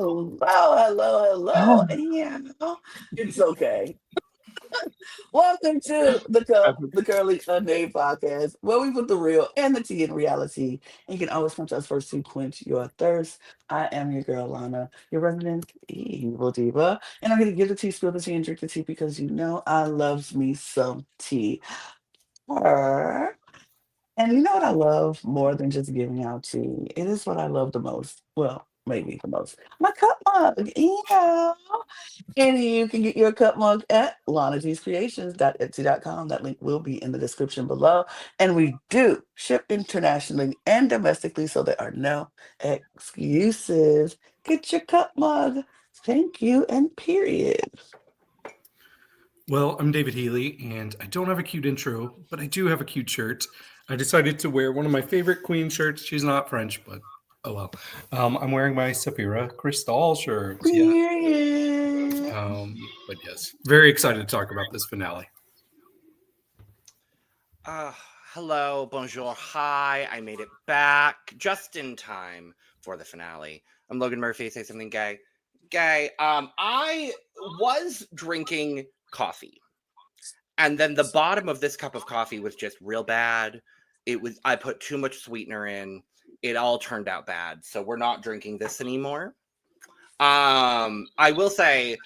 Hello. Yeah, it's okay. Welcome to the the Currently Unnamed Podcast, where we put the real and the tea in reality. And you can always come to us first to quench your thirst. I am your girl, Lana, your resident evil diva. And I'm going to give the tea, spill the tea, and drink the tea because you know I loves me some tea. Her. And you know what I love more than just giving out tea? It is what I love the most. Well, maybe the most. My cup mug. Yeah. And you can get your cup mug at lanagcreations.etsy.com. That link will be in the description below. And we do ship internationally and domestically, so there are no excuses. Get your cup mug. Thank you, and period. Well, I'm David Healy, and I don't have a cute intro, but I do have a cute shirt. I decided to wear one of my favorite queen shirts. She's not French, but oh well. I'm wearing my Sapphira Cristal shirt. Yeah. Period. But yes, very excited to talk about this finale. Uh, Hello, bonjour, hi. I made it back just in time for the finale. I'm Logan Murphy. Say something gay. Gay. I was drinking coffee, and then the bottom of this cup of coffee was just real bad. I put too much sweetener in. It all turned out bad. So we're not drinking this anymore. I will say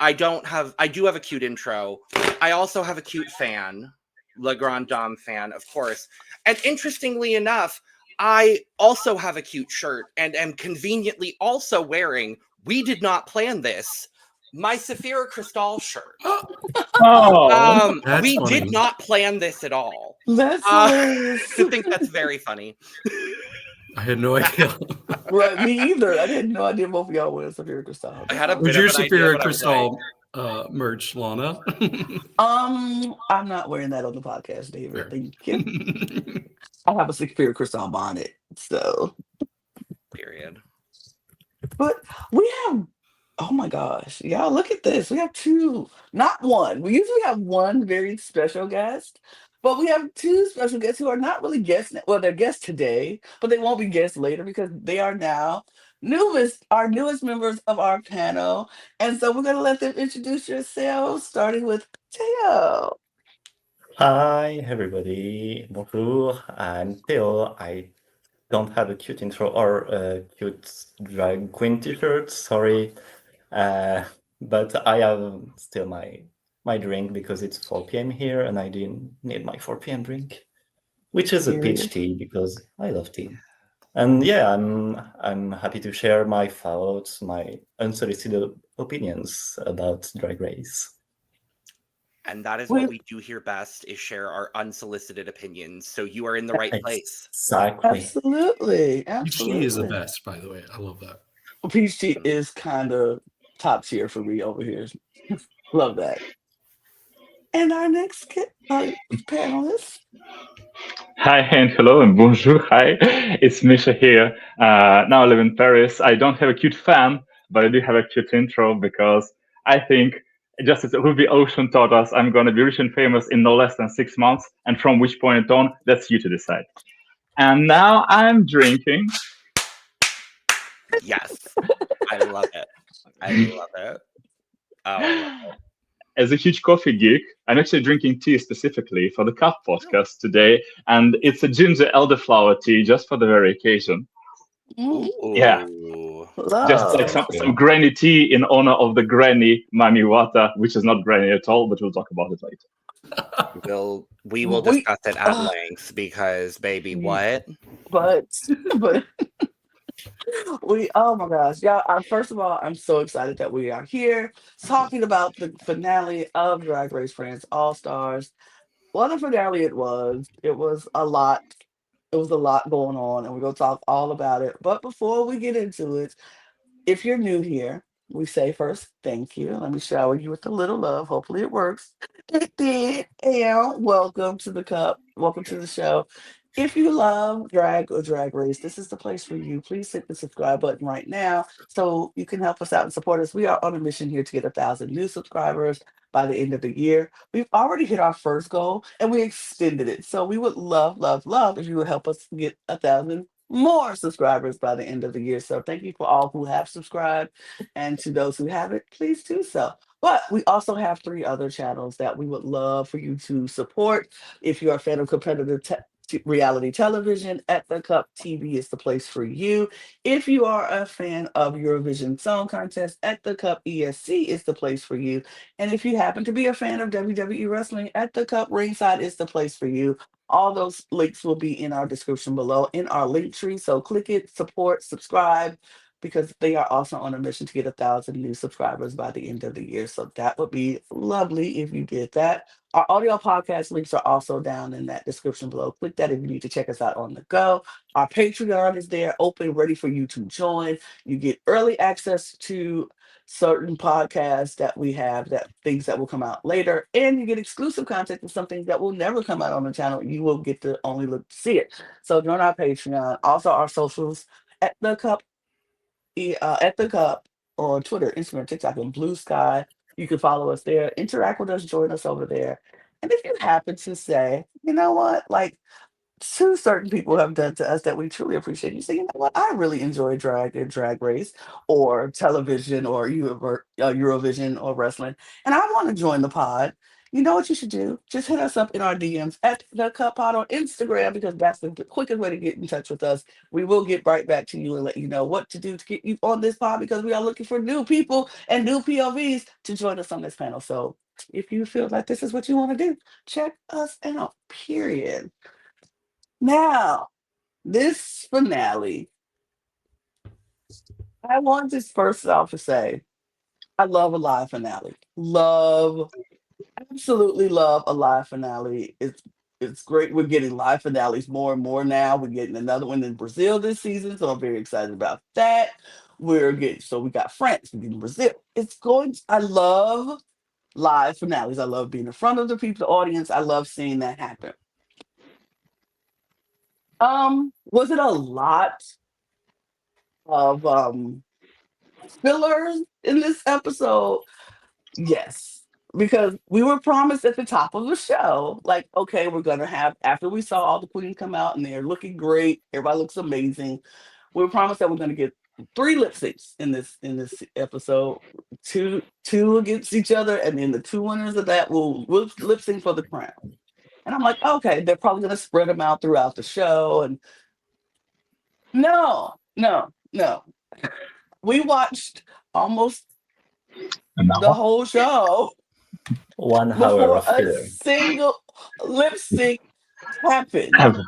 I do have a cute intro. I also have a cute fan. Le Grand Dame fan, of course. And interestingly enough, I also have a cute shirt and am conveniently also wearing, we did not plan this, my Sapphira Cristal shirt. Oh, That's We funny. did not plan this at all. That's I hilarious. think that's very funny. I had no idea. Right, me either. I had no idea both of y'all were Sapphira style. I had a Was bit your of an idea, Sapphira but I was like, Cristal merch, Lana? I'm not wearing that on the podcast, David. Fair. Thank you. I have a Sapphira Crystal bonnet, so. period. But we have, oh my gosh, y'all look at this. We have two, not one. We usually have one very special guest, but we have two special guests who are not really guests. Well, they're guests today, but they won't be guests later because they are now our newest members of our panel. And so we're gonna let them introduce yourselves, starting with Theo. hi everybody. Bonjour. I'm Theo. I don't have a cute intro or a cute drag queen t-shirt. Sorry, but I have still my drink because it's 4 p.m. here, and I didn't need my 4 p.m. drink, which is a peach Period. tea because I love tea. And yeah, I'm happy to share my thoughts, my unsolicited opinions about Drag Race. And that is We what we do here best, is share our unsolicited opinions. So you are in the right place. Exactly. absolutely, She is the absolutely. best, by the way. I love that. Peach tea is kind of top tier for me over here. Love that. And our next panelist. Hi and hello and bonjour. Hi, it's Misha here. Now I live in Paris. I don't have a cute fan, but I do have a cute intro because I think, just as Ruby Ocean taught us, I'm going to be rich and famous in no less than 6 months. And from which point on, that's you to decide. And now I'm drinking. Yes. I love it. I love it. Oh, I love it. As a huge coffee geek, I'm actually drinking tea specifically for the Cup podcast today. And it's a ginger elderflower tea just for the very occasion. Mm, Yeah. Ooh. Just like love. some granny tea in honor of the granny Mami Watta, which is not granny at all, but we'll talk about it later. We will We, discuss it at length because, baby, what? but but oh my gosh, y'all! First of all, I'm so excited that we are here talking about the finale of Drag Race France All Stars. What a finale it was! It was a lot. It was a lot going on, and we're gonna talk all about it. But before we get into it, if you're new here, we say first, thank you. Let me shower you with a little love. Hopefully it works. It did. And welcome to the cup. Welcome to the show. If you love drag or drag race, this is the place for you. Please hit the subscribe button right now so you can help us out and support us. We are on a mission here to get 1,000 new subscribers by the end of the year. We've already hit our first goal and we extended it. So we would love, love, love if you would help us get 1,000 more subscribers by the end of the year. So thank you for all who have subscribed. And to those who haven't, please do so. But we also have three other channels that we would love for you to support. If you're a fan of competitive reality television, At the Cup TV is the place for you. If you are a fan of Eurovision Song Contest, At the Cup ESC is the place for you. And if you happen to be a fan of WWE Wrestling, At the Cup Ringside is the place for you. All those links will be in our description below in our link tree. So click it, support, subscribe, because they are also on a mission to get 1,000 new subscribers by the end of the year. So that would be lovely if you did that. Our audio podcast links are also down in that description below. Click that if you need to check us out on the go. Our Patreon is there, open, ready for you to join. You get early access to certain podcasts that we have, that things that will come out later, and you get exclusive content and something that will never come out on the channel. You will get to only look to see it. So join our Patreon. Also our socials, at the cup, at the cup on Twitter, Instagram, TikTok, and Blue Sky. You can follow us there, interact with us, join us over there. And if you happen to say, you know what, like two certain people have done to us that we truly appreciate. You say, you know what, I really enjoy drag and drag race or television or Eurovision or wrestling, and I want to join the pod. You know what you should do? Just hit us up in our DMs at the Cup Pod on Instagram, because that's the quickest way to get in touch with us. We will get right back to you and let you know what to do to get you on this pod, because we are looking for new people and new POVs to join us on this panel. So if you feel like this is what you want to do, check us out, period. Now, this finale, I want this first off to say, I love a live finale. Love, absolutely love a live finale. It's great. We're getting live finales more and more now. We're getting another one in Brazil this season, so I'm very excited about that. We got France, we're getting Brazil. I love live finales. I love being in front of the people, the audience. I love seeing that happen. Was it a lot of fillers in this episode? Yes, because we were promised at the top of the show, like, okay, we're gonna have, after we saw all the queens come out and they're looking great, everybody looks amazing. We were promised that we're gonna get three lip syncs in this episode, two against each other, and then the two winners of that will lip sync for the crown. And I'm like, okay, they're probably gonna spread them out throughout the show. And no, no, no. We watched almost And the now, whole show 1 hour before of a filler. single lip sync happened. have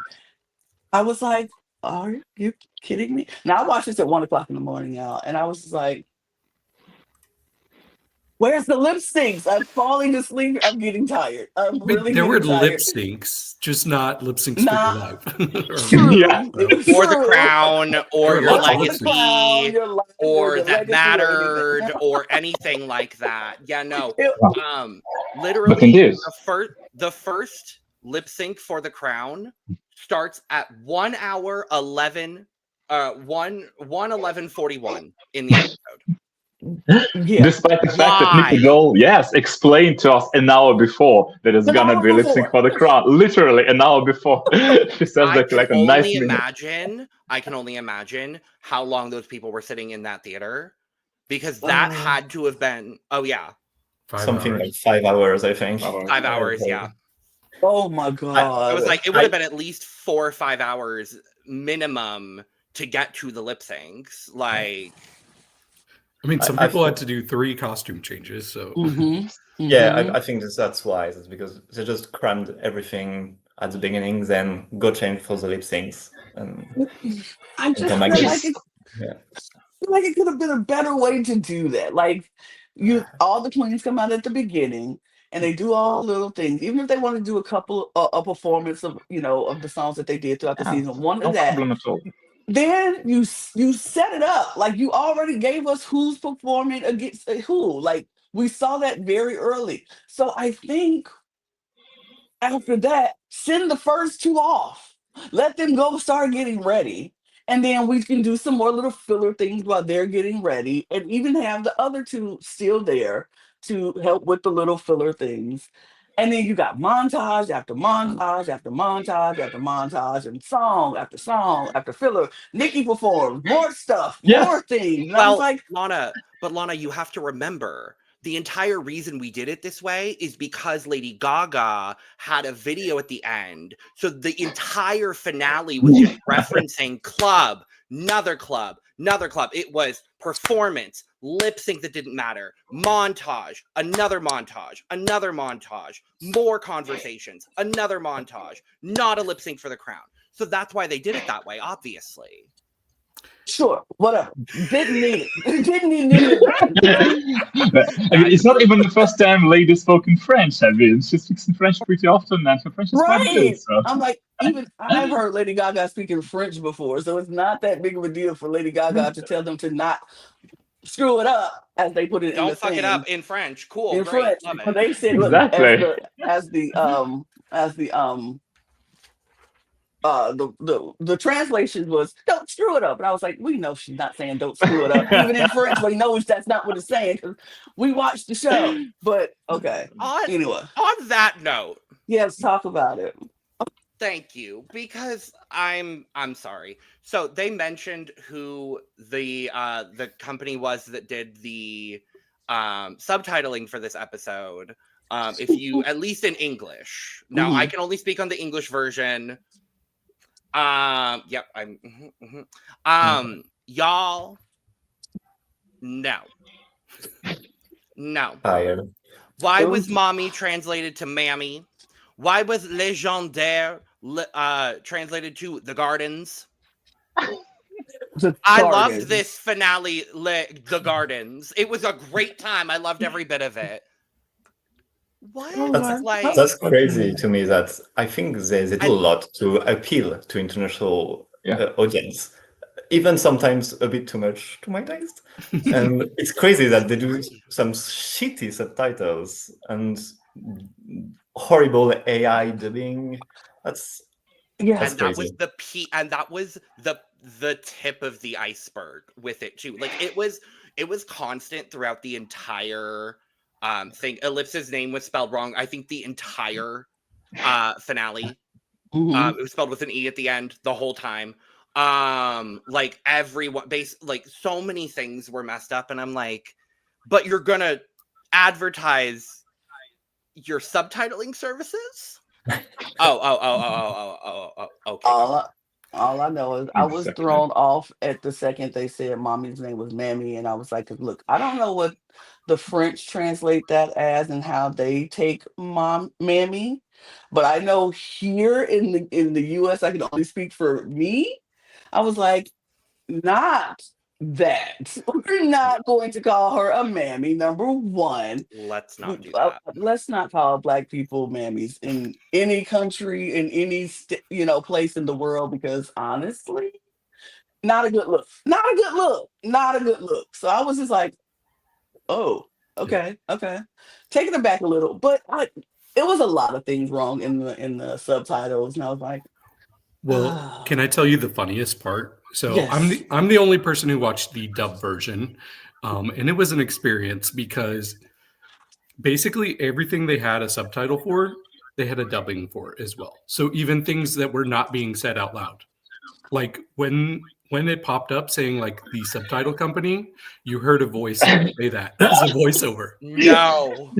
I was like, are you kidding me? Now I watched this at 1 o'clock in the morning, y'all, and I was just like, where's the lip syncs? I'm falling asleep. I'm getting tired. I'm really There were getting lip tired. syncs, just not lip syncs for your Not life. yeah. true. Or the True. crown, or Or your Or lots of the lip syncs. crown, legacy, your life, or or your that legacy, or anything. mattered, or anything like that. Yeah, no. It- But Literally, indeed, the first lip sync for the crown starts at 1 hour 11 1:11:41 in the episode. yeah. despite the fact that Nicky Why? Doll, yes, explained to us an hour before that it's An gonna hour be lip sync before. for the crown. Literally an hour before. She says I that can like a nice only minute. imagine. I can only imagine how long those people were sitting in that theater, because that had to have been. Oh yeah, 5 Something hours. like 5 hours, I think. 5 hours. Yeah, Oh my I god. was like, it would I- have been at least 4 or 5 hours minimum to get to the lip syncs. Like, I mean, some I people had think- to do 3 costume changes, so Mm-hmm. Yeah, I think that's wise. It's because they just crammed everything at the beginning, then go change for the lip syncs. And I just come back feel in. like Yeah. it could have been a better way to do that. Like, all the queens come out at the beginning and they do all little things. Even if they want to do a couple a performance of of the songs that they did throughout the Yeah, season, one no of that. problem at all. Then you set it up like you already gave us who's performing against who. Like, we saw that very early. So I think after that, send the first two off. Let them go start getting ready. And then we can do some more little filler things while they're getting ready, and even have the other two still there to help with the little filler things. And then you got montage after montage after montage after montage and song after song after filler. Nikki performed more stuff, Yeah. more things. And I was Well, like, Lana, you have to remember the entire reason we did it this way is because Lady Gaga had a video at the end. So the entire finale was just referencing club, another club, another club. It was performance, lip sync that didn't matter, montage, another montage, another montage, more conversations, another montage, not a lip sync for the crown. So that's why they did it that way, obviously. sure, whatever. Didn't need it. Didn't need any of that. I mean, it's not even the first time lady spoke in French. I mean, she speaks in French pretty often, and her French is quite good. Right. So. I'm like, even I've heard Lady Gaga speaking French before, so it's not that big of a deal for Lady Gaga to tell them to not screw it up, as they put it in the Don't fuck it thing. up in French. Cool, In great, French. love But it. they said, look, Exactly. as the translation was, don't screw it up. And I was like, we know she's not saying don't screw it up. Even in French, we know that's not what it's saying because we watched the show. But okay. Anyway. On that note, Yes, talk about it. thank you, because I'm sorry. So they mentioned who the company was that did the subtitling for this episode. If you at least in English. Now I can only speak on the English version. Yep, y'all, no. Tired. Why was mommy translated to mammy? Why was légendaire translated to the gardens? I loved this finale, the gardens. It was a great time. I loved every bit of it. What? That's crazy to me. That I think they do a lot to appeal to international audience. Even sometimes a bit too much to my taste. And it's crazy that they do some shitty subtitles and horrible AI dubbing. That's and that crazy. was that was the tip of the iceberg with it too. Like it was constant throughout the entire thing. Elips's name was spelled wrong. I think the entire finale. It was spelled with an E at the end the whole time. Like everyone like so many things were messed up, and I'm like, but you're gonna advertise your subtitling services? Okay. All I know is I was thrown off at the second they said mommy's name was Mammy, and I was like, look, I don't know what the French translate that as and how they take Mammy, but I know here in the US, I can only speak for me. I was like, not that. We're not going to call her a mammy, number one. Let's not do that. Let's not call Black people mammies in any country, in any place in the world, because honestly, not a good look. Not a good look. Not a good look. So I was just like, oh, okay. Taking it back a little, but it was a lot of things wrong in the subtitles, and I was like, well, can I tell you the funniest part? So yes. I'm the only person who watched the dub version, and it was an experience because basically everything they had a subtitle for, they had a dubbing for as well. So even things that were not being said out loud, like when it popped up saying like the subtitle company, you heard a voice say that as a voiceover. No.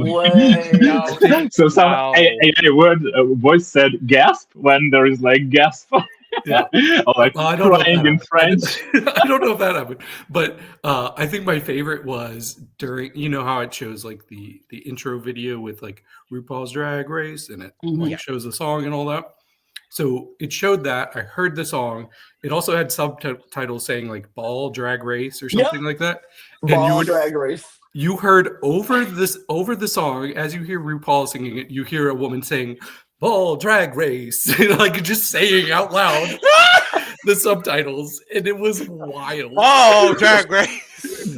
way. No. So some AI voice said gasp when there is like gasp. Yeah. Or like I don't crying in French. I don't know if that happened, but I think my favorite was during, you know how it shows like the intro video with like RuPaul's Drag Race, and it like shows the song and all that. So it showed that. I heard the song. It also had subtitles saying like "Ball Drag Race" or something like that. Ball Drag Race. You heard over the song, as you hear RuPaul singing it, you hear a woman saying "Ball Drag Race," like just saying out loud the subtitles, and it was wild. Oh, Drag Race.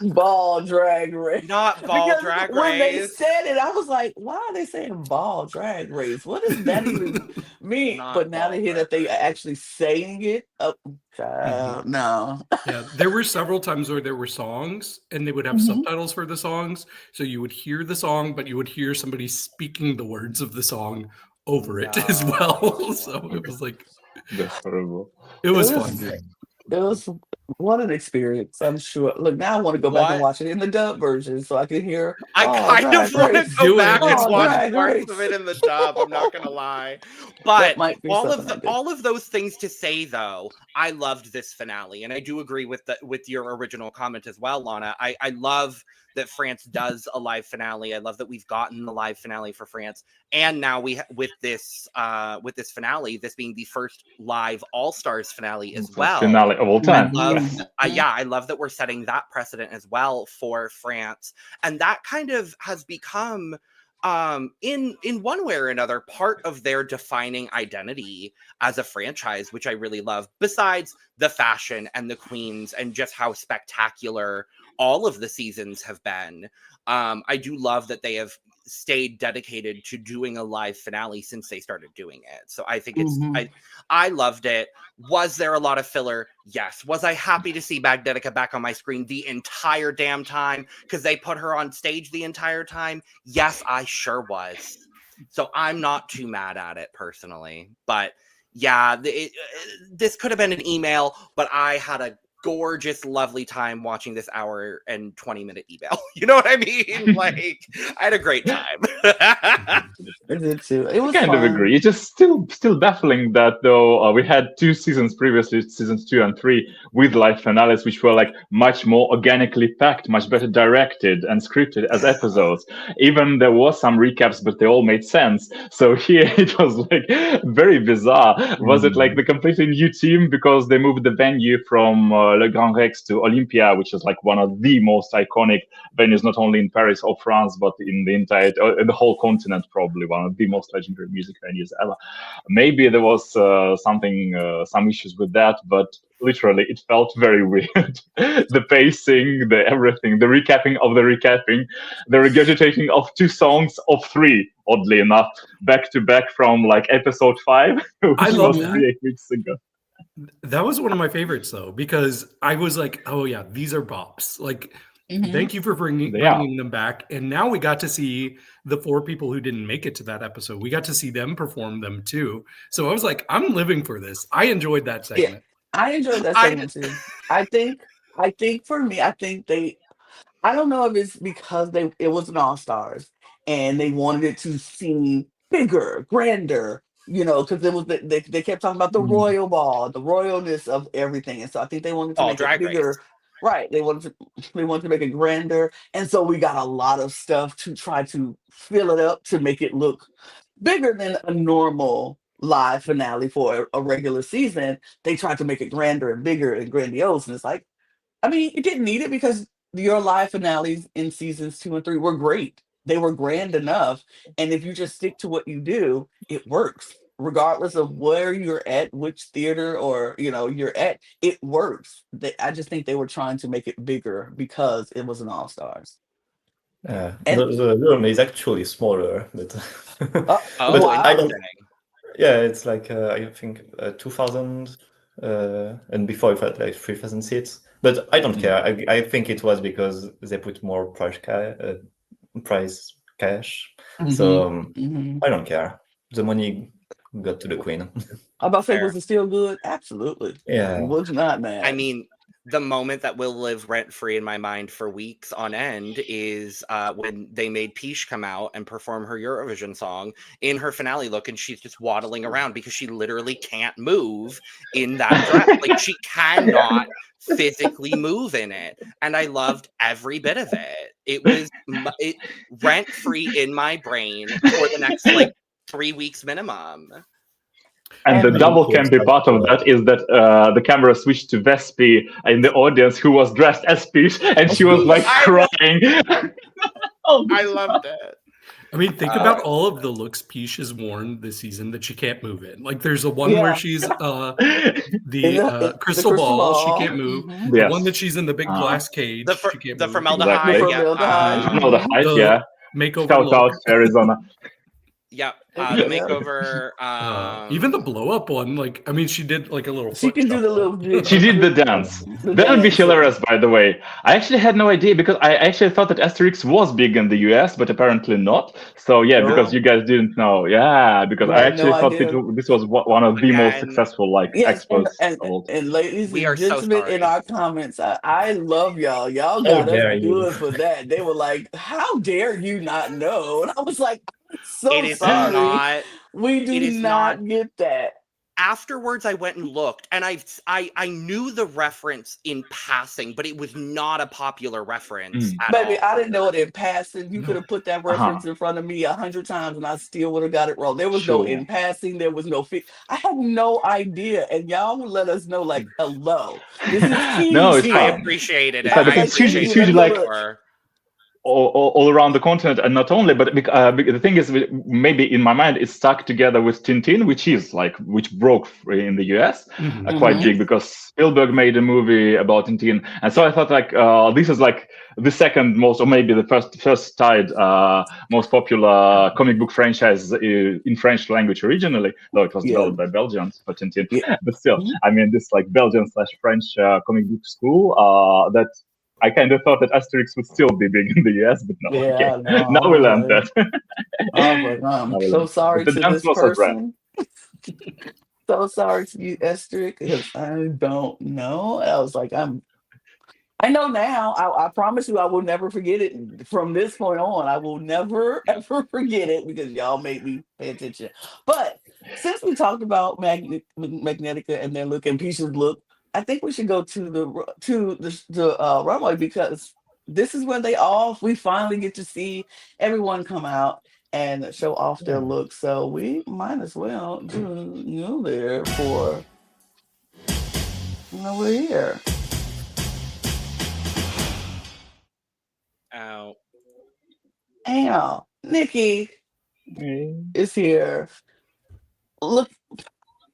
Ball Drag Race. Not Ball Drag Race. When they said it, I was like, why are they saying Ball Drag Race? What does that even me, Not but now to all hear that they Drag Race. actually saying it, oh, child, no. Yeah, there were several times where there were songs and they would have subtitles for the songs. So you would hear the song, but you would hear somebody speaking the words of the song over it as well. No. So it was like, That's horrible. it It was was, fun. it was what an experience, I'm sure. Look, now I want to go back and What? watch it in the dub version so I can hear, I oh, kind of Drag want to Race. go Do it. back and Oh, watch Drag parts of Race. it in the dub. I'm not gonna lie, That but might be something I do. all of those things to say though, I loved this finale, and I do agree with your original comment as well, Lana. I love that France does a live finale. I love that we've gotten the live finale for France, and now with this finale, this being the first live All Stars finale as First well. finale of all I time. love, Mhm. I love that we're setting that precedent as well for France, and that kind of has become, in one way or another, part of their defining identity as a franchise, which I really love. Besides the fashion and the queens and just how spectacular all of the seasons have been, I do love that they have stayed dedicated to doing a live finale since they started doing it. So I think Mhm. I loved it. Was there a lot of filler? Yes. Was I happy to see Magnetica back on my screen the entire damn time because they put her on stage the entire time? Yes, I sure was. So I'm not too mad at it personally. But yeah, this could have been an email, but I had a gorgeous, lovely time watching this hour and 20-minute email. You know what I mean? Like, I had a great time. I did too. It I was kind of fun. agree. It's just still baffling that though we had 2 seasons previously, seasons 2 and 3, with live finales, which were like much more organically packed, much better directed and scripted as episodes. Even there was some recaps, but they all made sense. So here it was like very bizarre. Was it like the completely new team because they moved the venue from Le Grand Rex to Olympia, which is like one of the most iconic venues, not only in Paris or France, but in the entire, the whole continent, probably one of the most legendary music venues ever. Maybe there was some issues with that, but literally it felt very weird. The pacing, the everything, the recapping of the recapping, the regurgitating of 2 songs of 3, oddly enough, back to back from like episode 5, which I was love that. 3 weeks ago. That was one of my favorites though, because I was like, oh yeah, these are bops. Like, Mhm. thank you for bringing them back. And now we got to see the 4 people who didn't make it to that episode. We got to see them perform them too. So I was like, I'm living for this. I enjoyed that Yeah, segment. I enjoyed that I segment too. I think for me, I think I don't know if it's because it was an All Stars and they wanted it to seem bigger, grander, because it was they kept talking about the royal ball, the royalness of everything, and so I think they wanted to all make it Drag Race. bigger. Right? They wanted to make it grander, and so we got a lot of stuff to try to fill it up to make it look bigger than a normal live finale for a regular season. They tried to make it grander and bigger and grandiose, and it's like, I mean, it didn't need it because your live finales in seasons 2 and 3 were great. They were grand enough. And if you just stick to what you do, it works. Regardless of where you're at, which theater or you're at, it works. I just think they were trying to make it bigger because it was an All Stars. The And room is actually smaller, but oh, Oh, wow. I don't. interesting. Yeah, it's like I think 2,000, and before it had like 3,000 seats. But I don't care. I think it was because they put more price cash. So I don't care. The money got to the queen. I'm about to say, Fair. was it still good? Absolutely. Yeah. Was not mad. I mean, the moment that will live rent-free in my mind for weeks on end is when they made Piche come out and perform her Eurovision song in her finale look, and she's just waddling around because she literally can't move in that dress. Like, she cannot physically move in it. And I loved every bit of it. It was rent-free in my brain for the next, 3 weeks minimum. And the And- double campy part of that is that the camera switched to Vespi in the audience, who was dressed as Peach, and she was like crying. I loved it. I mean, think about all of the looks Piche has worn this season that she can't move in. Like, there's a one where Yeah. she's the crystal ball, she can't move. Mhm. The Yes. one that she's in the big glass cage, The she can't the move. formaldehyde. Exactly. The formaldehyde. Yeah. No, the height, The yeah. makeover Shout look. out to Arizona. Yep. The Yeah. makeover. Even the blow up one, like I mean, she did like a little. She foot can do the shuffle. little. She did the dance. The That would be dance. hilarious, by the way. I actually had no idea because I actually thought that Asterix was big in the US, but apparently not. So yeah, because No. you guys didn't know. Yeah, because We I had no actually thought idea. this was one of the most Again, successful like Yes, expos of all time. and ladies we and are so gentlemen in sorry. our comments, I love y'all. Y'all How got us dare you? good for that. They were like, "How dare you not know?" And I was like, "I'm It so is sorry. not. We do It is not. not get that." Afterwards, I went and looked, and I knew the reference in passing, but it was not a popular reference at Baby, all. I didn't know it in passing. You could have put that reference in front of me 100 times, and I still would have got it wrong. There was no Sure. in passing. There was no I had no idea, and y'all would let us know like, "Hello, this is key No, it's I fine. here." appreciated It's it. fine, but I it's huge. Thank It's you. Let appreciated huge, me go like look. for all around the continent, and not only, but the thing is, maybe in my mind, it's stuck together with Tintin, which broke in the US, Mhm. quite big because Spielberg made a movie about Tintin, and so I thought like this is like the second most, or maybe the first tied most popular comic book franchise in French language originally, though it was Yeah. developed by Belgians for Tintin, Yeah. but still, I mean, this like Belgian/French comic book school that. I kind of thought that Asterix would still be big in the US, but no. Yeah, Okay, no, I now we was learned like, that. I was like, Now I'm we so learned. sorry But the to dance this was not right. person. So sorry to you, Esther, because I don't know. I was like, I know now. I promise you, I will never forget it. From this point on, I will never ever forget it because y'all made me pay attention. But since we talked about Magnetica and their look and Piche's look, I think we should go to the runway because this is when we finally get to see everyone come out and show off their look. So we might as well do there for we're here. out. Damn, Nikki is here. Look,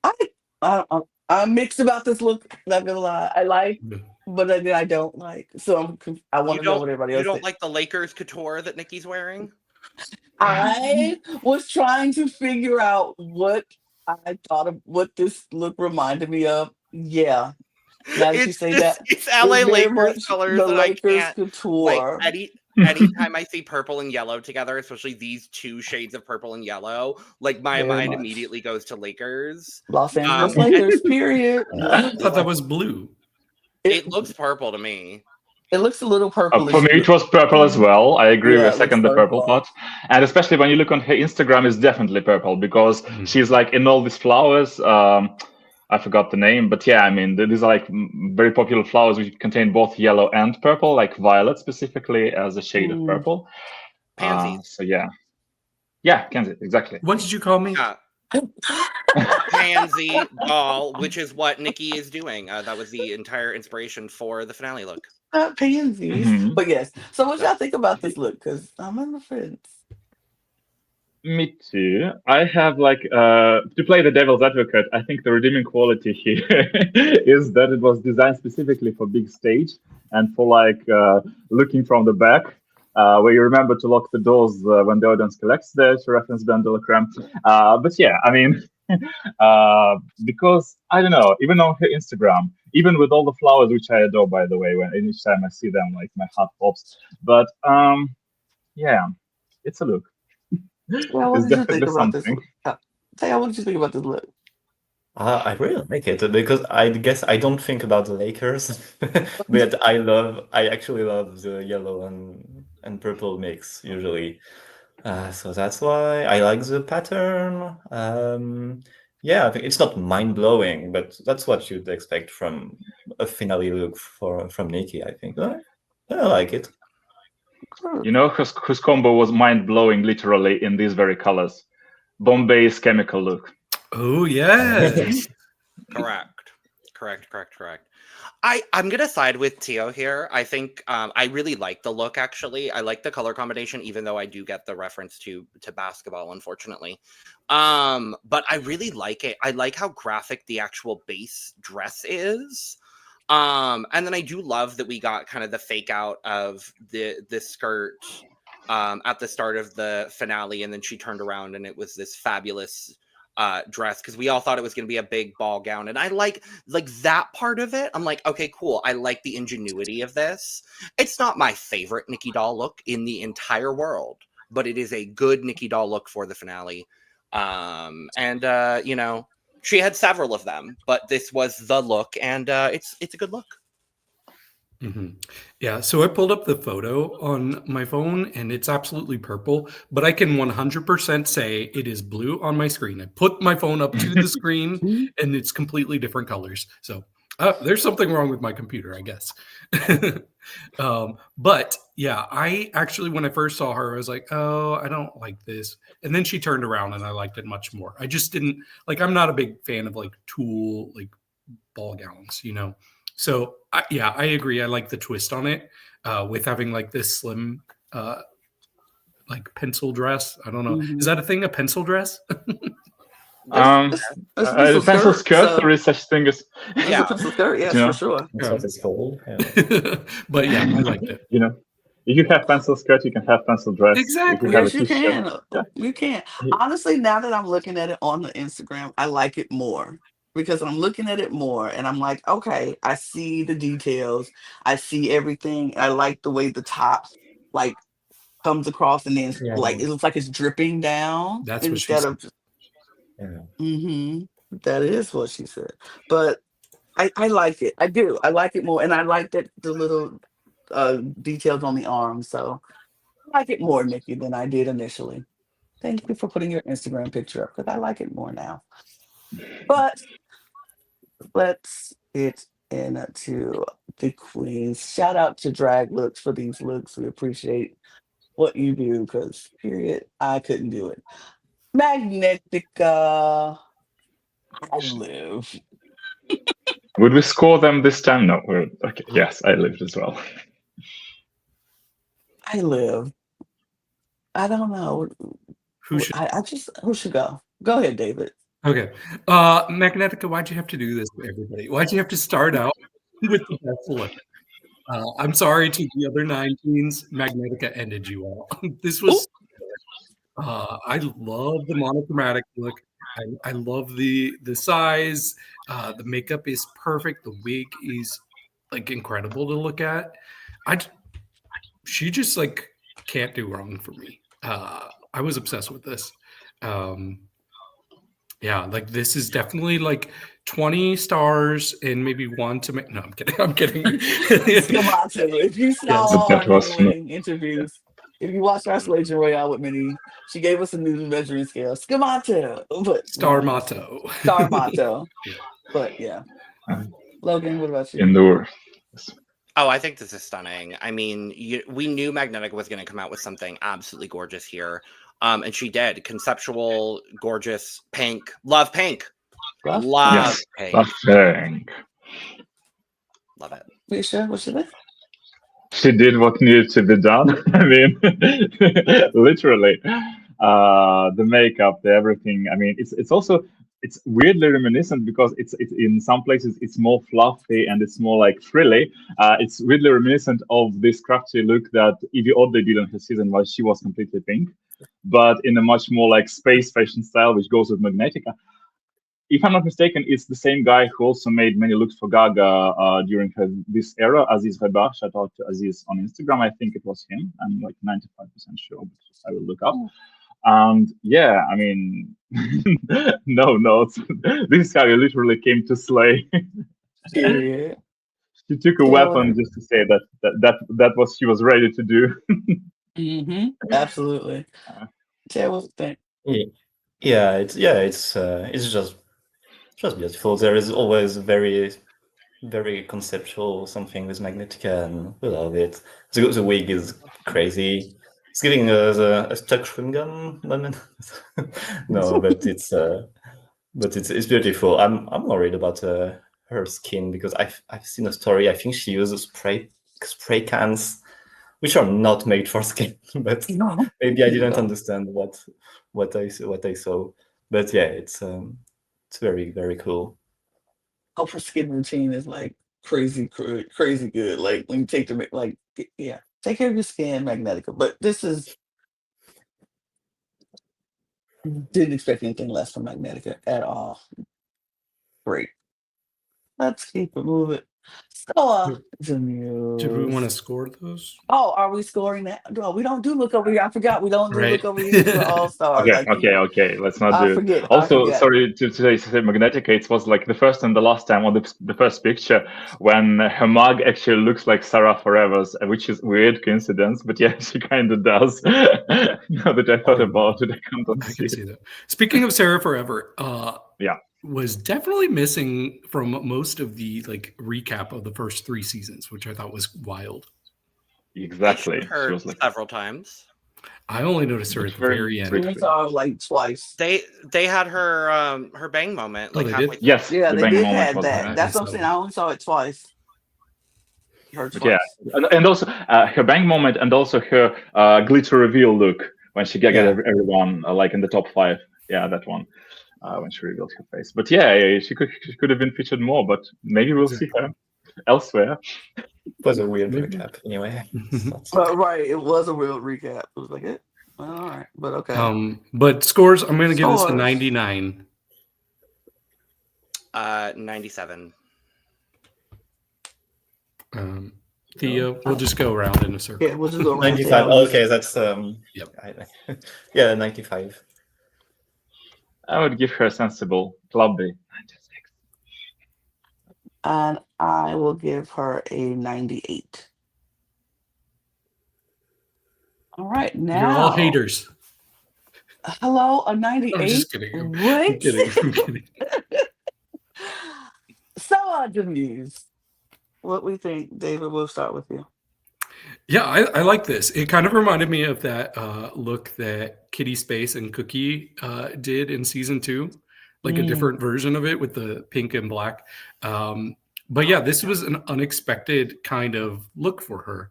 I, I'm mixed about this look. Not gonna lie, I like, but then I don't like. So I want You to know don't what everybody you else don't thinks. like the Lakers couture that Nikki's wearing? I was trying to figure out what I thought of what this look reminded me of. Yeah, now that you say that, It's it's LA very Lakers much colors the that I Lakers can't like couture. anytime I see purple and yellow together, especially these two shades of purple and yellow, like my Very mind much. immediately goes to Lakers. Los Angeles And Lakers, period. I thought that was blue. it looks purple to me. It looks a little For purplish. me, it was purple as well. I agree. Yeah, We it looks second the purple purple. part, and especially when you look on her Instagram, it's definitely purple because she's like in all these flowers. I forgot the name, but yeah, I mean these are like very popular flowers which contain both yellow and purple, like violet specifically as a shade of purple. Pansies. So yeah, Kenzie, exactly. What did you call me? Yeah. Pansy doll, which is what Nikki is doing. That was the entire inspiration for the finale look. Not pansies, but yes. So what y'all think about this look? Because I'm on the fence. Me too. I have like to play the devil's advocate. I think the redeeming quality here is that it was designed specifically for big stage and for like looking from the back, where you remember to lock the doors when the audience collects there to reference Ben de la Creme. But yeah, I mean, because I don't know, even on her Instagram, even with all the flowers, which I adore, by the way, when each time I see them, like my heart pops. But yeah, it's a look. Well, what It's did you think definitely about this something. look? Taya, what did you think about this look? I really like it because I guess I don't think about the Lakers, but I actually love the yellow and purple mix usually. So that's why I like the pattern. Yeah, I think it's not mind-blowing, but that's what you'd expect from a finale look from Nikki, I think. I like it. You know whose combo was mind-blowing literally in these very colors? Bombay's chemical look. Oh yes. Correct. I'm gonna side with Theo here. I think I really like the look. Actually, I like the color combination, even though I do get the reference to basketball, unfortunately. But I really like it. I like how graphic the actual base dress is. And then I do love that we got kind of the fake out of the skirt at the start of the finale, and then she turned around and it was this fabulous dress, because we all thought it was going to be a big ball gown, and I like that part of it. I'm like, okay, cool. I like the ingenuity of this. It's not my favorite Nicky Doll look in the entire world, but it is a good Nicky Doll look for the finale. You know, she had several of them, but this was the look, and it's a good look. Mm-hmm. Yeah, so I pulled up the photo on my phone and it's absolutely purple, but I can 100% say it is blue on my screen. I put my phone up to the screen and it's completely different colors. So there's something wrong with my computer, I guess. But yeah, I actually, when I first saw her, I was like, oh, I don't like this. And then she turned around and I liked it much more. I just didn't, like, I'm not a big fan of like tulle, like ball gowns, you know? So yeah, I agree. I like the twist on it with having like this slim, like pencil dress. I don't know. Is that a thing? A pencil dress? It's a pencil pencil skirt. so There is such thing as it's a pencil skirt, yes, you know, for sure. That's what it's called. Yeah. But yeah, I liked it. you know, if you have pencil skirt, you can have pencil dress. Exactly. If you have Yes, a you t-shirt, can. yeah. You can. Honestly, now that I'm looking at it on the Instagram, I like it more because I'm looking at it more and I'm like, okay, I see the details. I see everything. I like the way the top like comes across and then Yeah. like it looks like it's dripping down That's what she instead said. of just Yeah. that is what she said. But I like it. I do. I like it more. And I like that the little details on the arm. So I like it more, Nikki, than I did initially. Thank you for putting your Instagram picture up because I like it more now. But let's get into the queens. Shout out to Drag Looks for these looks. We appreciate what you do because, period, I couldn't do it. Magnetica, I live. Would we score them this time? No. Okay. Yes, I lived as well. I live. I don't know. Who should? Who should go? Go ahead, David. Okay. Magnetica, why'd you have to do this to everybody? Why'd you have to start out with the best look? I'm sorry to the other 9 queens. Magnetica ended you all. This was. I love the monochromatic look. I love the size. The makeup is perfect. The wig is like incredible to look at. She just like can't do wrong for me. I was obsessed with this. Yeah, like this is definitely like 20 stars and maybe 1 to make. No, I'm kidding. I'm kidding. Scamato. If you saw That our was morning interviews, if you watched our Selection Royale with Minnie, she gave us a new measuring scale. Scamato. But Star motto. Star motto. But yeah. Logan, what about you? Endure. Oh, I think this is stunning. I mean, we knew Magnetica was going to come out with something absolutely gorgeous here. And she did. Conceptual, gorgeous, pink. Love pink. Love Yes, pink. love pink. Love it. Piche, what should I? She did what needed to be done. I mean, literally, the makeup, the everything. I mean, it's weirdly reminiscent because it's in some places it's more fluffy and it's more like frilly. It's weirdly reminiscent of this crafty look that Evie Oddly did on her season while she was completely pink, but in a much more like space fashion style, which goes with Magnetica. If I'm not mistaken, it's the same guy who also made many looks for Gaga during this era, Aziz Rebar. Shout out to Aziz on Instagram. I think it was him. I'm like 95% sure, but I will look up. And yeah, I mean, no notes. This guy literally came to slay. Period. She took a weapon just to say that was she was ready to do. Absolutely. Tell what you think. It's just beautiful. There is always very, very conceptual something with Magnetica, and we love it. The wig is crazy. It's giving a stuck chewing gum moment. No, but it's beautiful. I'm worried about her skin because I've seen a story. I think she uses spray cans, which are not made for skin. But maybe I didn't understand what I saw. But yeah, it's very, very cool. Her skin routine is like crazy good. Like when you take the like, yeah, Take care of your skin, Magnetica. But this is didn't expect anything less from Magnetica at all. Great. Let's keep it moving. Soa de Did we want to Muse. score those? Oh, are we scoring that? No, we don't do look over here. I forgot we don't do Right. look over here for All Star. Okay, Like you, okay. Let's not I do it. forget. I Also, forget. sorry to say Magnetica. It was like the first and the last time on the first picture when her mug actually looks like Sarah Forever's, which is weird coincidence, but yeah, she kind of does. Now that I thought about it, I can't I unsee can it. see that. Speaking of Sarah Forever, Yeah. was definitely missing from most of the like recap of the first 3 seasons, which I thought was wild. Exactly. They showed her She was like several times. I only noticed her at the very end. We saw her like twice. They had her bang moment Oh, like they halfway did? through. yes, Yeah, the they bang did moment have was that. nice. That's what I'm saying. I only saw it twice. Her But twice. yeah, and also her bang moment and also her glitter reveal look when she got Yeah. everyone like in the top 5. Yeah, that one when she revealed her face. But yeah, she could have been featured more. But maybe we'll see her elsewhere. It was a weird Maybe. recap anyway. But right, it was a real recap. It was like it. Well, all right, but okay. But scores, I'm going to give this a Scores. 99. 97. Theo, we'll just go around in a circle. Yeah, we'll just go around. 95. Okay, that's Yep. yeah, 95. I would give her a sensible clubby 96. And I will give her a 98. All right, now. You're all haters. Hello, a 98. I'm just kidding. I'm What? kidding. I'm kidding. Soa de Muse. What we think, David? We'll start with you. Yeah, I like this. It kind of reminded me of that look that Kitty Space and Cookie did in season 2, like a different version of it with the pink and black. But yeah, this was an unexpected kind of look for her.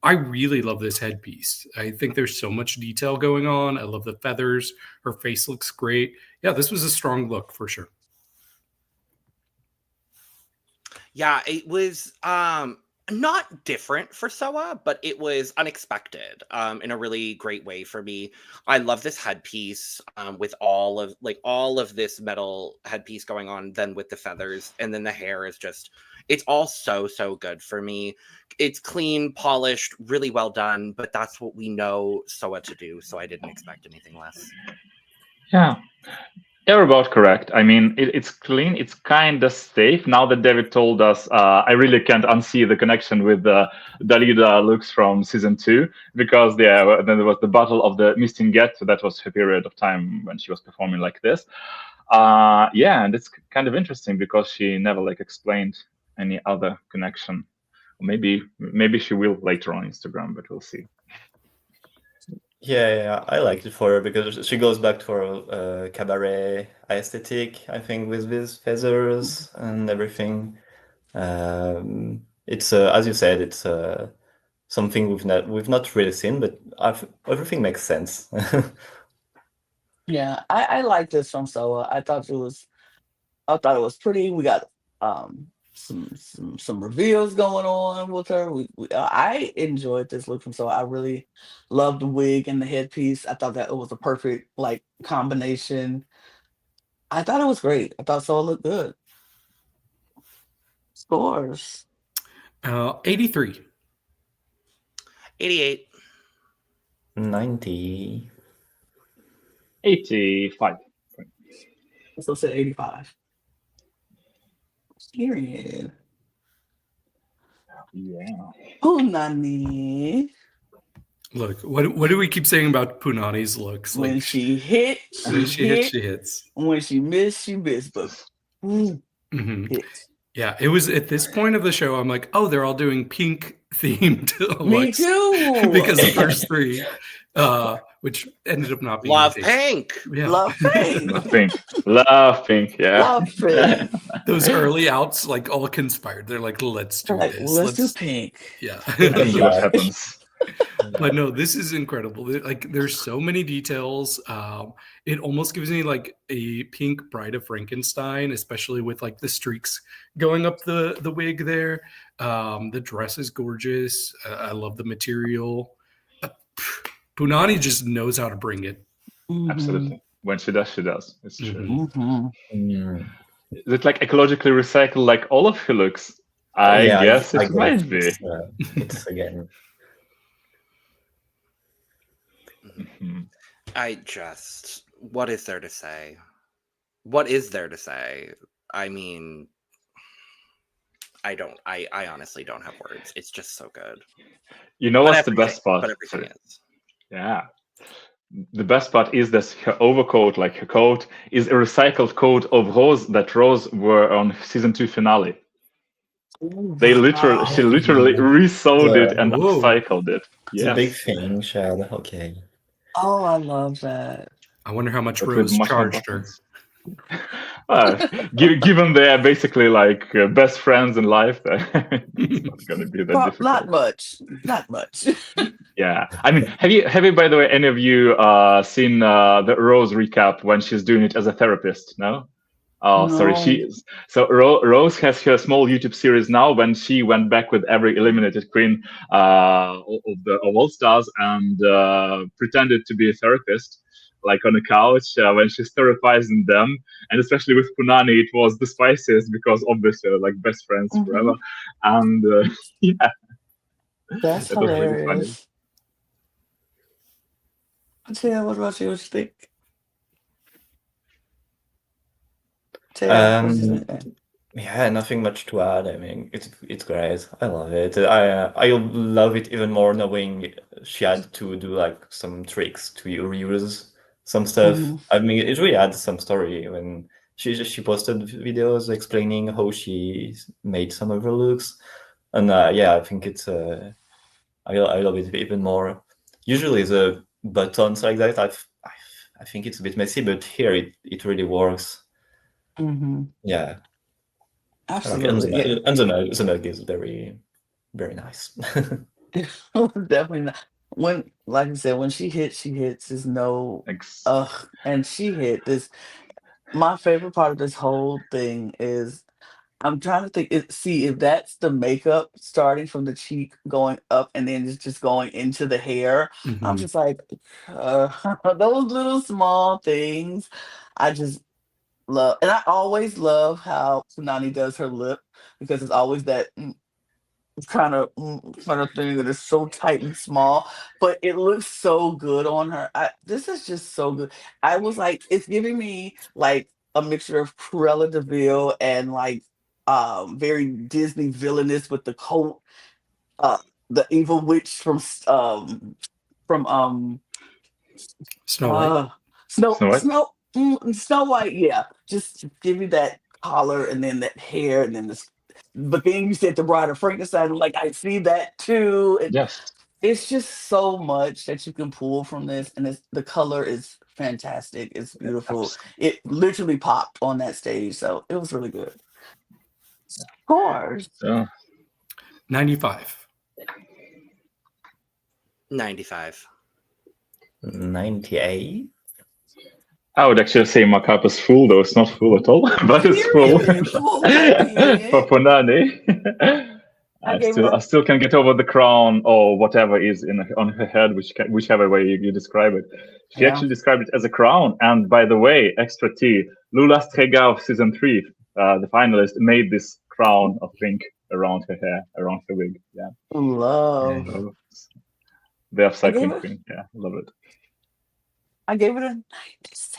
I really love this headpiece. I think there's so much detail going on. I love the feathers. Her face looks great. Yeah, this was a strong look for sure. Yeah, it was not different for Soa, but it was unexpected in a really great way for me. I love this headpiece with all of this metal headpiece going on, then with the feathers, and then the hair is just, it's all so good for me. It's clean, polished, really well done, but that's what we know Soa to do, so I didn't expect anything less. Yeah. You're about correct. I mean, it's clean. It's kind of safe. Now that David told us, I really can't unsee the connection with the Dalida looks from season 2 because then there was the battle of the Misty Get. So that was her period of time when she was performing like this. Yeah, and it's kind of interesting because she never like explained any other connection. Maybe she will later on Instagram, but we'll see. Yeah, I liked it for her because she goes back to her cabaret aesthetic, I think, with these feathers and everything. It's as you said, it's something we've not really seen, but everything makes sense. Yeah, I like this from Soa. I thought it was pretty. We got some reveals going on with her. I enjoyed this look from Soa. I really loved the wig and the headpiece. I thought that it was a perfect like combination. I thought it was great. I thought Soa looked good. Scores. 83. 88. 90. 85. So said 85. Period. Yeah. Punani. Look, what do we keep saying about Punani's looks? When Like, she hit, when she hits, hit. she hits. When she missed, she missed. But Mhm. hit. Yeah, it was at this point of the show, I'm like, oh, they're all doing pink themed Me looks too. because the first 3, which ended up not being Love the case. pink. Yeah. Love pink. Love pink. Yeah. Love pink. Those early outs like all conspired. They're like, let's do Like, this. let's do pink. Yeah. See what happens. But no, this is incredible. Like, there's so many details. It almost gives me like a pink Bride of Frankenstein, especially with like the streaks going up the wig there. The dress is gorgeous. I love the material. Punani just knows how to bring it. Absolutely. When she does, she does. It's true. Mm-hmm. Is it like ecologically recycled like all of her looks? I guess it might be. It's again. What is there to say? What is there to say? I mean, I honestly don't have words. It's just so good. You know what's the best part? But everything is. Yeah. The best part is that her overcoat, like her coat, is a recycled coat of Rose that Rose wore on season 2 finale. She literally resewed it and upcycled it. It's a big thing, Chad. Okay. Oh, I love that. I wonder how much Rose charged her. Given they're basically like best friends in life, it's not going to be that difficult. Not much. Yeah, I mean, have you by the way, any of you seen the Rose recap when she's doing it as a therapist? No. Oh, No. sorry. Rose has her small YouTube series now. When she went back with every eliminated queen of All Stars and pretended to be a therapist, like on a couch when she's therapizing them, and especially with Punani, it was the spiciest because obviously like best friends forever, and yeah, that's hilarious. Theo, what about you? What you think? Yeah, nothing much to add. I mean, it's great. I love it. I love it even more knowing she had to do like some tricks to reuse some stuff. I mean, it really adds some story when she posted videos explaining how she made some of her looks, and yeah, I think it's I love it even more. Usually the buttons like that, I think it's a bit messy, but here it really works. Yeah. Absolutely. And the mug is very, very nice. Definitely not. When, like I said, when she hits, there's no and she hit this. My favorite part of this whole thing is I'm trying to see if that's the makeup starting from the cheek going up and then it's just going into the hair. I'm just like, those little small things. I just love, and I always love how Punani does her lip because it's always that kind of thing that is so tight and small, but it looks so good on her. This is just so good. I was like, it's giving me like a mixture of Cruella de Vil and like very Disney villainous with the coat, the evil witch from Snow White. Snow White, yeah. Just give me that collar and then that hair and then this. But then you said the Bride of Frankenstein, like I see that too. Yes. It's just so much that you can pull from this, and the color is fantastic. It's beautiful. It literally popped on that stage, so it was really good. Scores. 95. 95. 98. I would actually say my cup is full, though it's not full at all, but it's full. For Punani. I still can get over the crown or whatever is on her head, whichever way you describe it. She actually described it as a crown. And by the way, extra tea, Lula Strega of season 3, the finalist, made this crown of pink around her hair, around her wig. Yeah. Love. The upcycling queen. Yeah, love it. I gave it a 96.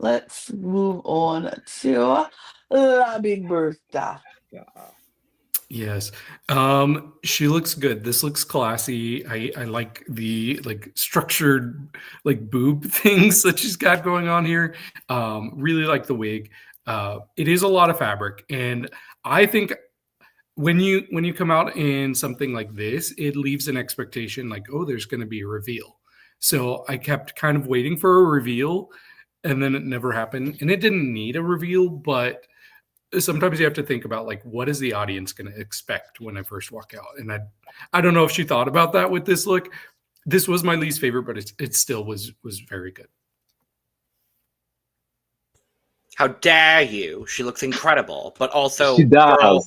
Let's move on to La Big Bertha. Yes. She looks good. This looks classy. I like the structured boob things that she's got going on here. Really like the wig. It is a lot of fabric, and I think when you come out in something like this, it leaves an expectation like, oh, there's going to be a reveal. So I kept kind of waiting for a reveal, and then it never happened. And it didn't need a reveal, but sometimes you have to think about like what is the audience going to expect when I first walk out, and I don't know if she thought about that with this look. This was my least favorite, but it still was very good. How dare you? She looks incredible, but also, She girl,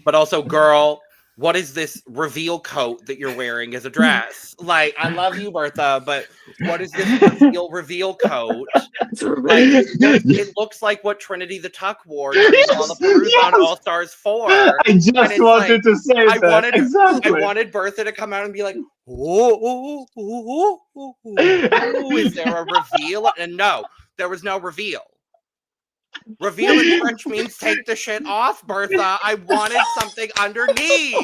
does. girl, what is this reveal coat that you're wearing as a dress? Like, I love you, Bertha, but what is this reveal coat? Like, it looks like what Trinity the Tuck wore during Lollapalooza on All Stars 4. I just wanted to say that. Exactly. I wanted Bertha to come out and be like, oh, is there a reveal? And no, there was no reveal. Reveal in French means take the shit off, Bertha. I wanted something underneath.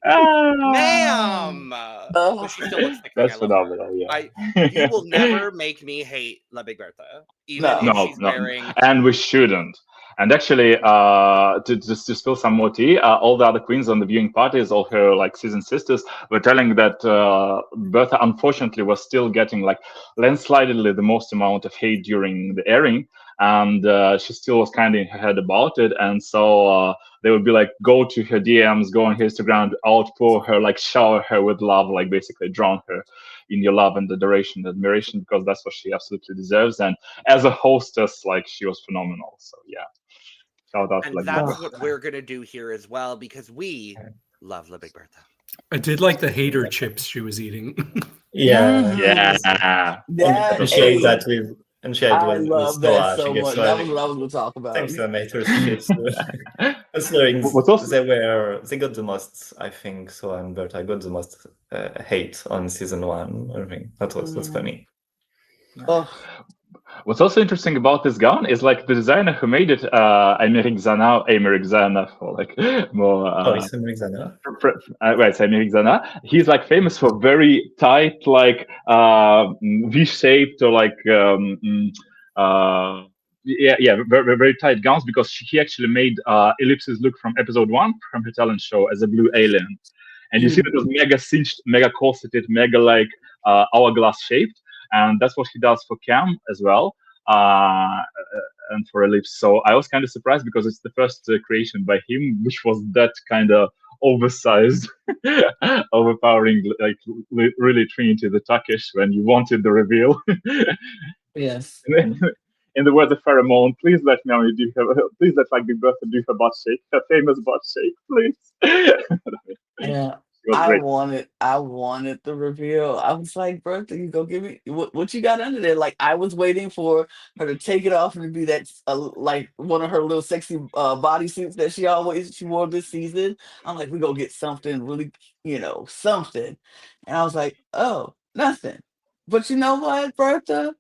Ma'am. But she still looks like That's phenomenal, yeah. You will never make me hate La Big Bertha, even if she's wearing... And we shouldn't. And actually, to spill some more tea, all the other queens on the viewing parties, all her like season sisters, were telling that Bertha, unfortunately, was still getting like landslidely the most amount of hate during the airing. And she still was kind of in her head about it, and so they would be like, go to her DMs, go on her Instagram, outpour her, like shower her with love, like basically drown her in your love and adoration, admiration, because that's what she absolutely deserves. And as a hostess, like she was phenomenal. So yeah, shout out. And that's what we're gonna do here as well, because we love La Big Bertha. I did like the hater chips she was eating. Yeah. Appreciate that with. And she had I love that so much. That was what I was going to talk about. Thanks to the haters chips. They got the most, I think, so and Bertha got the most hate on season 1. I think that's funny. Oh. What's also interesting about this gown is like the designer who made it, Aymeric Zana, for like more. It's Aymeric Zana. Right, it's Aymeric Zana. He's like famous for very tight, like V-shaped or like very, very tight gowns, because he actually made Elips's look from episode 1 from her talent show as a blue alien, and you see that it was mega cinched, mega corseted, mega like hourglass shaped. And that's what he does for Kam as well, and for Elips. So I was kind of surprised, because it's the first creation by him, which was that kind of oversized, overpowering, like really Trinity the Tuckish when you wanted the reveal. Yes. In the words of Pheromone, please let Big Bertha do her butt shake, her famous butt shake, please. Yeah. I wanted the reveal. I was like, Bertha, you go give me what you got under there. Like, I was waiting for her to take it off and be that like one of her little sexy bodysuits that she wore this season. I'm like, we gonna get something really, something. And I was like, oh, nothing. But you know what, Bertha?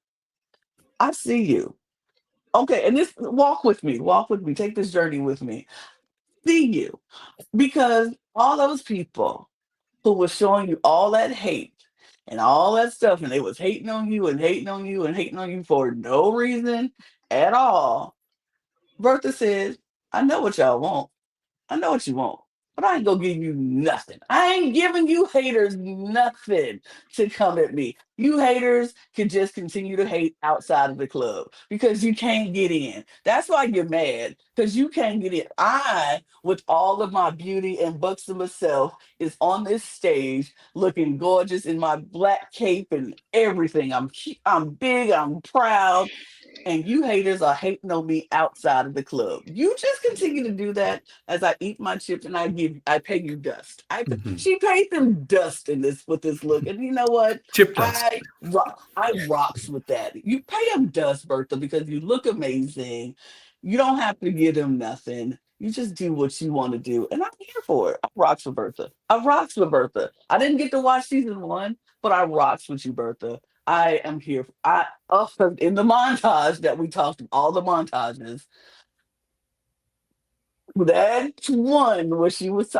I see you. Okay, and walk with me, take this journey with me. See you. Because all those people who was showing you all that hate and all that stuff, and they was hating on you and hating on you and hating on you for no reason at all. Bertha says, I know what y'all want. I know what you want, but I ain't gonna give you nothing. I ain't giving you haters nothing to come at me. You haters can just continue to hate outside of the club because you can't get in. That's why you're mad, because you can't get in. I, with all of my beauty and buxom myself, is on this stage looking gorgeous in my black cape and everything. I'm big, I'm proud. And you haters are hating on me outside of the club. You just continue to do that as I eat my chips and I pay you dust. She paid them dust with this look. And you know what? Chip dust. I rocks with that. You pay them dust, Bertha, because you look amazing. You don't have to give them nothing. You just do what you want to do. And I'm here for it. I rocks with Bertha. I didn't get to watch season 1, but I rocks with you, Bertha. I am here. In the montage that we talked, all the montages, that one where she was,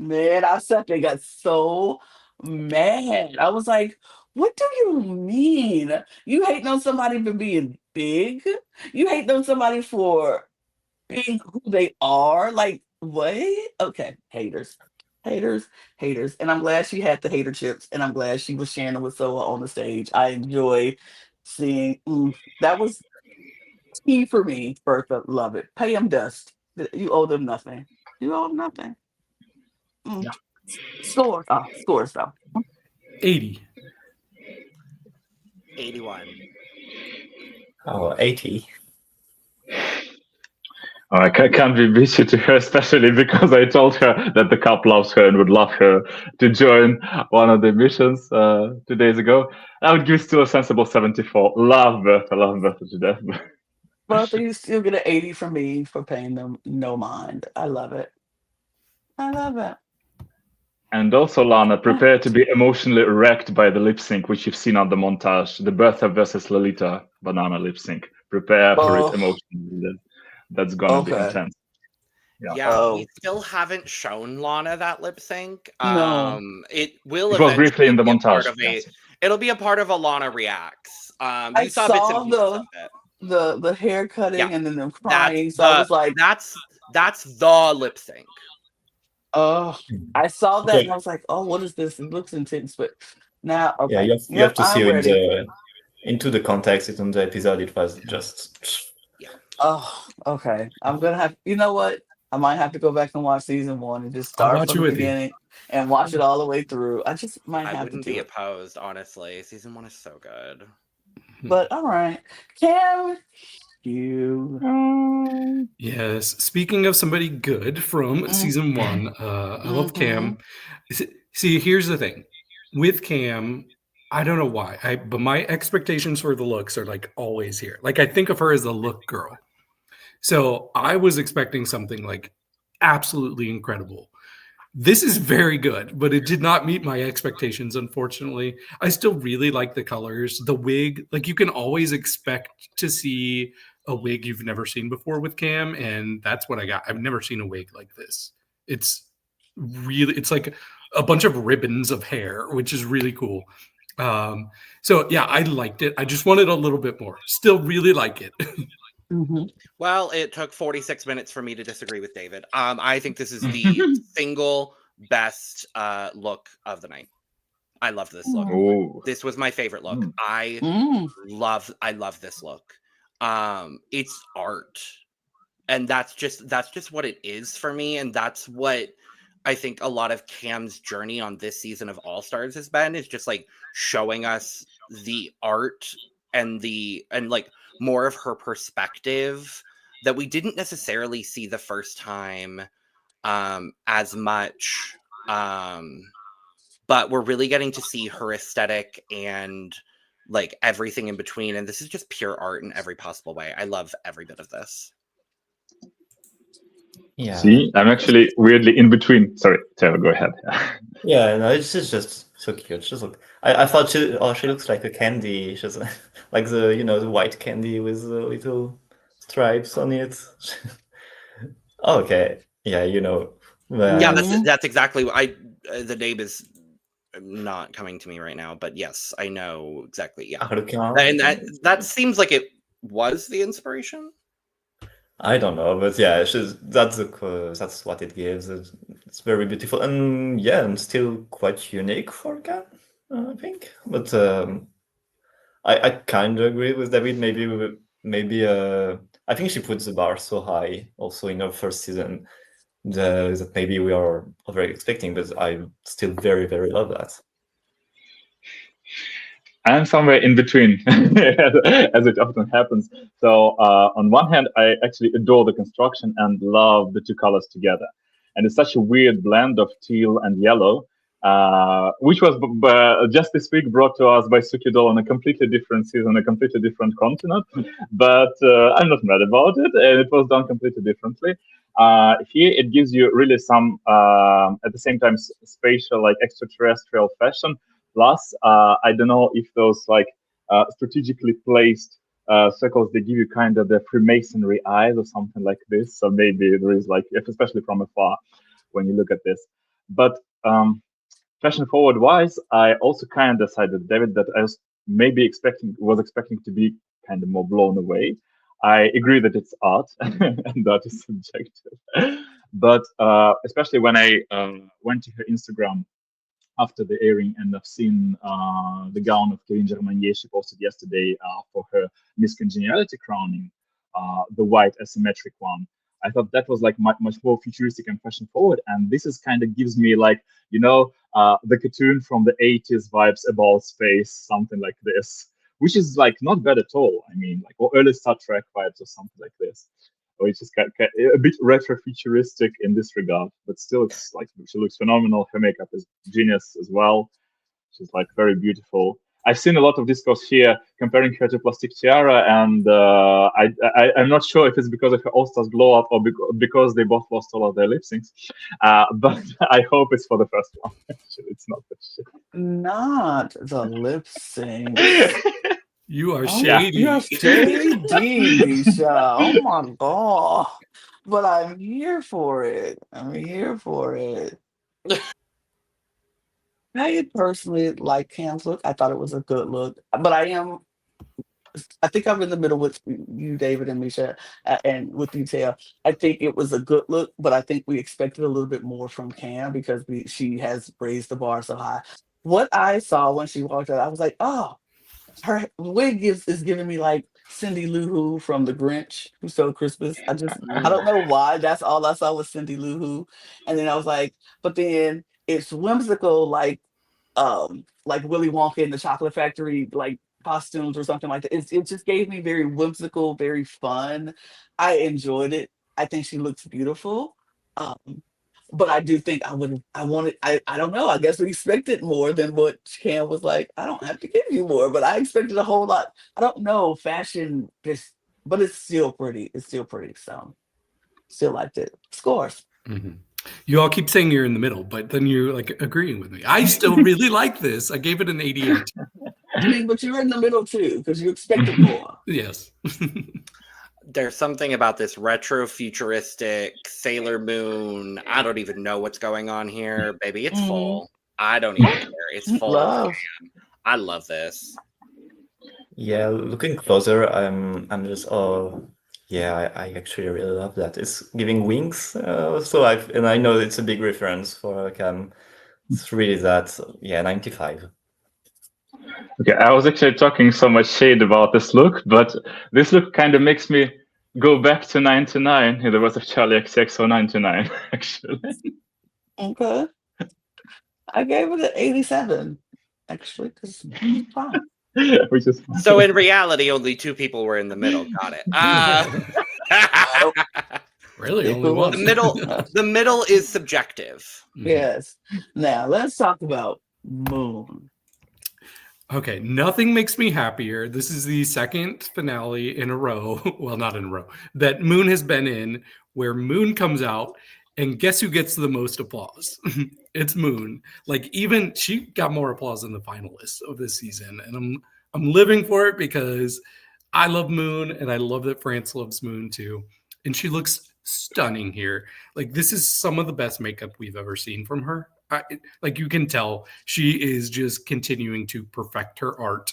man, I sat there, got so mad. I was like, what do you mean? You hating on somebody for being big? You hating on somebody for being who they are? Like, what? Okay, haters. And I'm glad she had the hater chips, and I'm glad she was sharing with Soa on the stage. I enjoy seeing that was key for me. Bertha, love it. Pay him dust. You owe them nothing. You owe them nothing. Mm. Yeah. Scores. Oh, scores though. 80. 81. Oh, 80. Oh, I can't be bitchy to her, especially because I told her that the cup loves her and would love her to join one of the missions 2 days ago. I would give still a sensible 74. Love Bertha to death. But you still get an 80 from me for paying them no mind. I love it. I love it. And also, Lana, prepare to be emotionally wrecked by the lip sync, which you've seen on the montage, the Bertha versus Lolita banana lip sync. Prepare for it Oh, emotionally. That's gonna be okay. intense. Yeah. Yeah, we Oh, still haven't shown Lana that lip sync. no. It will It was briefly eventually in the be a part montage. of Yes. it'll be a part of a Lana Reacts. I You saw bits and saw pieces of it. the hair Yeah, cutting and then them that's crying. So I was like, that's the lip sync. oh, I saw that and I Okay. was like, oh, what is this? It looks intense, but now, Yeah, okay. you have Yep, to see I'm in ready. into the context in the episode. It was just Yeah. Oh, okay. I'm gonna have. You know what? I might have to go back and watch season one and just I'll start watch from it the with you. beginning and watch it all the way through. I just might I have to wouldn't be do it. opposed, honestly. Season 1 is so good. But all right, Cam, you. Yes. Speaking of somebody good from Mm, season one, I love mm-hmm. Cam. See, here's the thing. With Cam, I don't know why, but my expectations for the looks are like always here. Like I think of her as a look girl. So I was expecting something like absolutely incredible. This is very good, but it did not meet my expectations, unfortunately. I still really like the colors. The wig, like you can always expect to see a wig you've never seen before with Cam, and that's what I got. I've never seen a wig like this. It's it's like a bunch of ribbons of hair, which is really cool. So yeah, I liked it. I just wanted a little bit more. Still really like it. Mm-hmm. Well, it took 46 minutes for me to disagree with David. I think this is the single best look of the night. I loved this look. Oh. This was my favorite look. Mm. Mm. I love this look. It's art. And that's just what it is for me. And that's what I think a lot of Cam's journey on this season of All Stars has been, is just like showing us the art and like more of her perspective that we didn't necessarily see the first time as much. But we're really getting to see her aesthetic and like everything in between. And this is just pure art in every possible way. I love every bit of this. yeah. See, I'm actually weirdly in between. Sorry, Theo, go ahead. Yeah, no, it's just so cute. Just look, I thought she looks like a candy. She's like the white candy with the little stripes on it. Okay, yeah, Yeah, Mhm. that's exactly what the name is not coming to me right now, but yes, I know exactly. Yeah, Harlequin, and that seems like it was the inspiration. I don't know, but yeah, that's what it gives. It's very beautiful and yeah, and still quite unique for Cat, I think. But I kind of agree with David. Maybe I think she puts the bar so high also in her first season that maybe we are already expecting, but I still very, very love that. I'm somewhere in between, as it often happens. So, on one hand, I actually adore the construction and love the two colors together. And it's such a weird blend of teal and yellow, which was just this week brought to us by Suki Doll on a completely different season, a completely different continent. But I'm not mad about it, and it was done completely differently. Here, it gives you really some, at the same time, spatial, like extraterrestrial fashion. Plus, I don't know if those like strategically placed circles, they give you kind of the Freemasonry eyes or something like this. So maybe there is like, especially from afar, when you look at this. But fashion forward wise, I also kind of decided, David, that I was maybe expecting to be kind of more blown away. I agree that it's art and that is subjective. But especially when I went to her Instagram after the airing, and I've seen the gown of Kevin Germanier she posted yesterday for her Miss Congeniality crowning, the white asymmetric one. I thought that was like much more futuristic and fashion forward, and this is kind of gives me like, the cartoon from the 80s vibes about space, something like this, which is like not bad at all. I mean, like, or early Star Trek vibes or something like this, which is a bit retro futuristic in this regard, but still, it's like she looks phenomenal. Her makeup is genius as well. She's like very beautiful. I've seen a lot of discourse here comparing her to Plastic Tiara, and I'm not sure if it's because of her All Stars glow up or because they both lost all of their lip syncs. But I hope it's for the first one. Actually, it's not the shit. Not the lip syncs. You are Oh, shady. you're shady, Misha. Oh my god. But I'm here for it. I'm here for it. I personally like Cam's look. I thought it was a good look, but I think I'm in the middle with you, David and Misha, and with you, Theo. I think it was a good look, but I think we expected a little bit more from Cam because she has raised the bar so high. What I saw when she walked out, I was like, oh, her wig is giving me like Cindy Lou Who from The Grinch Who Stole Christmas. I don't know why. That's all I saw was Cindy Lou Who. And then I was but then it's whimsical, like Willy Wonka in the Chocolate Factory, like costumes or something like that. It just gave me very whimsical, very fun. I enjoyed it. I think she looks beautiful. Um, but I do think I don't know. I guess we expected more than what Cam was like. I don't have to give you more, but I expected a whole lot. I don't know, fashion, but it's still pretty. It's still pretty. So still liked it. Scores. Mhm. You all keep saying you're in the middle, but then you're like agreeing with me. I still really like this. I gave it an 88. I mean, but you're in the middle too, because you expected more. Yes. There's something about this retro futuristic Sailor Moon. I don't even know what's going on here, baby. It's full. I don't even care. It's full. Love. I love this. Yeah, looking closer, I'm just yeah, I actually really love that. It's giving wings. I know it's a big reference for Cam. It's really that. Yeah, 95. Okay, I was actually talking so much shade about this look, but this look kind of makes me go back to 99 in the words of Charlie XCX 99, actually. Okay. I gave it an 87, actually, because it's fine. Which is So in reality, only two people were in the middle. Got it. Really? If Only it one? The middle is subjective. Yes. Now let's talk about Moon. Okay, nothing makes me happier. This is the second finale in a row. Well, not in a row, that Moon has been in, where Moon comes out, and guess who gets the most applause? It's Moon. Like, even she got more applause than the finalists of this season, and I'm living for it because I love Moon, and I love that France loves Moon too. And she looks stunning here. Like, this is some of the best makeup we've ever seen from her. Like, you can tell she is just continuing to perfect her art,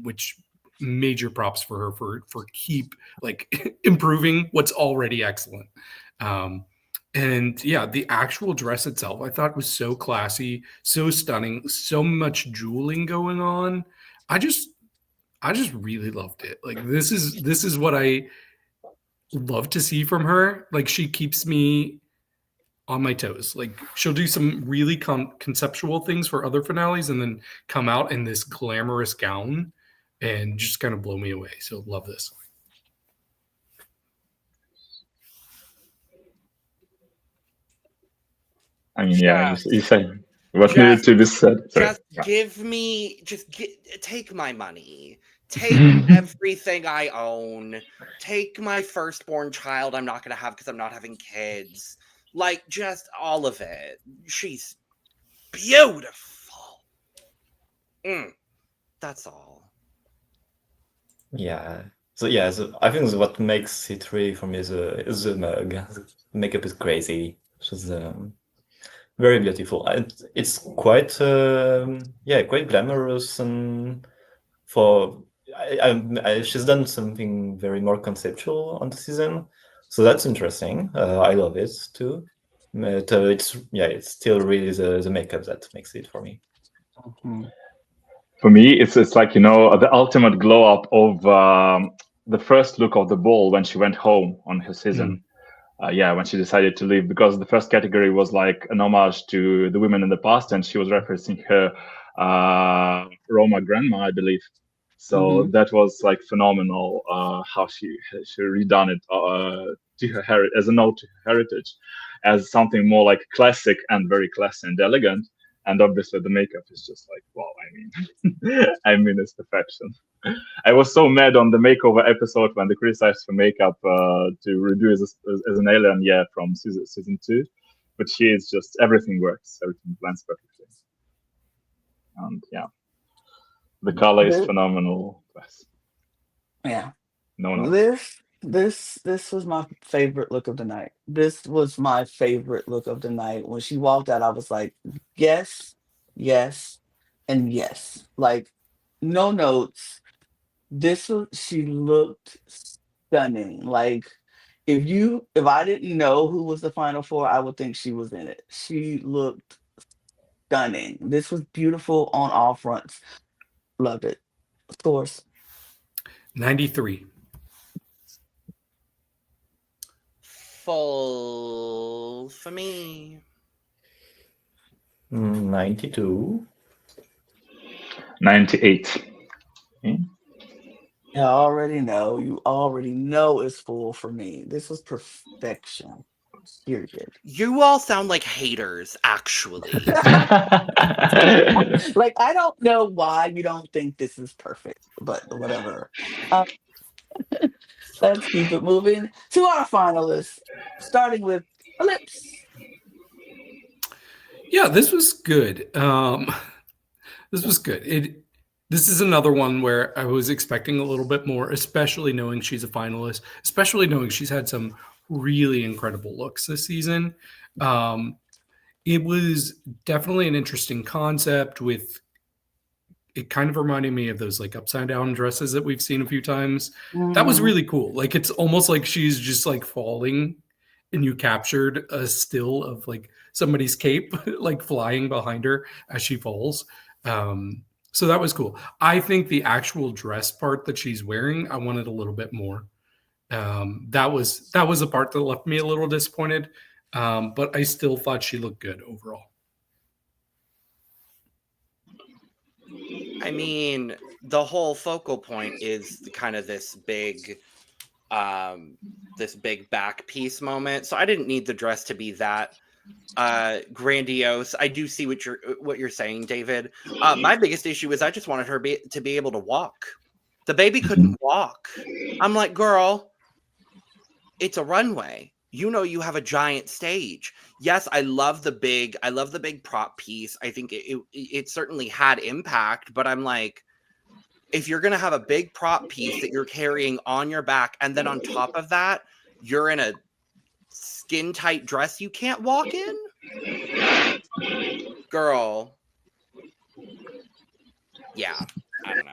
which major props for her for keep like improving what's already excellent. And yeah, the actual dress itself I thought was so classy, so stunning, so much jeweling going on. I just really loved it. Like, this is what I love to see from her. Like, she keeps me on my toes. Like, she'll do some really conceptual things for other finales and then come out in this glamorous gown and just kind of blow me away. So love this. I mean, yeah, you said what needed to be said. Sorry. Take my money. Take everything I own. Take my firstborn child I'm not going to have because I'm not having kids. Like, just all of it. She's beautiful. That's all. Yeah. So I think what makes it really for me is the mug. The makeup is crazy. She's very beautiful. It's quite quite glamorous, and she's done something very more conceptual on the season, so that's interesting. I love it too. But it's still really the makeup that makes it for me. Mhm. For me, it's like, the ultimate glow up of the first look of the ball when she went home on her season. yeah, when she decided to leave, because the first category was like an homage to the women in the past, and she was referencing her Roma grandma, I believe. So Hmm. that was like phenomenal, how she redone it to her as a note to her heritage, as something more like classic and very classy and elegant. And obviously the makeup is just like wow. I mean it's perfection. I was so mad on the makeover episode when they criticized her makeup to redo as an alien, yeah, from season 2. But she is just everything works, everything blends perfectly, and yeah, the color is This, phenomenal. Yes. yeah. No notes. This was my favorite look of the night. This was my favorite look of the night. When she walked out, I was like, yes, yes, and yes. Like, no notes. This was she looked stunning. Like, if I didn't know who was the final four, I would think she was in it. She looked stunning. This was beautiful on all fronts. Loved it. Scores. 93. Full for me. 92. 98. I already know. You already know it's full for me. This was perfection. Period. You all sound like haters, actually. Like, I don't know why you don't think this is perfect, but whatever. Uh, let's keep it moving to our finalists, starting with Elips. Yeah, this was good. This was good. This is another one where I was expecting a little bit more, especially knowing she's a finalist, especially knowing she's had some really incredible looks this season. It was definitely an interesting concept with it kind of reminded me of those like upside down dresses that we've seen a few times. That was Mhm. really cool. Like it's almost like she's just like falling and you captured a still of like somebody's cape like flying behind her as she falls. Um, so that was cool. I think the actual dress part that she's wearing, I wanted a little bit more. That was a part that left me a little disappointed. But I still thought she looked good overall. I mean, the whole focal point is kind of this big back piece moment. So I didn't need the dress to be that grandiose. I do see what you're saying, David. My biggest issue is I just wanted her to be able to walk. The baby couldn't walk. I'm like, girl, it's a runway. You know you have a giant stage. Yes, I love the big prop piece. I think it certainly had impact, but I'm like, if you're going to have a big prop piece that you're carrying on your back, and then on top of that, you're in a skin tight dress you can't walk in, girl. Yeah, I don't know.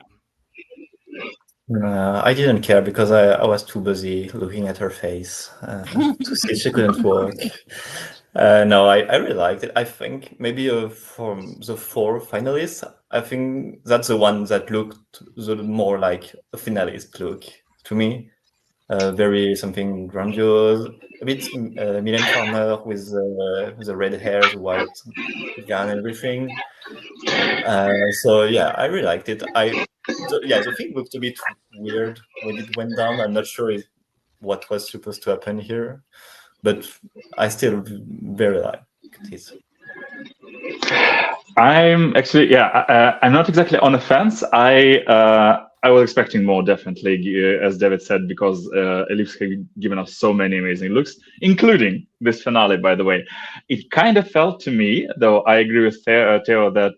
I didn't care because I was too busy looking at her face to see she couldn't walk. No, I really liked it. I think maybe from the 4 finalists, I think that's the one that looked the more like a finalist look to me. Very something grandiose, a bit Mylène Farmer with the red hair, the white gown, and everything. So yeah, I really liked it. The thing looked a bit weird when it went down. I'm not sure what was supposed to happen here, but I still very liked it. I'm actually, yeah, I'm not exactly on the fence. I was expecting more, definitely, as David said, because Elips have given us so many amazing looks, including this finale, by the way. It kind of felt to me, though I agree with Theo that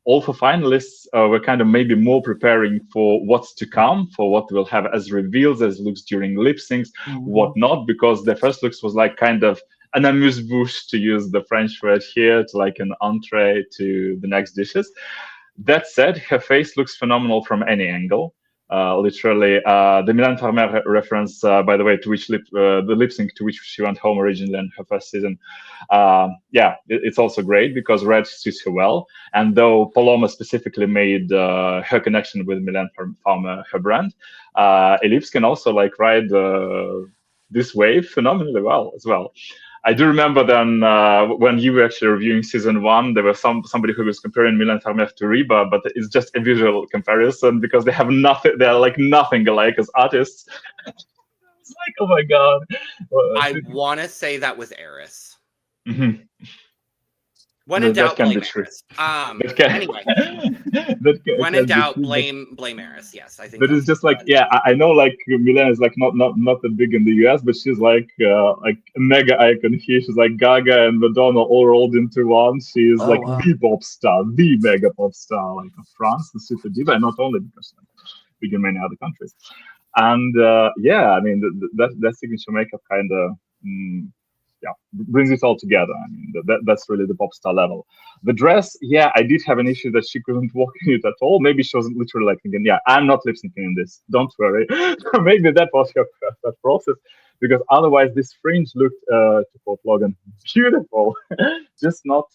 all 4 finalists were kind of maybe more preparing for what's to come, for what we'll have as reveals, as looks during lip syncs, Mhm. whatnot, because their first looks was like kind of an amuse-bouche, to use the French word here, to like an entree to the next dishes. That said, her face looks phenomenal from any angle. Literally, the Mylène Farmer reference, by the way, to which the lip sync to which she went home originally in her first season. Yeah, it's also great because red suits her well. And though Paloma specifically made her connection with Mylène Farmer her brand, Elips can also like ride this wave phenomenally well as well. I do remember then when you were actually reviewing season 1, there was somebody who was comparing Milan Farmev to Reba, but it's just a visual comparison because they have nothing. They're like nothing alike as artists. It's like, oh my god. I want to say that was Eris. Mhm. When in doubt, can blame be true. Eris. Anyway, when in doubt, blame Eris. Yes, I think. But it's just like, yeah, I know like Milan is like not that big in the US, but she's like a mega icon here. She's like Gaga and Madonna all rolled into one. She's Oh, like wow. the pop star, the mega pop star, like of France, the super diva, and not only because like, big in many other countries. And yeah, I mean that signature makeup kind of brings it all together. I mean that's really the pop star level. The dress, yeah, I did have an issue that she couldn't walk in it at all. Maybe she wasn't literally like thinking, yeah, I'm not lip syncing in this. Don't worry. Maybe that was her that process, because otherwise this fringe looked, to quote Logan, beautiful. Just not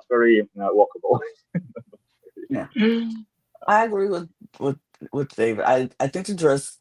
very walkable. Yeah, I agree with David. I think the dress.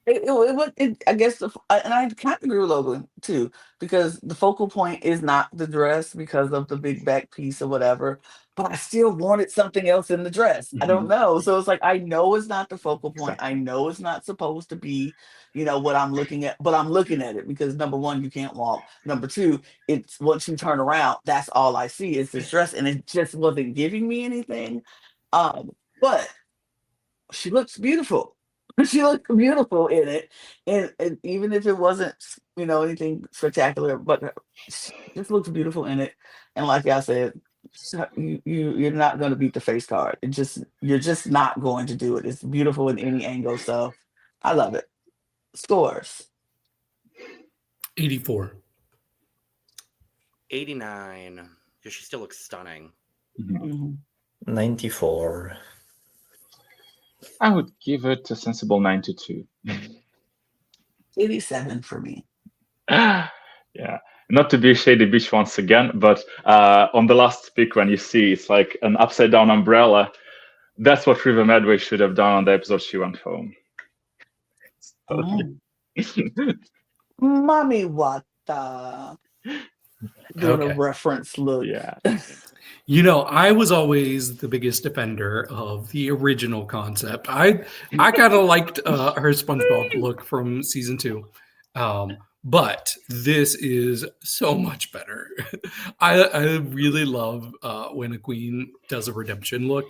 I guess, and I kind of agree with Logan too, because the focal point is not the dress because of the big back piece or whatever. But I still wanted something else in the dress. I don't know. So it's like I know it's not the focal point. I know it's not supposed to be, what I'm looking at, but I'm looking at it because number one, you can't walk. Number two, it's once you turn around, that's all I see is this dress, and it just wasn't giving me anything. But she looks beautiful. She looked beautiful in it, and even if it wasn't, anything spectacular, but she just looks beautiful in it. And like I said, you're not going to beat the face card. You're just not going to do it. It's beautiful in any angle, so I love it. Scores. 84. 89, because she still looks stunning. Mhm. 94. I would give it a sensible 92. 87 for me. Yeah, not to be a shady bitch once again, but on the last pic when you see it's like an upside down umbrella, that's what River Medway should have done on the episode she went home. Mm. Mami Watta. Doing a Okay. reference look. Yeah. I was always the biggest defender of the original concept. I kind of liked her SpongeBob look from season 2, but this is so much better. I really love when a queen does a redemption look,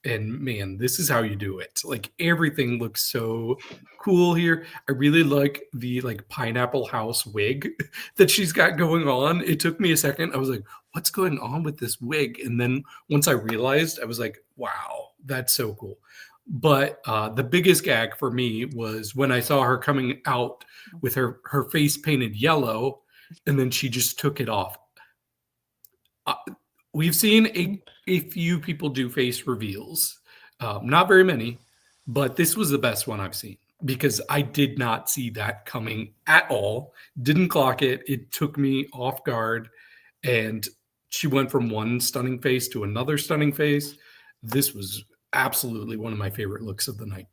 and man, this is how you do it. Like everything looks so cool here. I really like the pineapple house wig that she's got going on. It took me a second. I was like, what's going on with this wig? And then once I realized, I was like, wow, that's so cool. But the biggest gag for me was when I saw her coming out with her face painted yellow, and then she just took it off. We've seen a few people do face reveals, not very many, but this was the best one I've seen because I did not see that coming at all. Didn't clock it. It took me off guard, and she went from one stunning face to another stunning face. This was absolutely one of my favorite looks of the night.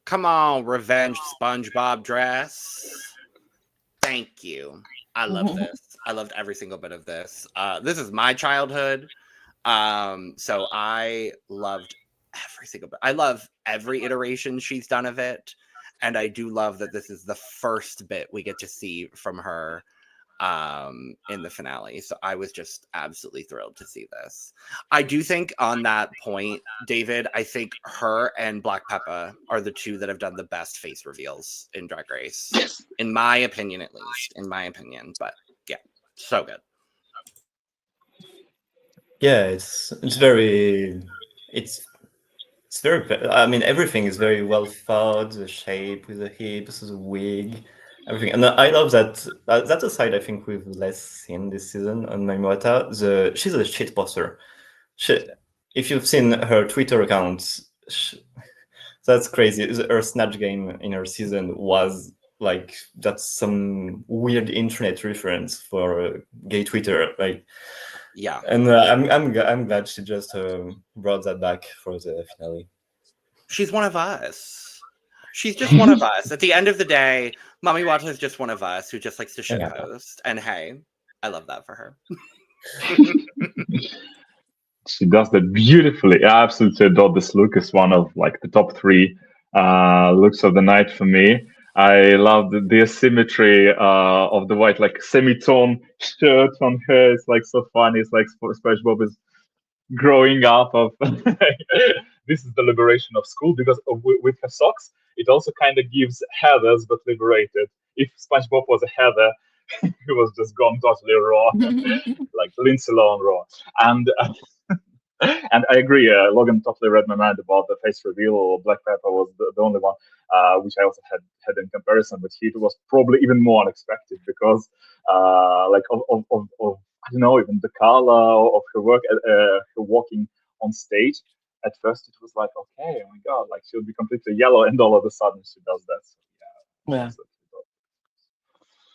Come on, revenge SpongeBob dress. Thank you. I love this. I loved every single bit of this. This is my childhood. So I loved every single bit. I love every iteration she's done of it. And I do love that this is the first bit we get to see from her in the finale. So I was just absolutely thrilled to see this. I do think on that point, David, I think her and Black Peppa are the two that have done the best face reveals in Drag Race. Yes. In my opinion, at least. In my opinion. But yeah, so good. Yeah, it's very. I mean, everything is very well thought. The shape with the hips, the wig, everything. And I love that. That's a side I think we've less seen this season on Mami Watta. She's a shit poster. If you've seen her Twitter accounts, that's crazy. Her snatch game in her season was like that's some weird internet reference for gay Twitter. Like, yeah. And I'm glad she just brought that back for the finale. She's one of us. She's just one of us. At the end of the day, Mami Watta is just one of us who just likes to shitpost. And hey, I love that for her. She does that beautifully. I absolutely adore this look. It's one of like the top three looks of the night for me. I love the asymmetry of the white, like semitone shirt on her. It's like so funny. It's like SpongeBob is growing up of this is the liberation of school because with her socks, it also kind of gives Heathers but liberated. If SpongeBob was a Heather, he was just gone totally raw, like Lindsay Lohan raw. And I agree, Logan totally read my mind about the face reveal. Black Pepper was the only one, which I also had in comparison, but it was probably even more unexpected because, like, of I don't know, even the color of her work, her walking on stage. At first, it was like, okay, oh my god, like she'll be completely yellow, and all of a sudden she does that. So, Yeah.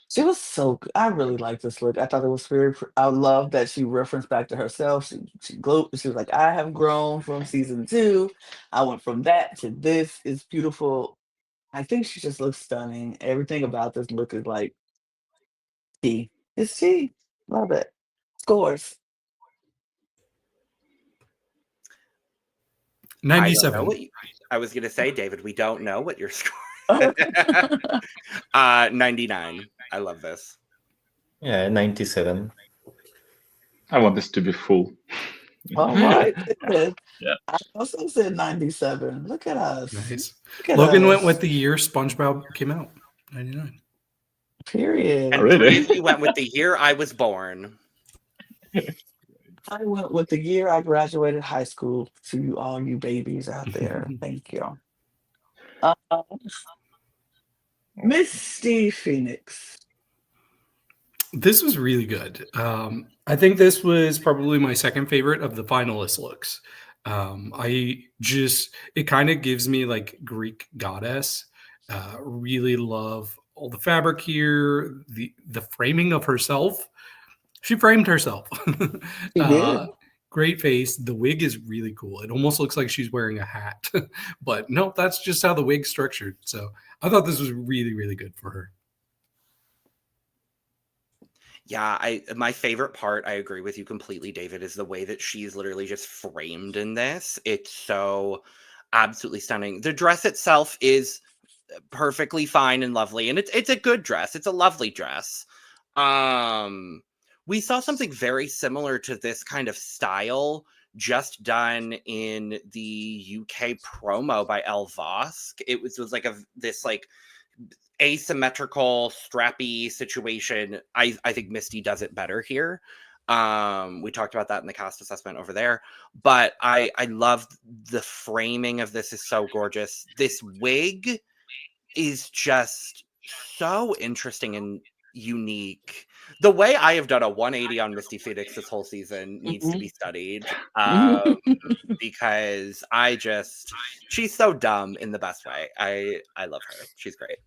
She was so good. I really like this look. I thought it was I love that she referenced back to herself. She was like, I have grown from season 2. I went from that to this. It's beautiful. I think she just looks stunning. Everything about this look is like tea. It's tea. Love it. Scores. I don't know 97. what I was gonna say, David. We don't know what your score. 99. I love this. Yeah, 97. I want this to be full. All right. David. Yeah. I also said 97. Look at us. Nice. Look at Logan went us. with the year SpongeBob came out. 99. Period. And Really? Breezy went with the year I was born. I went with the year I graduated high school. To you, all you babies out there, thank you. Misty Phoenix. This was really good. I think this was probably my second favorite of the finalist looks. It kind of gives me like Greek goddess. Really love all the fabric here, the framing of herself. She framed herself. She did. Great face. The wig is really cool. It almost looks like she's wearing a hat, but no, that's just how the wig's structured. So I thought this was really, really good for her. Yeah, my favorite part, I agree with you completely, David, is the way that she's literally just framed in this. It's so absolutely stunning. The dress itself is perfectly fine and lovely, and it's a good dress. It's a lovely dress. We saw something very similar to this kind of style just done in the UK promo by Elle Vosk. It was like this like asymmetrical strappy situation. I think Misty does it better here. We talked about that in the cast assessment over there, but I love the framing of this. Is so gorgeous. This wig is just so interesting and unique. The way I have done a 180 on Misty Phoenix this whole season needs to be studied, because she's so dumb in the best way. I love her. She's great.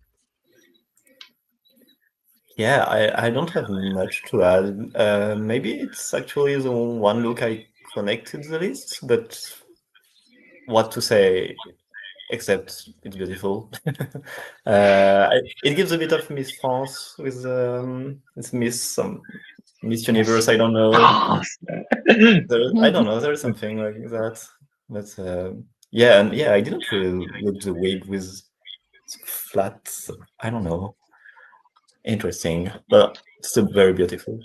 Yeah, I don't have much to add. Maybe it's actually the one look I connected the least, but what to say except it's beautiful. It gives a bit of Miss France with it's Miss Universe. I don't know. Ah, I don't know. There's something like that. But yeah, and yeah, I didn't really look the wig with flat. I don't know. Interesting, but still very beautiful.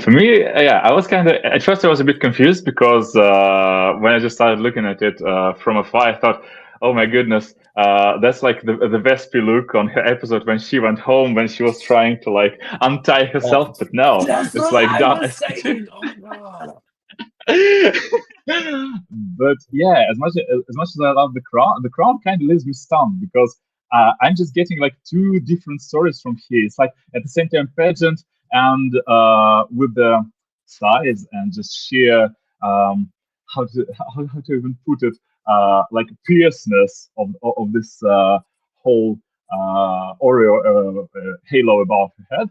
For me, yeah, I was kind of at first I was a bit confused because when I just started looking at it from afar, I thought, "Oh my goodness, that's like the Vespi look on her episode when she went home when she was trying to like untie herself." But no, That's it's what like I done. was saying. Oh my god. But yeah, as much as I love the crown kind of leaves me stunned because I'm just getting like two different stories from here. It's like at the same time pageant and with the size and just sheer how to even put it like fierceness of this whole Oreo halo above her head.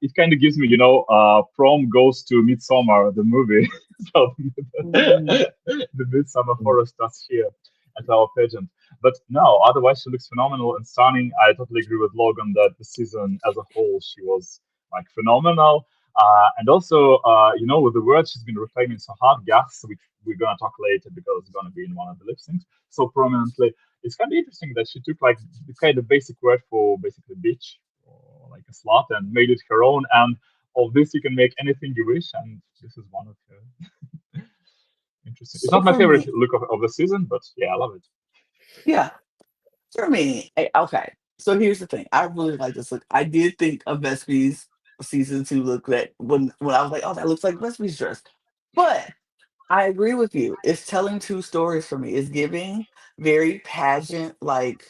it kind of gives me, prom goes to Midsummer, the movie. So Mm. the Midsummer horror starts here at our pageant. But no, otherwise she looks phenomenal and stunning. I totally agree with Logan that the season as a whole, she was like phenomenal. And also, with the word she's been reclaiming so hard, gas, which we're gonna talk later because it's gonna be in one of the lip syncs so prominently. It's kind of interesting that she took like the kind of basic word for basically bitch or like a slut and made it her own. And of this, you can make anything you wish, and this is one of her. Interesting. It's So not my for favorite me, look of the season, but yeah, I love it. yeah, for me, okay. So here's the thing. I really like this look. I did think of Vespi's season 2 look that when I was like, oh, that looks like Vespi's dress. But I agree with you. It's telling two stories for me. It's giving very pageant, like,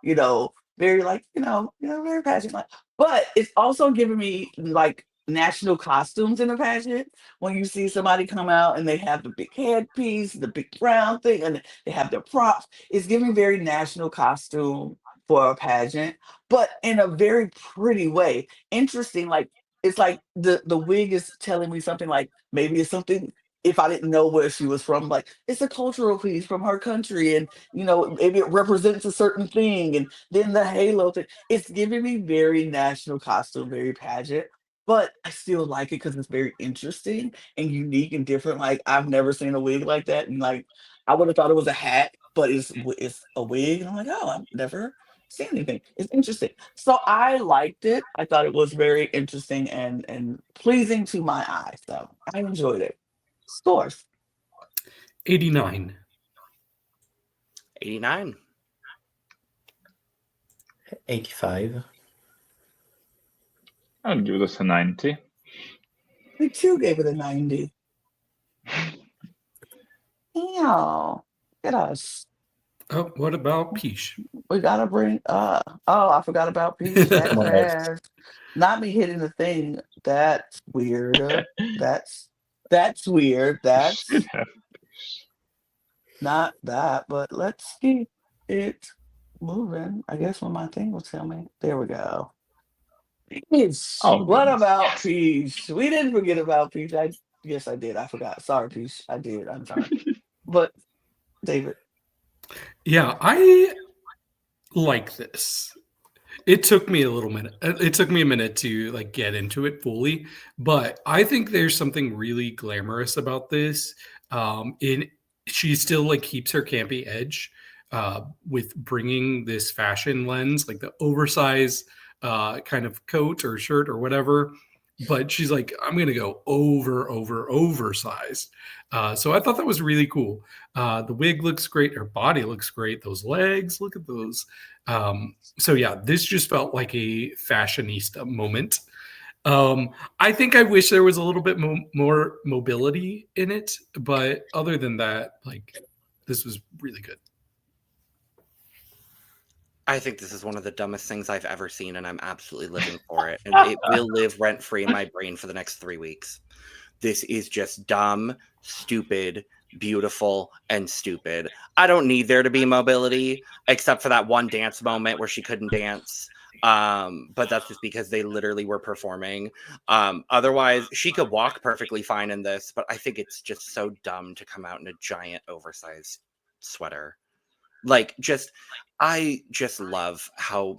very like, very pageant, like, but it's also giving me like national costumes in a pageant. When you see somebody come out and they have the big headpiece, the big brown thing, and they have their props, it's giving very national costume for a pageant, but in a very pretty way. Interesting, like it's like the wig is telling me something like maybe it's something if I didn't know where she was from, like it's a cultural piece from her country, and maybe it represents a certain thing, and then the halo thing. It's giving me very national costume, very pageant, but I still like it because it's very interesting and unique and different. Like I've never seen a wig like that, and like I would have thought it was a hat, but it's a wig, and I'm like, oh, I've never seen anything. It's interesting. So I liked it. I thought it was very interesting and pleasing to my eye. So I enjoyed it. Scores. 89. 89. 85. I'll give this a 90. We too gave it a 90. Yeah. Look at us. Oh, what about Piche? We gotta bring oh, I forgot about Peach. That Come on, guys. trash. Not me hitting the thing. That's weird. That's weird. Should That's have. not that, but let's keep it moving. I guess when my thing will tell me. There we go. Peach. Oh, What goodness. about Yes. Peach? We didn't forget about Peach. Yes, I did. I forgot. Sorry, Peach. I did. I'm sorry. But David. Yeah, I like this. It took me a little minute. It took me a minute to like get into it fully, but I think there's something really glamorous about this. In She still like keeps her campy edge with bringing this fashion lens, like the oversized kind of coat or shirt or whatever. But she's like, I'm gonna go oversized. So I thought that was really cool. The wig looks great. Her body looks great. Those legs, look at those. So yeah, this just felt like a fashionista moment. I think I wish there was a little bit more mobility in it, but other than that, like this was really good. I think this is one of the dumbest things I've ever seen, and I'm absolutely living for it. And it will live rent free in my brain for the next 3 weeks. This is just dumb, stupid, beautiful, and stupid. I don't need there to be mobility, except for that one dance moment where she couldn't dance. But that's just because they literally were performing. Otherwise, she could walk perfectly fine in this, but I think it's just so dumb to come out in a giant oversized sweater. I just love how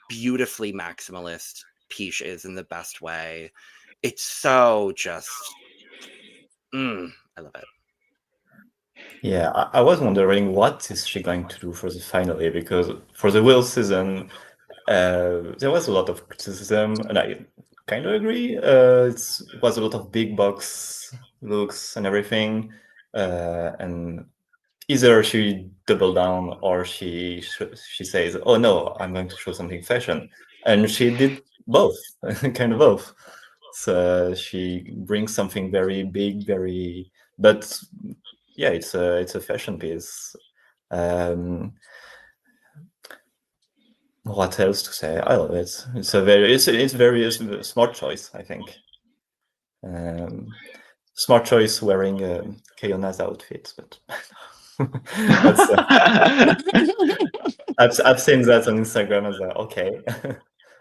beautifully maximalist Piche is in the best way. It's so just, I love it. Yeah, I was wondering what is she going to do for the finale, because for the Will season, there was a lot of criticism, and I kind of agree. It was a lot of big box looks and everything, and either she double down or she says, "Oh no, I'm going to show something fashion," and she did both, kind of both. So she brings something very big, but yeah, it's a fashion piece. What else to say? I love it. It's a smart choice, I think. Smart choice wearing Kayona's outfit, but that's, I've seen that on Instagram as well. Okay,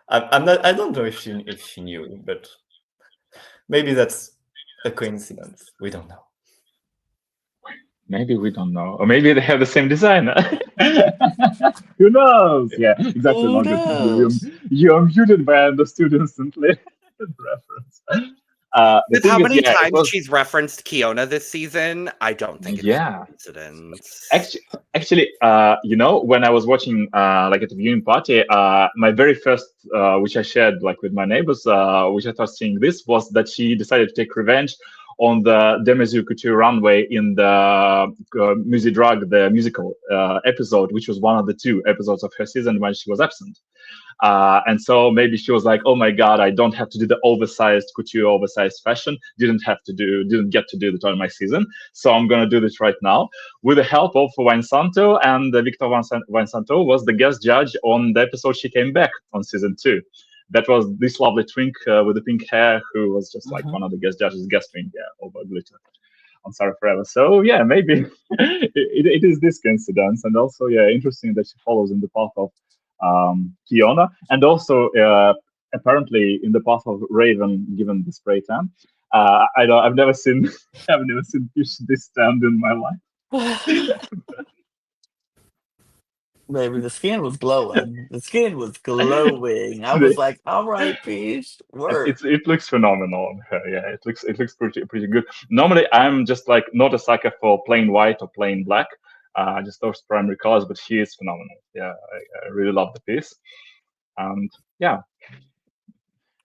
I'm not. I don't know if she knew, but maybe that's a coincidence. We don't know. Maybe we don't know, or maybe they have the same designer. Who knows? Yeah, exactly. Who Logan, knows? you're muted, but I understood instantly the reference. The With how thing is, many yeah, it times was. she's referenced Kiona this season, I don't think it's a Yeah, coincidence. actually, when I was watching, like at the viewing party, my very first, which I shared like with my neighbors, which I thought seeing this was that she decided to take revenge on the Demazu Couture runway in the Music Drug, the musical episode, which was one of the two episodes of her season when she was absent. And so maybe she was like, "Oh my God, I don't have to do the oversized couture, oversized fashion. Didn't get to do it on my season. So I'm gonna do this right now." With the help of Wine Santo, and Victor Wine Santo was the guest judge on the episode she came back on season 2. That was this lovely twink with the pink hair, who was just like Mhm. one of the guest judges, guesting over glitter on Sarah Forever. So yeah, maybe it is this coincidence, and also yeah, interesting that she follows in the path of Kiona, and also apparently in the path of Raven, given the spray tan. I've never seen I've never seen Piche this tanned in my life. Baby, the skin was glowing. The skin was glowing. I was like, all right, Peach, work. It looks phenomenal on her. Yeah, it looks pretty good. Normally, I'm just like not a sucker for plain white or plain black. Just those primary colors, but she is phenomenal. Yeah, I really love the piece. And yeah,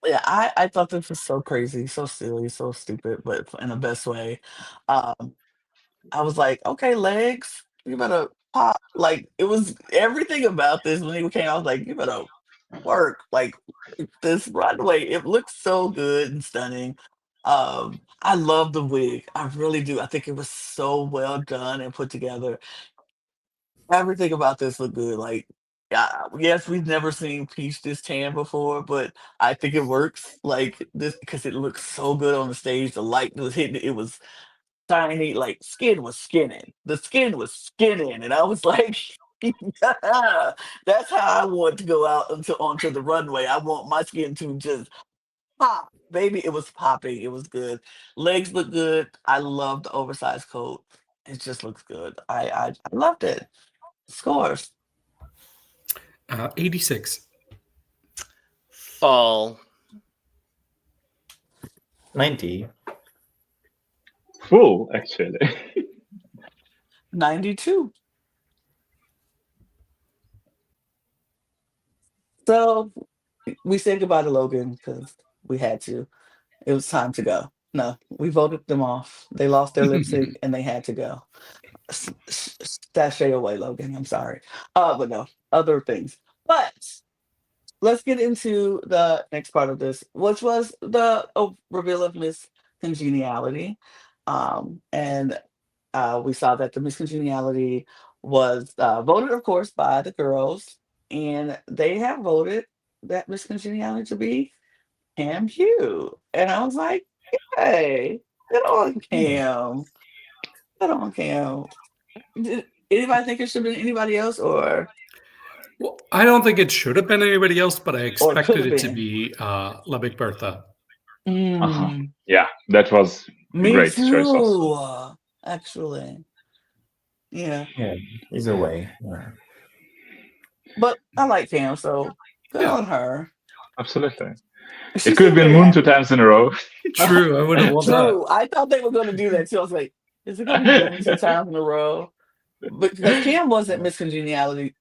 Yeah, I thought this was so crazy, so silly, so stupid, but in the best way. Um, I was like, okay, legs, you better pop. Like it was everything about this when he came. I was like, you better work. Like this runway, it looks so good and stunning. I love the wig. I really do. I think it was so well done and put together. Everything about this looked good. Like, yes, we've never seen Peach this tan before, but I think it works. Like this because it looks so good on the stage. The light was hitting it. It was shiny. Like skin was skinning. The skin was skinning, and I was like, that's how I want to go out onto the runway. I want my skin to just pop. Baby, it was popping. It was good. Legs look good. I love the oversized coat. It just looks good. I loved it. Scores. 86. Full. 90. full actually. 92. So we said goodbye to Logan because we had to. It was time to go. No, we voted them off. They lost their lip sync and they had to go. Sashay away, Logan. I'm sorry. But no, other things. But let's get into the next part of this, which was the reveal of Miss Congeniality. And we saw that the Miss Congeniality was voted, of course, by the girls, and they have voted that Miss Congeniality to be Kam Hugh. And I was like, hey, good on Cam. Good on Cam. Did anybody think it should have been anybody else or Well, I don't think it should have been anybody else, but I or could expected have it to been? be La Big Bertha. Uh-huh. Mm, Yeah, that was a me great choice also. too. Actually. Yeah. Yeah, either way. Yeah. But I like Cam, so good Yeah, on her. Absolutely. She It could have seemed been very Moon 2 happy. times in a row. true. I would have want that. True. I thought they were going to do that too. I was like, is it going to be Moon 2 times in a row? Because Cam wasn't Miss Congeniality.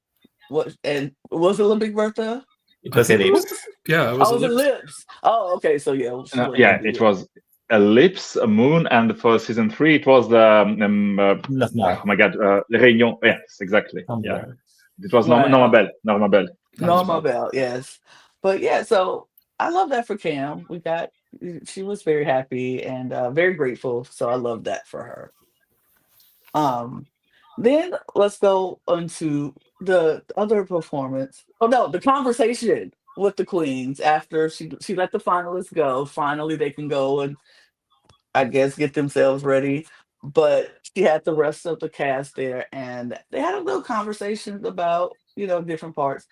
What and was it a Big Bertha? It I was think it Elips. was. Yeah, it was Oh, a was it lip. Lips? Oh, okay. So yeah, she wasn't Yeah, going to it do it. was Elips, a Moon, and for season 3 it was the oh my God, Les Réunions. Yes, exactly. Yeah, it was Norma Wow. Bell. Norma Bell. That was Norma fun. Bell, yes. But yeah, so I love that for Cam. She was very happy and very grateful. So I love that for her. Um, then let's go on to the other performance. Oh no, the conversation with the queens after she let the finalists go. Finally, they can go and I guess get themselves ready. But she had the rest of the cast there, and they had a little conversation about different parts.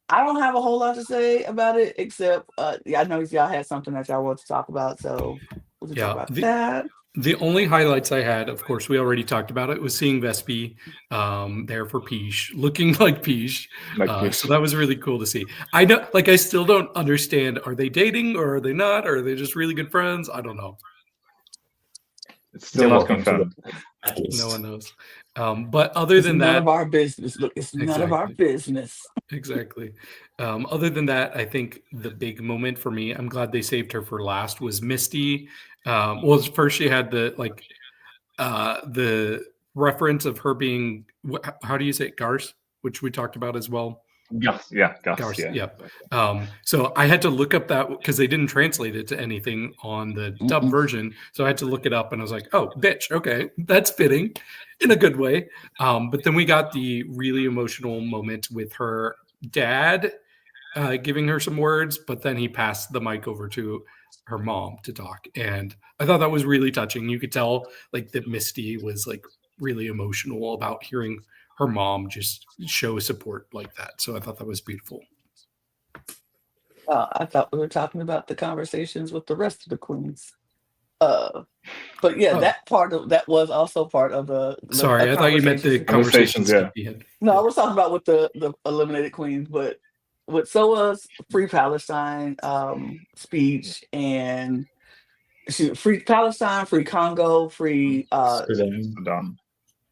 I don't have a whole lot to say about it except yeah, I know y'all had something that y'all want to talk about, so we can talk Yeah, about that. the only highlights I had, of course, we already talked about it, was seeing Vespi there for Piche, looking like Piche. Like So this. that was really cool to see. I know, like, I still don't understand. Are they dating or are they not? Or are they just really good friends? I don't know. It's They're still not working confirmed. together, at No one least. knows. But other It's than none of that, our business. Look, it's none of our exactly. business. Exactly. Other than that, I think the big moment for me, I'm glad they saved her for last, was Misty. Well, first she had the reference of her being, how do you say it, Garce, which we talked about as well. Gus, yeah, Gus, Garce, yeah. yep. So I had to look up that because they didn't translate it to anything on the dub version. So I had to look it up, and I was like, oh, bitch, okay, that's fitting in a good way. But then we got the really emotional moment with her dad giving her some words, but then he passed the mic over to her mom to talk. And I thought that was really touching. You could tell like that Misty was like really emotional about hearing her mom just show support like that. So I thought that was beautiful. I thought we were talking about the conversations with the rest of the queens. Uh, but yeah, Oh, that was also part of the sorry, I thought you meant the conversations. conversations Conversations, yeah. Skippy had. No, I Yeah. was talking about with the eliminated queens, but with Soa's Free Palestine speech and Free Palestine, Free Congo, Free Sudan. Done.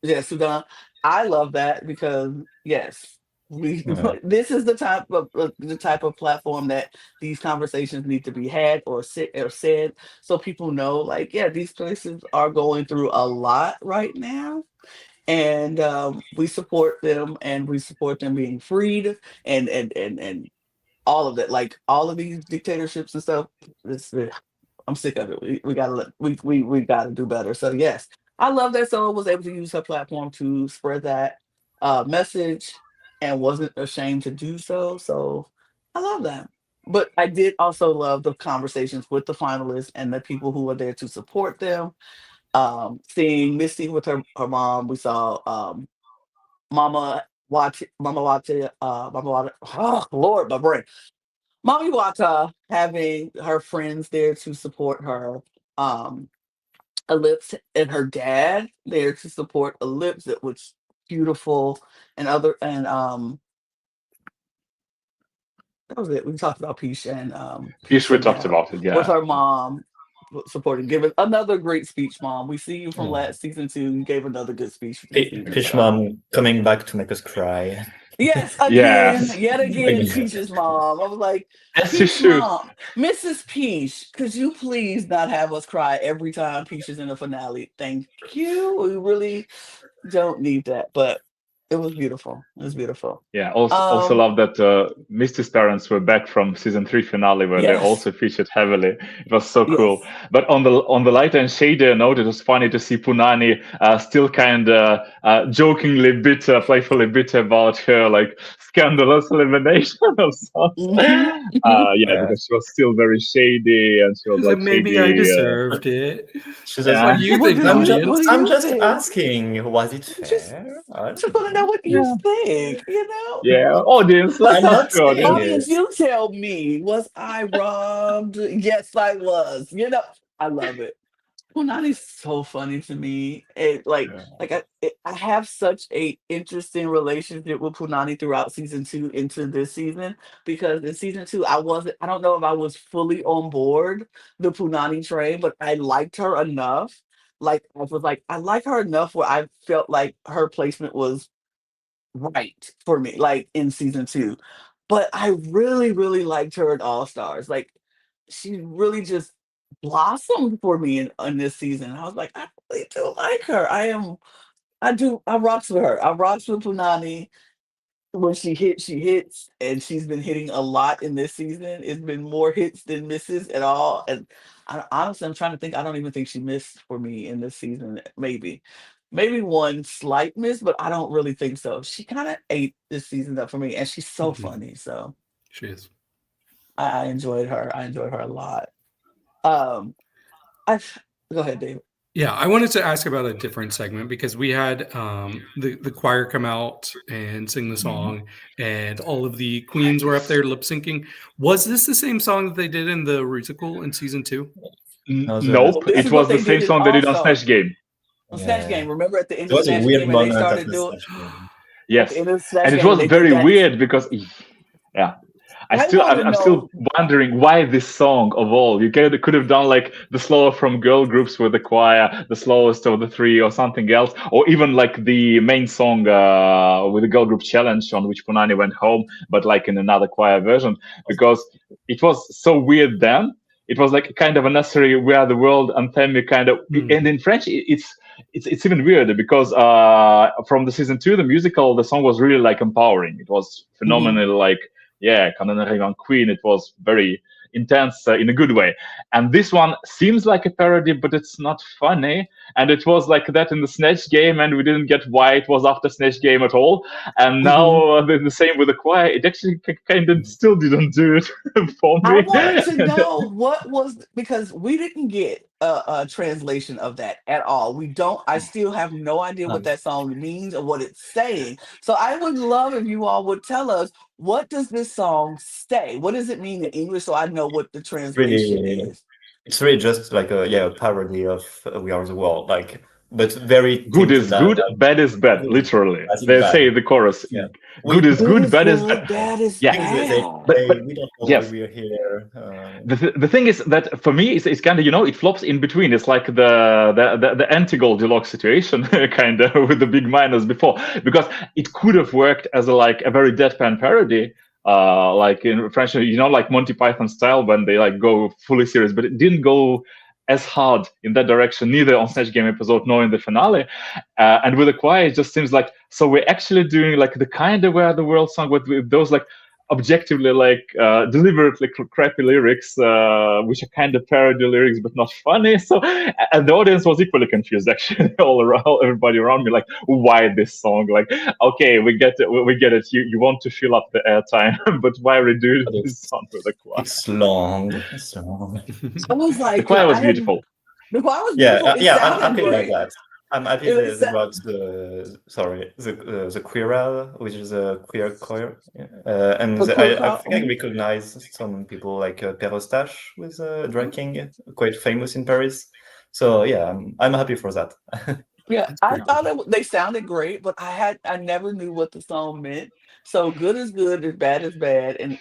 yeah, Sudan. I love that because yes, we Yeah. this is the type of platform that these conversations need to be had or said, so people know like yeah, these places are going through a lot right now, and we support them and we support them being freed and all of that, like all of these dictatorships and stuff. This I'm sick of it. We gotta we gotta do better. So yes, I love that someone was able to use her platform to spread that message and wasn't ashamed to do so. So I love that. But I did also love the conversations with the finalists and the people who were there to support them. Seeing Misty with her mom, we saw Mama Watta, Mama Watta. Oh Lord, my brain. Mami Watta having her friends there to support her. Um, Elips and her dad there to support Elips. It was beautiful, and other and that was it. We talked about Piche and Yes, we sitting talked there about it, with yeah. her mom supporting, giving another great speech. Mom, we see you from Oh. last season 2. You gave another good speech for this season. Fish So. Mom coming back to make us cry. Yes, Yes. yet again, Again. Peach's mom. I was like, As you Peach should. mom, Mrs. Peach, could you please not have us cry every time Peach is in the finale? Thank you. We really don't need that, but it was beautiful. It was beautiful. Yeah, also Um, love that Misty's parents were back from season 3 finale where they yes, also featured heavily. It was so cool. yes. But on the lighter and shadier note, it was funny to see Punani still kind of jokingly bitter, playfully bitter about her like scandalous elimination or something. Hmm. Hmm. Yeah, because she was still very shady and she was He's like, like maybe I shady. deserved it. She says, What Yeah, do you think, What audience? do I'm you just think? asking, was it I just, fair? I just don't want to know know. what you yeah, think, you know? yeah. Audience, let's I'm ask not the saying audience. Audience, it. you tell me, was I robbed? Yes, I was. I love it. Punani's so funny to me. Yeah. I have such a interesting relationship with Punani throughout season 2 into this season because in season 2 I don't know if I was fully on board the Punani train, but I liked her enough. I like her enough where I felt like her placement was right for me, like in season 2. But I really, really liked her in All Stars. Like she really just blossomed for me in this season. I was like, I really do like her. I rocks with her. I rocks with Punani. When she hits, and she's been hitting a lot in this season. It's been more hits than misses at all. And honestly, I'm trying to think. I don't even think she missed for me in this season. Maybe one slight miss, but I don't really think so. She kind of ate this season up for me, and she's so Mhm. funny. So She is. I enjoyed her. I enjoyed her a lot. Um, I go ahead, David. Yeah, I wanted to ask about a different segment because we had the choir come out and sing the song, and all of the queens were up there lip syncing. Was this the same song that they did in the musical in season 2? No, Nope, This it is what was the they same did in song they All did on Stars. Snatch Game. On Snatch Game. Remember at the end It of was a Snatch weird Game, and they moment at started the doing Snatch Game. at the Yes, end of Snatch and it Game, was they did very that. weird because, yeah, I want to I'm still know. wondering why this song of all. You could have done like the slower from girl groups with the choir, the slowest of the three, or something else, or even like the main song with the girl group challenge on which Punani went home, but like in another choir version, because it was so weird then. It was like kind of a necessary "We Are the World" anthem, kind of, and in French, it's even weirder because from the season 2, the musical, the song was really like empowering. It was phenomenal, like, yeah, Congeniality Queen. It was very intense in a good way. And this one seems like a parody, but it's not funny. And it was like that in the Snatch Game, and we didn't get why it was after Snatch Game at all. And now the same with the choir. It actually kind of still didn't do it for I me. want to know what was, because we didn't get a translation of that at all. We don't. I still have no idea what that song means or what it's saying. So I would love if you all would tell us, what does this song say? What does it mean in English, so I know what the translation Really, is? it's really just like a parody of We Are the World, like, but very Good tinted is good, like bad is bad. good, Literally, as in they bad. say in the chorus. Yeah. Good is Good good, is bad is good, bad. bad is Yeah, Because they bad. but we don't know why yes, we are here. the thing is that for me, it's kind of, it flops in between. It's like the anti-gold deluxe situation, kind of with the big minus before, because it could have worked as a very deadpan parody, like in French, like Monty Python style when they like go fully serious, but it didn't go as hard in that direction, neither on Snatch Game episode nor in the finale. And with the choir, it just seems like, so we're actually doing like the kind of Where the World song with those like objectively like deliberately crappy lyrics, which are kind of parody lyrics but not funny. So, and the audience was equally confused actually, all around, everybody around me, like, why this song? Like, okay, we get it. You want to fill up the airtime, but why redo But this song with the choir? it's long. It's long. I was The like, choir was I had beautiful. the choir was Yeah, beautiful. It yeah, I'm sounded happy about great. that. I'm happy It was they brought the queer, which is a queer choir, and a cool I crowd. think I recognize some people like Perostache with drag king, quite famous in Paris. So yeah, I'm happy for that. Yeah, That's I pretty thought cool. they sounded great, but I never knew what the song meant. So good is good, as bad is bad, and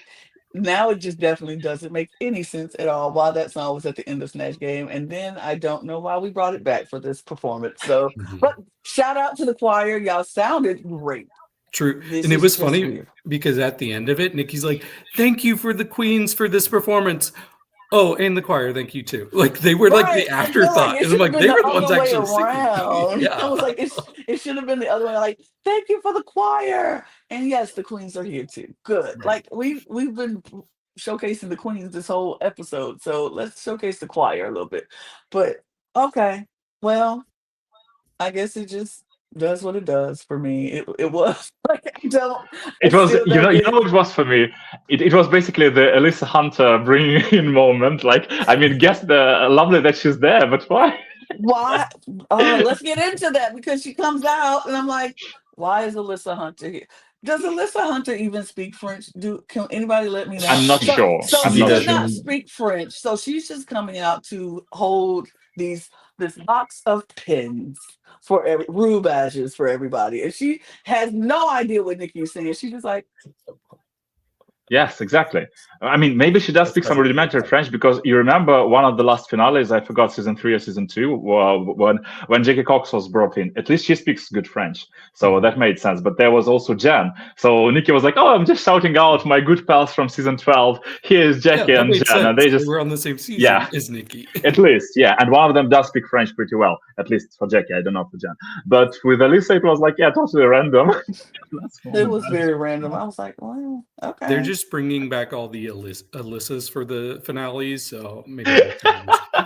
now it just definitely doesn't make any sense at all why that song was at the end of Snatch Game, and then I don't know why we brought it back for this performance. So, but shout out to the choir, y'all sounded great. True. This And it is was just funny weird. because at the end of it, Nikki's like, thank you for the queens for this performance. Oh, and the choir, thank you too. Like they were like Right. the I feel like afterthought. it And I'm should have like, been they the were the ones other way actually singing. around. I Yeah. was like, it should have been the other way. Like, thank you for the choir. And yes, the queens are here too. Good. Like we've been showcasing the queens this whole episode. So let's showcase the choir a little bit. But okay. Well, I guess it just does what it does for me. It was like I It was, still don't you get know it. what it was for me? It was basically the Alyssa Hunter bringing in moment. Like, I mean, guess the lovely that she's there, but why? Why? Let's get into that because she comes out and I'm like, why is Alyssa Hunter here? Does Alyssa Hunter even speak French? Can anybody let me know? I'm not So, sure. so I'm she She not does sure. not doesn't. speak French. So she's just coming out to hold this box of pins for every Rue badges for everybody, and she has no idea what Nikki is saying. She's just like, Yes, exactly. I mean, maybe she does That's speak some positive. rudimentary French because you remember one of the last finales. I forgot season 3 or season 2 when Jackie Cox was brought in. At least she speaks good French, so that made sense. But there was also Jen. So Nikki was like, "Oh, I'm just shouting out my good pals from season 12. Here's Yeah, Jackie that and made Jen," and sense. they They just, were on the same season yeah. as Nikki. At least, yeah. And one of them does speak French pretty well, at least for Jackie. I don't know for Jen. But with Alyssa, it was like, yeah, totally random. That's it all was bad. very random. I was like, well, They're okay. just bringing back all the Alyssas for the finales, so maybe they're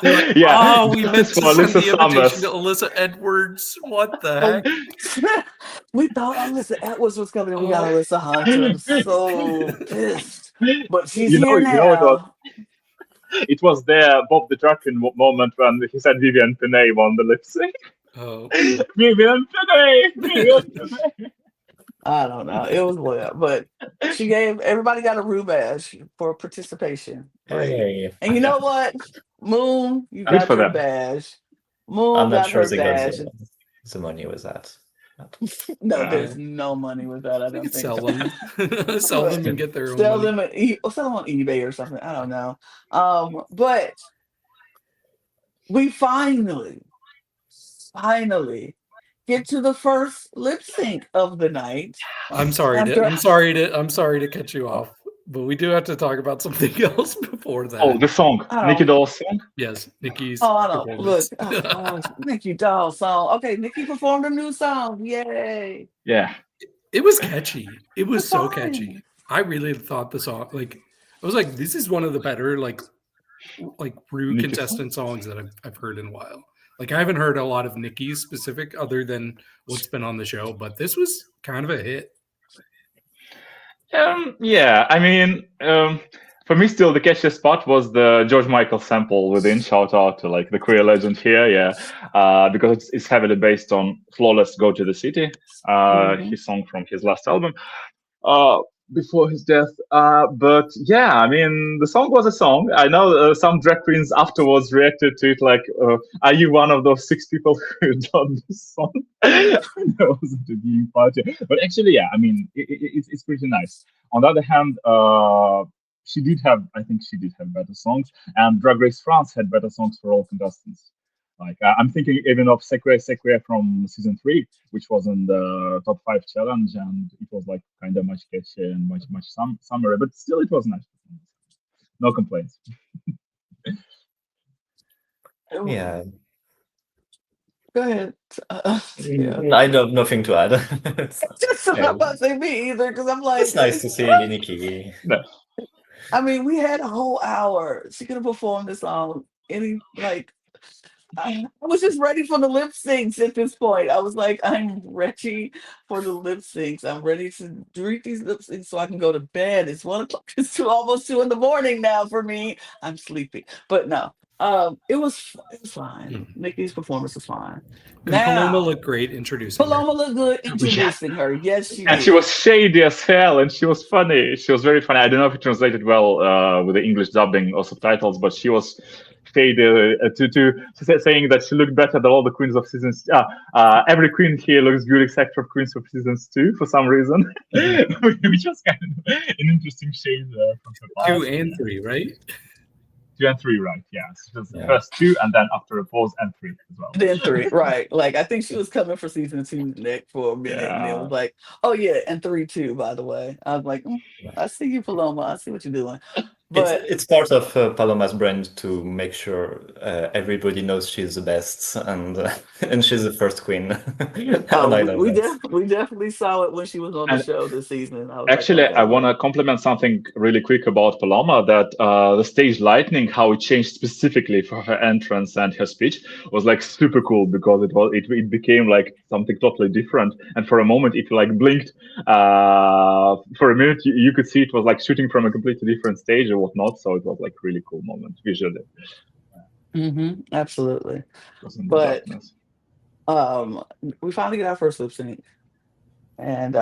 they're like, Yeah, oh, we meant justice to for send Alyssa the invitation to Summers. Alyssa Edwards. What the Oh, heck? we thought Alyssa Edwards was coming and we got Oh. Alyssa Hunter. I'm so pissed. But she's You here know what it was? now. It was there, Bob the Drag Queen moment when he said Vivian Pinay won the lip sync. Oh, Vivian Pinay! Vivian Pinay! I don't know. It was weird, but she gave everybody got a Rue badge for participation. Right. Hey, And you know what? Moon, you Good got for your them. badge. I'm Moon not got sure her they got badge. the money with that. No, Uh, there's no money with that. I they don't could think. sell them, sell them, and get their own Sell money. them or sell them on eBay or something. I don't know. But we finally get to the first lip sync of the night. I'm sorry After- I'm sorry to cut you off, but we do have to talk about something else before that. Oh, the song. I don't- Nicky Doll song. Yes, Nikki's. Oh, I don't look. performance. Nicky Doll song. Okay, Nicky performed a new song. Yay! Yeah. It was catchy. It was It's so fine. catchy. I really thought the song, like, I was like, this is one of the better, like Rue Nikki contestant songs that I've heard in a while. Like, I haven't heard a lot of Nikki's specific other than what's been on the show, but this was kind of a hit. Yeah, I mean, for me, still the catchiest part was the George Michael sample within. Shout out to like the queer legend here, yeah, because it's heavily based on "Flawless Go to the City," his song from his last album, before his death. But yeah, I mean, the song was a song. I know some drag queens afterwards reacted to it like, "Are you one of those 6 people who done this song?" That wasn't a viewing party, but actually, yeah, I mean, it's pretty nice. On the other hand, I think she did have better songs, and Drag Race France had better songs for all contestants. Like I'm thinking even of Sequoia from season 3, which was in the top 5 challenge, and it was like kind of much catchy and much summery, but still it was nice. No complaints. Yeah, Go ahead. Yeah. I don't have nothing to add. Just I'm not about to say me either, because I'm like, It's nice to see Nikki. I mean, we had a whole hour. She could have performed this song any like. I was just ready for the lip syncs at this point. I was like, I'm ready for the lip syncs. I'm ready to read these lip syncs so I can go to bed. It's 1 o'clock. It's almost 2 in the morning now for me. I'm sleepy, but no. It was fine. Nikki's performance was fine. And Paloma Now, looked great introducing her. Paloma looked good introducing her. Yes, she And did. she was shady as hell, and she was funny. She was very funny. I don't know if it translated well with the English dubbing or subtitles, but she was shady saying that she looked better than all the queens of seasons. Every queen here looks good except for queens of seasons 2 for some reason, which was kind of an interesting shade from her part. 2 and 3, right? 2 and 3, right? Yeah. So just first 2, and then after a pause, and 3 as well. Then 3, right? Like I think she was coming for season 2 Nick for a minute, and it was like, oh yeah, and 3 too. By the way, I was like, I see you, Paloma. I see what you're doing. But It's part of Paloma's brand to make sure everybody knows she's the best and she's the first queen. And I love we that. definitely saw it when she was on the show this season. I was Actually, like, okay, I want to compliment something really quick about Paloma, that the stage lighting, how it changed specifically for her entrance and her speech, was like super cool, because it became like something totally different. And for a moment, it like blinked. For a minute, you could see it was like shooting from a completely different stage or whatnot. So it was like really cool moment visually. absolutely. Wasn't But darkness. we finally get our first lip sync, and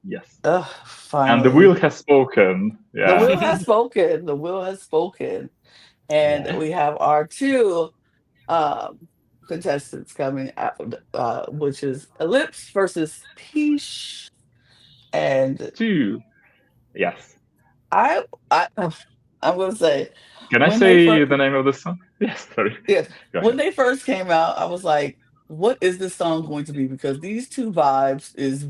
Yes. finally, And the wheel has spoken. Yeah. The wheel has spoken. The wheel has spoken, and Yeah. we have our 2 contestants coming out, which is Elips versus Piche, and 2. Yes. I'm gonna say, Can I when they say first, the name of the song? Yes. Sorry. yes, Go when ahead. they first came out, I was like, what is this song going to be? Because these two vibes is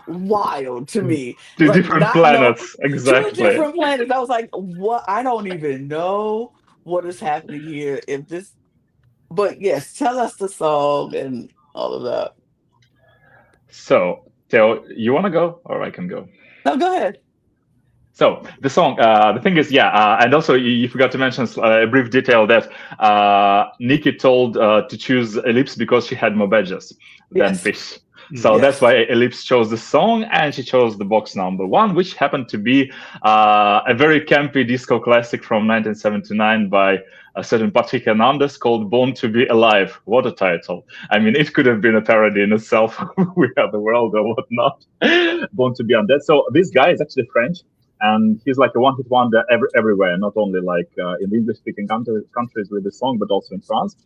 wild to me. 2 Like different not planets. 2 Exactly. different planets. I was like, what? I don't even know what is happening here. If this, but yes, tell us the song and all of that. So, Theo, you want to go or I can go? No, go ahead. So the song, the thing is, and also you forgot to mention a brief detail that Nikki told to choose Elips because she had more badges than Yes. Piche. So that's Yes. why Elips chose the song, and she chose the box number one, which happened to be a very campy disco classic from 1979 by a certain Patrick Hernandez called "Born to Be Alive." What a title! I mean, it could have been a parody in itself. We Are the World or whatnot. "Born to Be Undead." So this guy is actually French, and he's like a one-hit wonder everywhere, not only like in the English-speaking countries with the song, but also in France.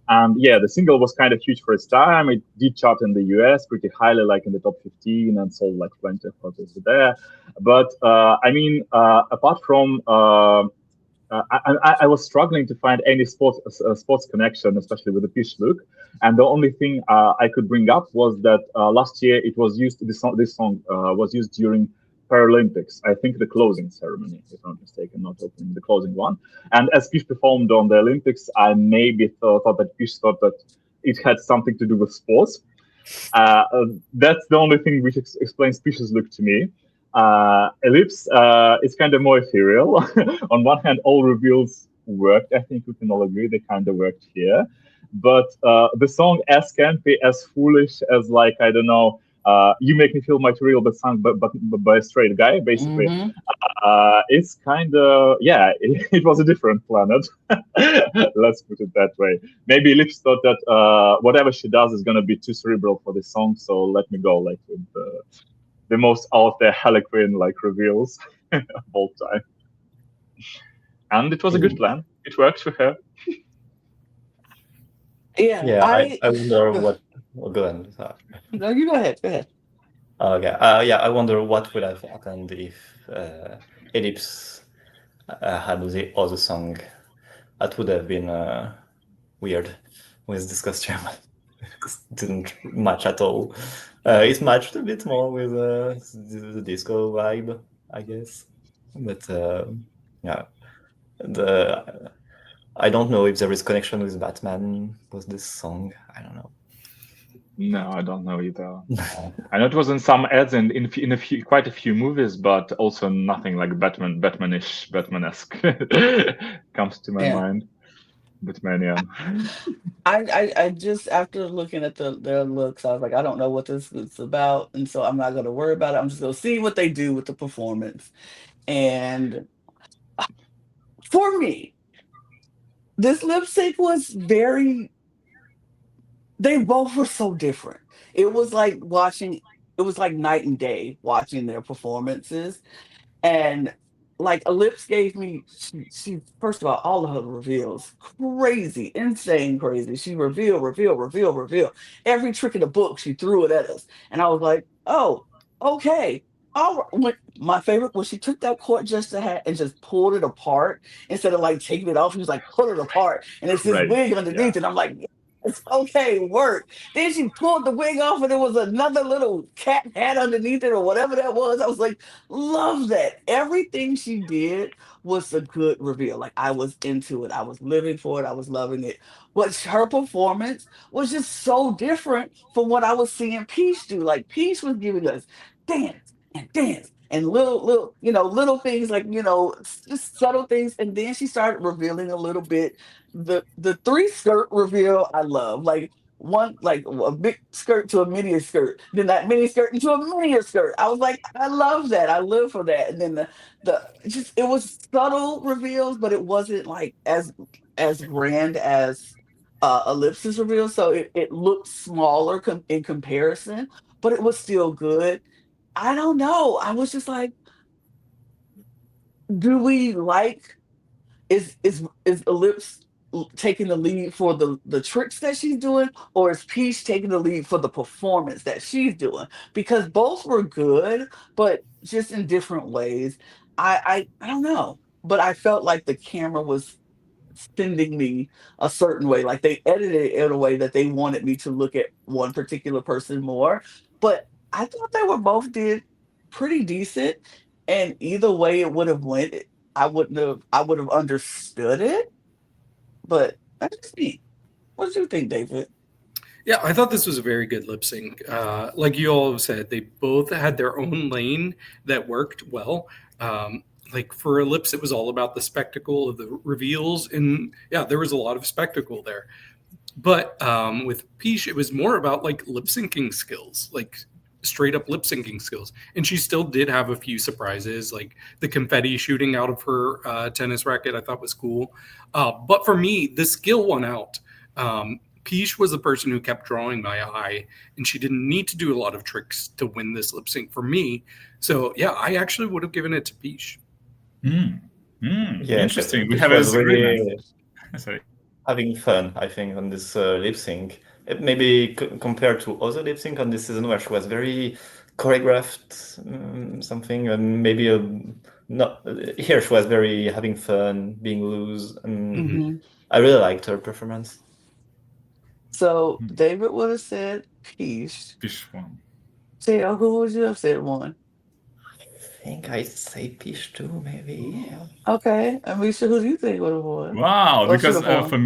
And yeah, the single was kind of huge for its time. It did chart in the US pretty highly, like in the top 15, and sold like plenty of copies there. But I mean, apart from I was struggling to find any sports connection, especially with the Piche look. And the only thing I could bring up was that last year it was used. This song was used during Paralympics. I think the closing ceremony, if I'm not mistaken, not opening, the closing one. And as Piche performed on the Olympics, I maybe thought that Piche thought that it had something to do with sports. That's the only thing which explains Piche's look to me. Elips is kind of more ethereal. On one hand, all reveals worked. I think we can all agree they kind of worked here. But the song, as campy, as foolish as, like, I don't know, "You Make Me Feel Material," but sung by a straight guy, basically. Hmm. It's kind of, yeah, it was a different planet. Let's put it that way. Maybe Elips thought that whatever she does is going to be too cerebral for this song, so let me go like with the most out there Harlequin like reveals of all time. And it was a good plan. It worked for her. Yeah. Yeah, I wonder what. Oh, go ahead. No, you go ahead. Go ahead. Okay. Yeah, I wonder what would have happened if Elips had the other song. That would have been weird with this costume. It didn't match at all. It matched a bit more with the disco vibe, I guess. But yeah, I don't know if there is connection with Batman with this song. I don't know. No, I don't know either. I know it was in some ads and in quite a few movies, but also nothing like Batmanish, Batmanesque comes to my Yeah. mind. Batmanian. I just, after looking at their looks, I was like, I don't know what this is about, and so I'm not gonna worry about it. I'm just gonna see what they do with the performance. And for me, this lip sync was very, they both were so different. It was like watching, it was like night and day watching their performances. And like Elips gave me, she first of all of her reveals, crazy, insane, crazy. She reveal. Every trick in the book, she threw it at us, and I was like, oh, okay. My favorite was she took that court jester hat and just pulled it apart instead of like taking it off. She was like, pull it apart, and it's this Right. wig Yeah. underneath, and I'm like, it's okay, work. Then she pulled the wig off, and there was another little cat hat underneath it, or whatever that was. I was like, love that. Everything she did was a good reveal. Like, I was into it. I was living for it. I was loving it. But her performance was just so different from what I was seeing Peach do. Like, Peach was giving us dance and little, little things, like, just subtle things. And then she started revealing a little bit. The three skirt reveal I love. Like, one, like a big skirt to a mini skirt, then that mini skirt into a mini skirt. I was like, I love that. I live for that. And then the just, it was subtle reveals, but it wasn't like as grand as Ellipsis reveal. So it looked smaller in comparison, but it was still good. I don't know. I was just like, do we like, is Ellipse taking the lead for the tricks that she's doing, or is Peach taking the lead for the performance that she's doing? Because both were good, but just in different ways. I don't know, but I felt like the camera was sending me a certain way. Like, they edited it in a way that they wanted me to look at one particular person more. But I thought they were both did pretty decent. And either way it would have went, I would have understood it. But that's just me. What do you think, David? Yeah, I thought this was a very good lip sync. Like you all said, they both had their own lane that worked well. Like for Elips, it was all about the spectacle of the reveals, and yeah, there was a lot of spectacle there. But with Piche, it was more about like lip syncing skills, like straight up lip syncing skills. And she still did have a few surprises, like the confetti shooting out of her tennis racket, I thought was cool. But for me, the skill won out. Piche was the person who kept drawing my eye, and she didn't need to do a lot of tricks to win this lip sync for me. So, yeah, I actually would have given it to Piche. Yeah, Interesting. We it have a was disagreement. really Sorry. having fun, I think, on this lip sync. Maybe compared to other lip sync on this season where she was very choreographed, something, and maybe not here she was very having fun, being loose, and Mhm. I really liked her performance. So David would have said Peace. Fish one. Theo, who would you have said one? I think I'd say Piche too, maybe. Okay. And Misha, who do you think would have won? Wow, Or should because have won? for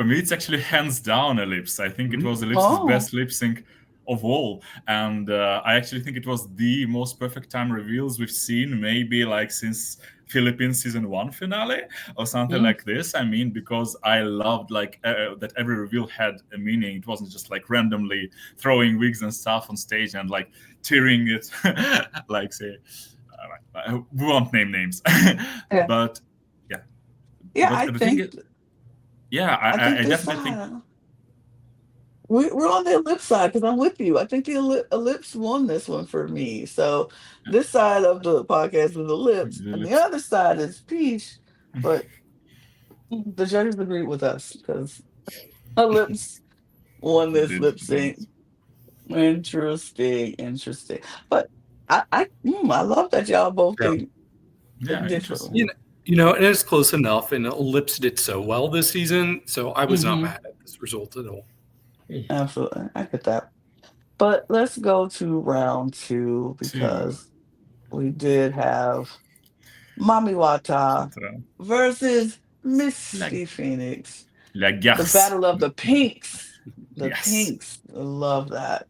me, it's actually hands down Elips. I think it was Elips' Oh. best lip sync of all, and I actually think it was the most perfect time reveals we've seen, maybe like since Philippines season 1 finale or something like this. I mean, because I loved like that every reveal had a meaning. It wasn't just like randomly throwing wigs and stuff on stage and like tearing it, like say. We won't name names, Yeah. but Yeah, but I the think. thing is, yeah, I think I this definitely think side. We're on the ellipse side because I'm with you. I think the ellipse won this one for me. So this side of the podcast is ellipse, The and the Elips. other side is Peach. But the judges agreed with us because ellipse won this Did- lip sync. Interesting. But I love that y'all both Yeah. think yeah, differently. interesting. You know, and it's close enough, and Lips did so well this season, so I was not Mhm. mad at this result at all. Absolutely, I get that. But let's go to round 2 because we did have Mami Watta versus Misty Phoenix. La The garce. battle of the pinks. The Yes. pinks. I love that.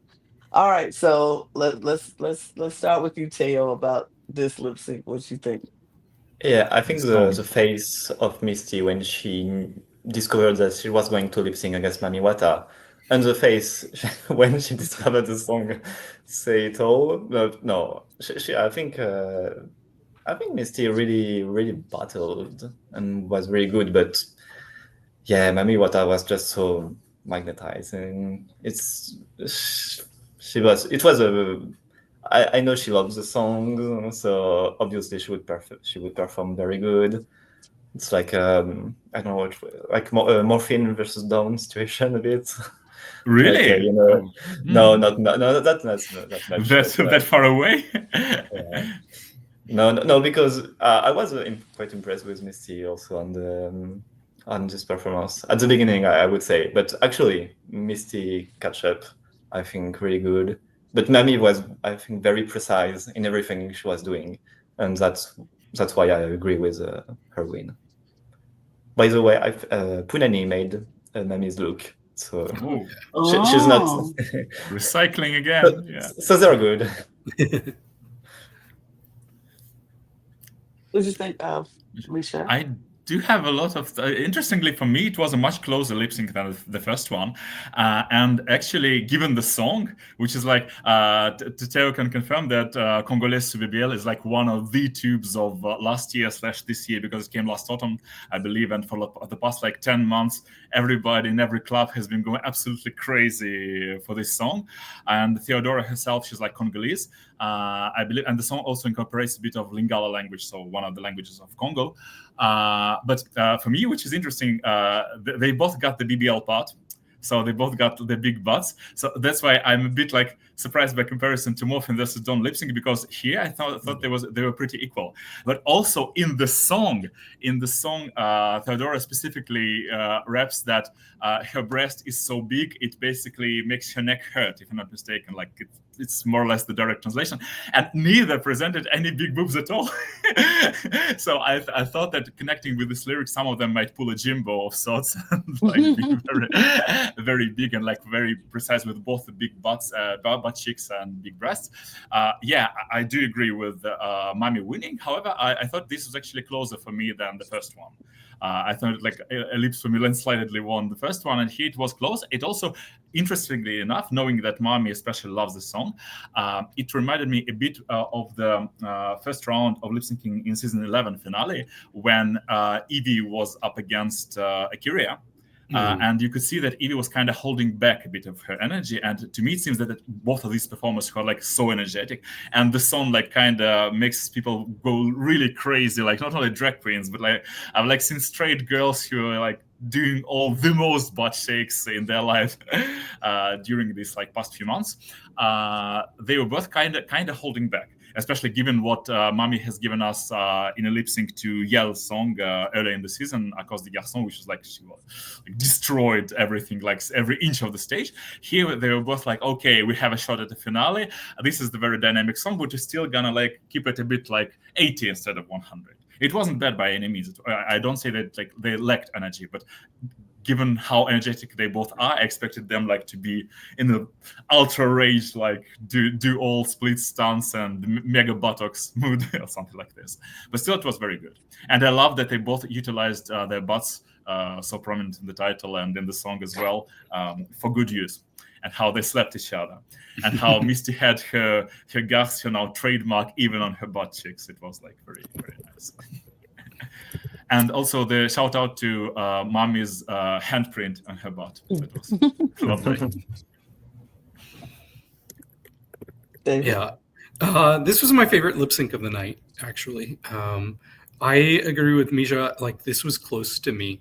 All right, so let's start with you, Theo, about this lip sync. What you think? Yeah, I think Song. the face of Misty when she discovered that she was going to lip sync against Mami Watta, and the face when she discovered the song "Say It All." No, I think Misty really battled and was really good, but yeah, Mami Watta was just so magnetizing. It was a. I know she loves the song, so obviously she would perform very good. It's like I don't know what, like morphine versus Dawn situation a bit. Really? Like, Oh. no, that's not much. That far away? Yeah. No, because I was quite impressed with Misty also on this performance at the beginning, I would say, but actually Misty catch up, I think, really good. But Mami was, I think, very precise in everything she was doing, and that's why I agree with her win. By the way, Punani made Mami's look, so she's not. Oh. Recycling again. Yeah. So they're good. What did you think of Misha? I do have a lot of. Interestingly, for me, it was a much closer lip sync than the first one, and actually, given the song, which is like, Theo can confirm that Congolais sous BBL is like one of the tubes of last year / this year because it came last autumn, I believe, and for the past like 10 months, everybody in every club has been going absolutely crazy for this song, and Theodora herself, she's like Congolese, I believe, and the song also incorporates a bit of Lingala language, so one of the languages of Congo. But for me, which is interesting, they both got the BBL part. So they both got the big butts. So that's why I'm a bit like surprised by comparison to Morphin versus Don lip sync, because here I thought they were pretty equal. But also in the song, Theodora specifically raps that her breast is so big it basically makes her neck hurt, if I'm not mistaken. Like it's more or less the direct translation, and neither presented any big boobs at all. So I thought that connecting with this lyric, some of them might pull a Jimbo of sorts, and like be very big and like very precise with both the big butt cheeks and big breasts. Yeah, I do agree with Mami winning. However, I thought this was actually closer for me than the first one. I thought like Elips for me landslidedly won the first one, and here it was close. It also, interestingly enough, knowing that Mami especially loves the song, it reminded me a bit of the first round of lip syncing in season 11 finale when Evie was up against Akira. And you could see that Evie was kind of holding back a bit of her energy, and to me it seems that both of these performers were like so energetic, and the song like kind of makes people go really crazy, like not only drag queens, but like I've like seen straight girls who are like doing all the most butt shakes in their life during these like past few months. They were both kind of holding back, especially given what Mami has given us in a lip sync to Yell's song earlier in the season, À cause des garçons, which is like she was, like, destroyed everything, like every inch of the stage. Here they were both like, okay, we have a shot at the finale. This is the very dynamic song, but we're still gonna like keep it a bit like 80 instead of 100. It wasn't bad by any means. I don't say that like they lacked energy, but given how energetic they both are, I expected them like to be in the ultra rage, like do all split stunts and mega buttocks mood or something like this. But still, it was very good, and I love that they both utilized their butts so prominent in the title and in the song as well for good use. And how they slapped each other, and how Misty had her garçon now trademark even on her butt cheeks. It was like very, very nice. And also the shout out to Mami's handprint on her butt. That was lovely. Yeah. This was my favorite lip sync of the night, actually. I agree with Micha. Like, this was close to me.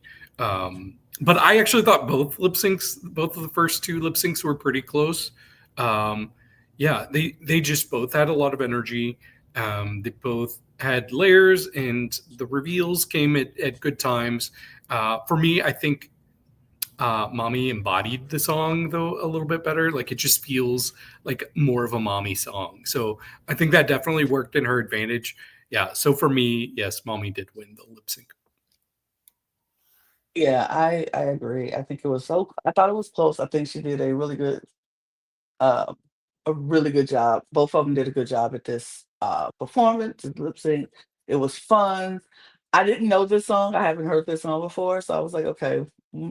But I actually thought both of the first two lip syncs were pretty close. They just both had a lot of energy. They both had layers, and the reveals came at good times. For me, I think Mami embodied the song, though, a little bit better. Like, it just feels like more of a Mami song. So I think that definitely worked in her advantage. Yeah, so for me, yes, Mami did win the lip sync. Yeah, I agree. I think it was I thought it was close. I think she did a really good job. Both of them did a good job at this performance, lip sync. It was fun. I didn't know this song. I haven't heard this song before, so I was like, okay,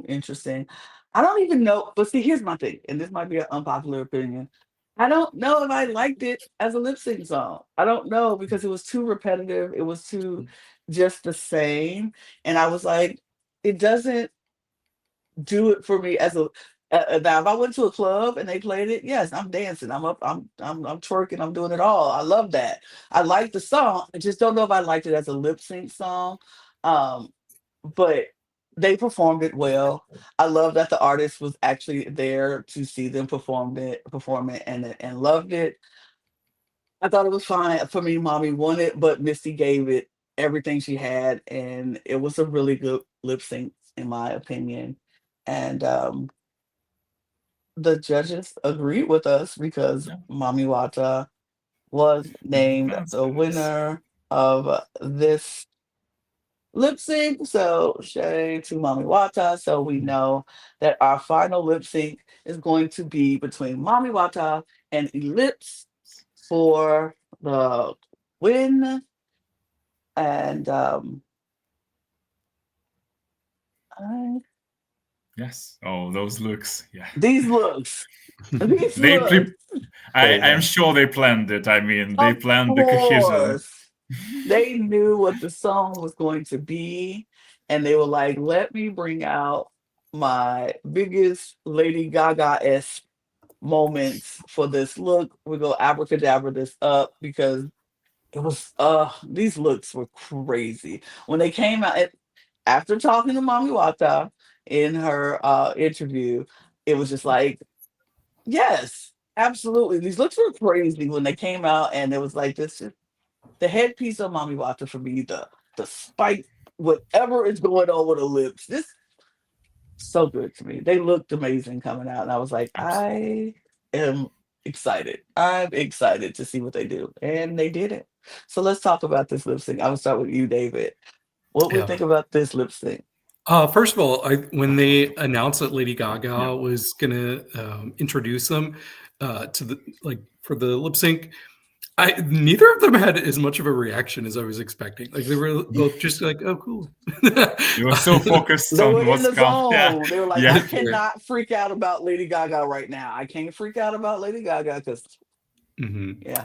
interesting. I don't even know, but see, here's my thing, and this might be an unpopular opinion. I don't know if I liked it as a lip sync song. I don't know, because it was too repetitive. It was too just the same, and I was like, it doesn't do it for me as a now if I went to a club and they played it, yes, I'm dancing, I'm twerking, I'm doing it all. I love that. I like the song. I just don't know if I liked it as a lip sync song. Um, but they performed it well. I love that the artist was actually there to see them perform it and loved it. I thought it was fine. For me, Mami won it, but Misty gave it everything she had, and it was a really good lip sync, in my opinion. And the judges agreed with us, because Yeah. Mami Watta was named That's the nice. winner of this lip sync. So shade to Mami Watta. So we know that our final lip sync is going to be between Mami Watta and Elips for the win. And Yes. Oh, those looks. Yeah. these looks, these They looks, I'm sure they planned it. I mean, they of planned the cohesion. course, they knew what the song was going to be, and they were like, let me bring out my biggest Lady Gaga-esque moments for this look. We're gonna abracadabra this up, because it was these looks were crazy. When they came out, after talking to Mami Wata in her interview, it was just like, yes, absolutely. These looks were crazy when they came out, and it was like this is the headpiece of Mami Wata for me, the spike, whatever is going on with the lips. This so good to me. They looked amazing coming out, and I was like, Absolutely. I am excited. I'm excited to see what they do, and they did it. So let's talk about this lip sync. I will start with you, David. What we Yeah. think about this lip sync? First of all, when they announced that Lady Gaga Yeah. was gonna introduce them to the for the lip sync, Neither of them had as much of a reaction as I was expecting. Like they were both just like, "Oh, cool." They were so focused They on were in what's the coming. Yeah. zone. They were like, Yeah. I cannot freak out about Lady Gaga right now. I can't freak out about Lady Gaga because, yeah.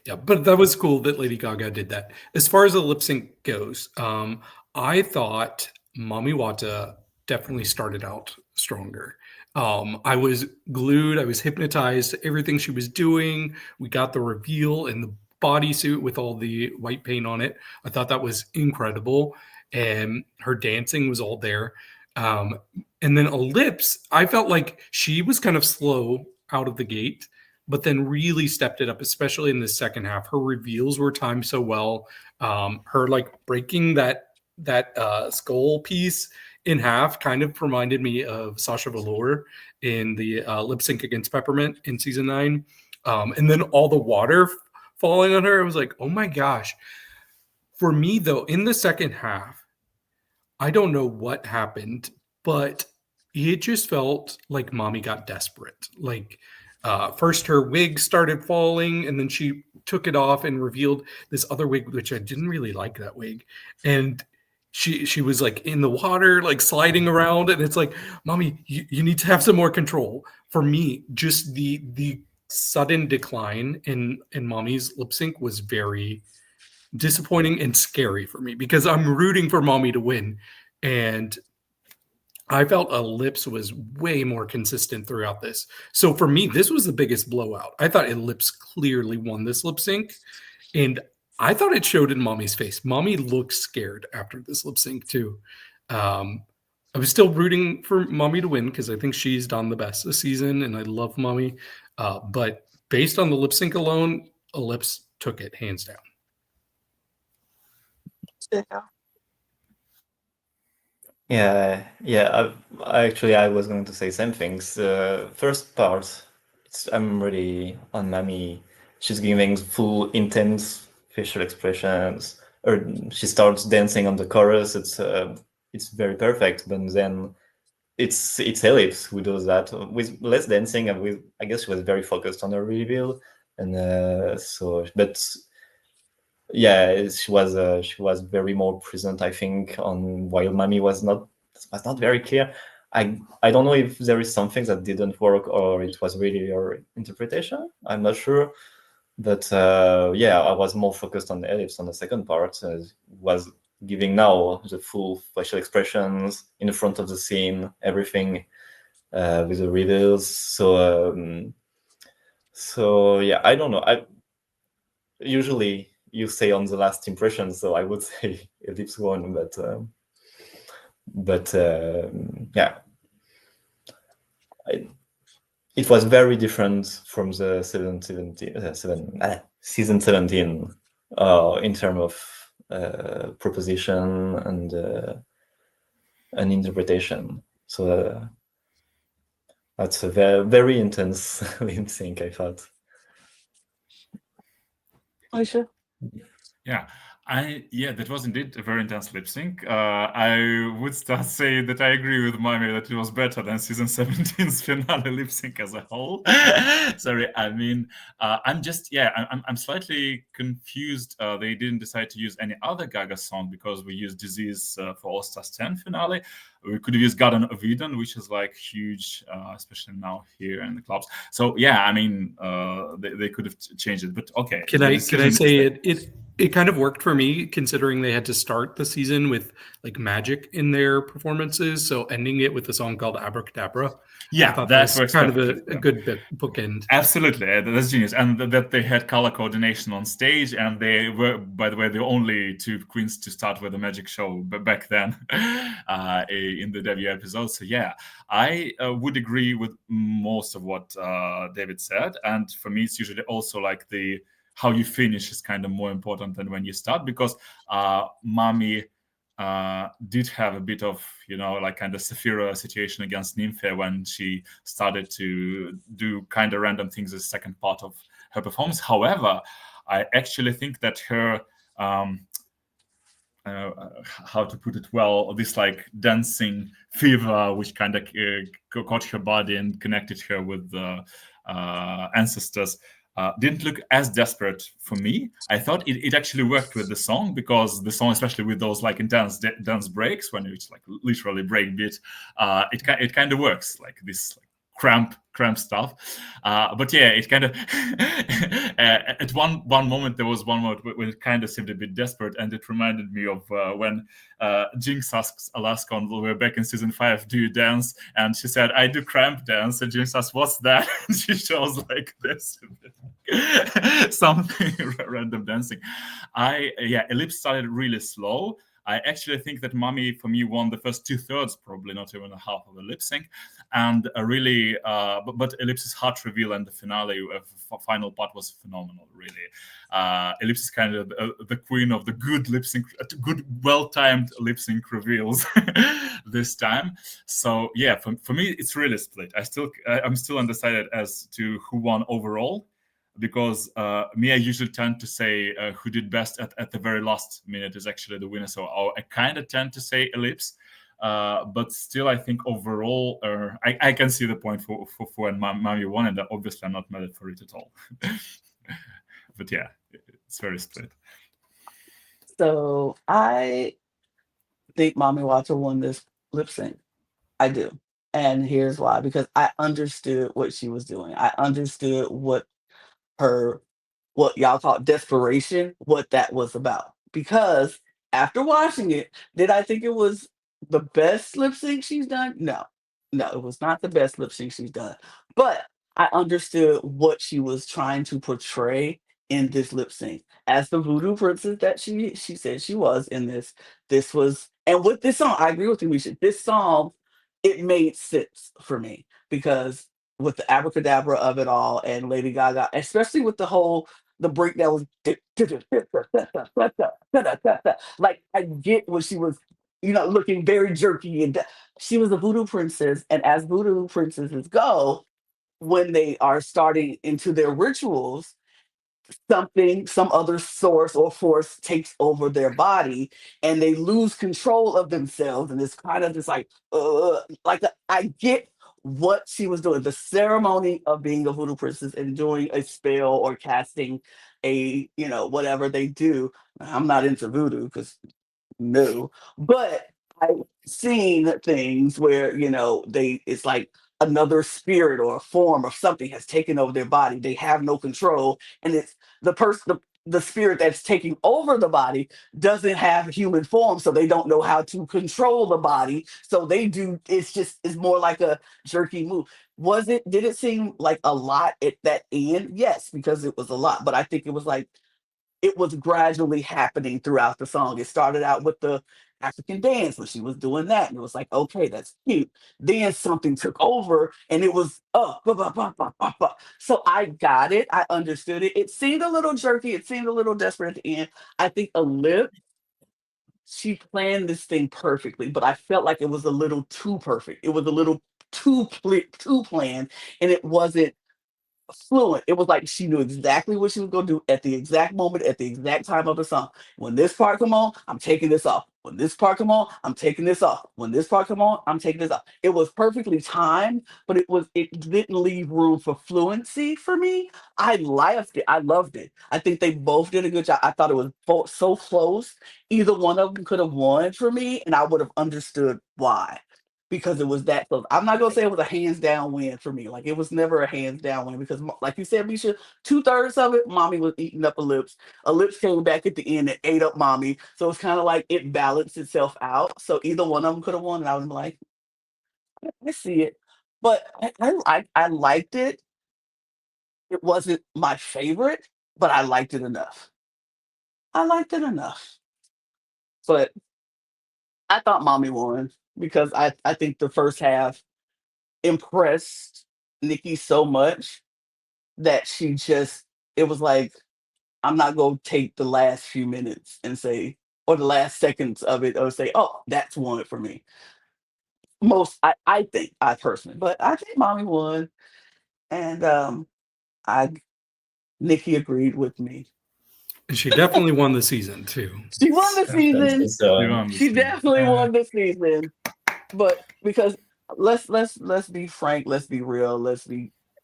Yeah, but that was cool that Lady Gaga did that. As far as the lip sync goes, I thought Mami Watta definitely started out stronger. I was glued. I was hypnotized to everything she was doing. We got the reveal in the bodysuit with all the white paint on it. I thought that was incredible. And her dancing was all there. And then Elips, I felt like she was kind of slow out of the gate, but then really stepped it up, especially in the second half. Her reveals were timed so well. Her like breaking that skull piece in half kind of reminded me of Sasha Velour in the lip sync against Peppermint in season 9. And then all the water falling on her, I was like, oh my gosh. For me, though, in the second half, I don't know what happened, but it just felt like Mami got desperate. Like first her wig started falling, and then she took it off and revealed this other wig, which I didn't really like that wig. And she was like in the water, like sliding around, and it's like, Mami, you need to have some more control. For me, just the sudden decline in Mami's lip sync was very disappointing and scary for me because I'm rooting for Mami to win. And I felt Elips was way more consistent throughout this. So for me, this was the biggest blowout. I thought Elips clearly won this lip sync. And I thought it showed in Mami's face. Mami looked scared after this lip sync too. I was still rooting for Mami to win because I think she's done the best this season and I love Mami. But based on the lip sync alone, Elips took it hands down. Yeah. I was going to say same things. First part, I'm really on Mami. She's giving full intense facial expressions, or she starts dancing on the chorus. It's very perfect. But then it's Elips who does that with less dancing, and I guess she was very focused on her reveal, and but yeah, she was very more present, I think, on while Mami was not very clear. I don't know if there is something that didn't work or it was really your interpretation. I'm not sure, but I was more focused on Elips on the second part. Was giving now the full facial expressions in the front of the scene, everything with the reveals. So yeah, I don't know. Usually you say on the last impression, so I would say Elips won, but yeah, it was very different from the season 17 in terms of proposition and interpretation. So that's a very, very intense lip sync, I thought. Micha? Yeah, that was indeed a very intense lip sync. I would start saying that I agree with Mami that it was better than season 17's finale lip sync as a whole. Sorry, I mean, I'm slightly confused. They didn't decide to use any other Gaga song because we used Disease for All Stars 10 finale. We could have used Garden of Eden, which is like huge, especially now here in the clubs. So yeah, I mean, they could have changed it, but okay. Can I say it kind of worked for me considering they had to start the season with like magic in their performances. So ending it with a song called Abracadabra. Yeah, I thought that was kind of a good bookend. Absolutely, that's genius. And that they had color coordination on stage, and they were, by the way, the only two queens to start with a magic show back then in the debut episode. So yeah, I would agree with most of what David said. And for me, it's usually also like how you finish is kind of more important than when you start, because Mami did have a bit of, like kind of Saphira situation against Nymphe when she started to do kind of random things as the second part of her performance. However, I actually think that her, how to put it well, this like dancing fever, which kind of caught her body and connected her with the ancestors, didn't look as desperate for me. I thought it actually worked with the song, because the song, especially with those like intense dance breaks when it's like literally break beat, it kind of works, like this like cramp stuff. But yeah, it kind of at one moment there was one moment when it kind of seemed a bit desperate, and it reminded me of when Jinx asks Alaska when we were back in season 5, "Do you dance?" And she said, "I do cramp dance." And Jinx asks, "What's that?" And she shows like this something random dancing. Elips started really slow. I actually think that Mami, for me, won the first 2/3, probably not even a half of the lip sync. And really, but Elips' heart reveal and the finale, final part was phenomenal, really. Elips is kind of the queen of the good lip sync, good, well-timed lip sync reveals this time. So yeah, for me, it's really split. I'm still undecided as to who won overall, because I usually tend to say who did best at the very last minute is actually the winner. So I kind of tend to say Elips, but still I think overall I can see the point for when Mami won, and obviously I'm not mad for it at all. But yeah, it's very split. So I think Mami Watta won this lip sync. I do. And here's why. Because I understood what she was doing. I understood what y'all call desperation, what that was about. Because after watching it, did I think it was the best lip sync she's done? No. No, it was not the best lip sync she's done. But I understood what she was trying to portray in this lip sync. As the voodoo princess that she said she was in this was, and with this song, I agree with you, Misha. This song, it made sense for me, because with the abracadabra of it all, and Lady Gaga, especially with the break that was like, I get what she was, looking very jerky, and she was a voodoo princess, and as voodoo princesses go, when they are starting into their rituals, some other source or force takes over their body, and they lose control of themselves, and it's kind of just I get what she was doing, the ceremony of being a voodoo princess and doing a spell or casting a whatever they do. I'm not into voodoo, because no, but I've seen things where it's like another spirit or a form of something has taken over their body. They have no control, and it's the person, the spirit that's taking over the body doesn't have human form, so they don't know how to control the body. So they do. It's more like a jerky move. Did it seem like a lot at that end? Yes, because it was a lot. But I think it was gradually happening throughout the song. It started out with the African dance when she was doing that, and it was like, okay, that's cute. Then something took over, and it was bah, bah, bah, bah, bah, bah. So I got it. I understood it. It seemed a little jerky. It seemed a little desperate at the end. I think she planned this thing perfectly, but I felt like it was a little too perfect. It was a little too planned, and it wasn't fluent. It was like she knew exactly what she was going to do at the exact moment, at the exact time of the song. When this part come on, I'm taking this off. When this part come on, I'm taking this off. When this part come on, I'm taking this off. It was perfectly timed, but it didn't leave room for fluency for me. I liked it. I loved it. I think they both did a good job. I thought it was both so close. Either one of them could have won for me, and I would have understood why, because it was that close. I'm not gonna say it was a hands down win for me. Like, it was never a hands down win, because, like you said, Misha, 2/3 of it, Mami was eating up Elips. Elips came back at the end and ate up Mami. So it's kind of like it balanced itself out. So either one of them could have won, and I was like, I see it. But I liked it. It wasn't my favorite, but I liked it enough. I liked it enough. But I thought Mami won, because I think the first half impressed Nikki so much that it was like, I'm not going to take the last few minutes and say, or the last seconds of it, or say, oh, that's one for me. I think, I personally, but I think Mami won, and I Nikki agreed with me. And she definitely won the season too. She won the season. So, She definitely won the season. But because let's be frank, let's be real,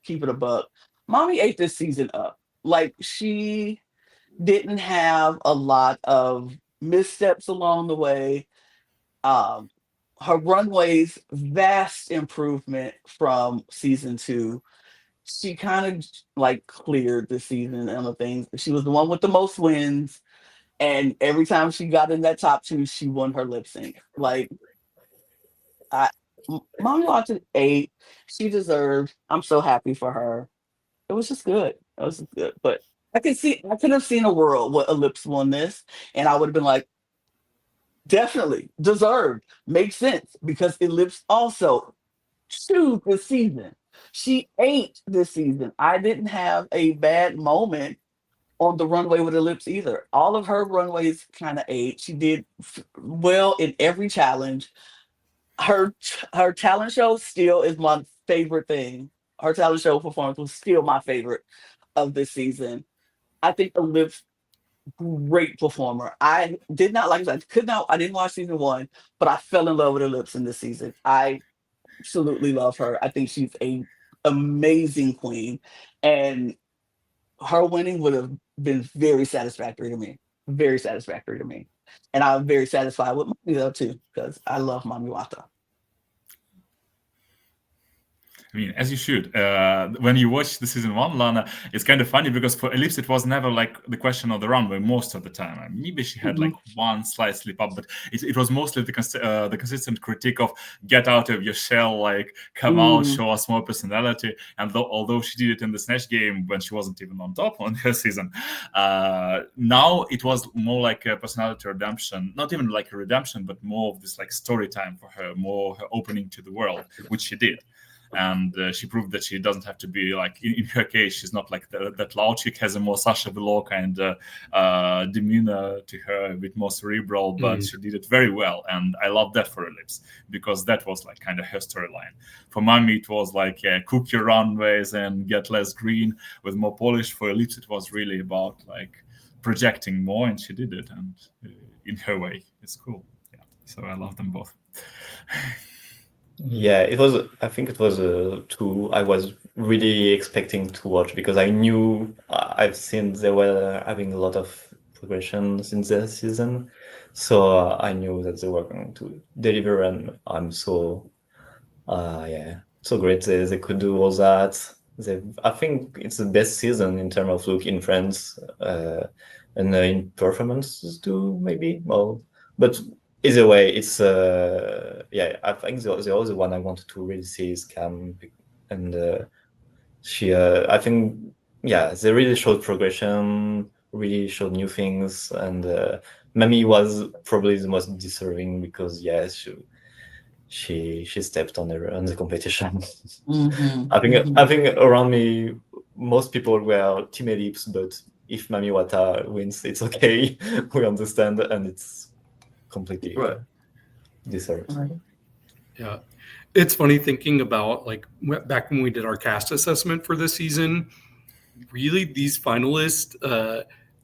keep it a buck. Mami ate this season up. Like, she didn't have a lot of missteps along the way. Um, Her runways, vast improvement from season 2. She kind of like cleared the season and the things. She was the one with the most wins, and every time she got in that top 2, she won her lip sync. Like, I, Mami Watta 8, she deserved. I'm so happy for her. It was just good. It was just good. But I could have seen a world where Elips won this, and I would have been like, definitely deserved, makes sense because Elips also chewed this season. She ate this season. I didn't have a bad moment on the runway with Elips either. All of her runways kind of ate. She did well in every challenge. Her talent show still is my favorite thing. Her talent show performance was still my favorite of this season. I think Elips, great performer. I did not like I could not I didn't watch season 1, but I fell in love with Elips in this season. I absolutely love her. I think she's a amazing queen, and her winning would have been very satisfactory to me. Very satisfactory to me. And I'm very satisfied with Mami though too, because I love Mami Watta. I mean, as you should. When you watch the season 1, Lana, it's kind of funny because for Elips, it was never like the question of the runway most of the time. I mean, maybe she had like one slight slip up, but it was mostly the consistent critique of get out of your shell, like come out, show us more personality. And although she did it in the Snatch game when she wasn't even on top on her season, now it was more like a personality redemption, not even like a redemption, but more of this like story time for her, more her opening to the world, which she did. And she proved that she doesn't have to be like in her case she's not like that loud. She has a more Sasha Velour kind of demeanor to her, a bit more cerebral, but she did it very well, and I love that for Elips because that was like kind of her storyline. For Mami it was like cook your runways and get less green with more polish. For Elips it was really about like projecting more, and she did it, and in her way it's cool. Yeah, so I love them both. Yeah, it was. I think it was 2. I was really expecting to watch because I knew I've seen they were having a lot of progressions in their season, so I knew that they were going to deliver, and I'm so so great they could do all that. I think it's the best season in terms of look in France and in performances too, maybe. Well, but either way, it's I think the other one I wanted to really see is Kam, and she I think they really showed progression, really showed new things, and Mami was probably the most deserving because she stepped on the competition. I think around me most people were Team Elips, but if Mami Watta wins, it's okay. We understand, and it's completely deserved. Yeah, it's funny thinking about like back when we did our cast assessment for this season. Really, these finalists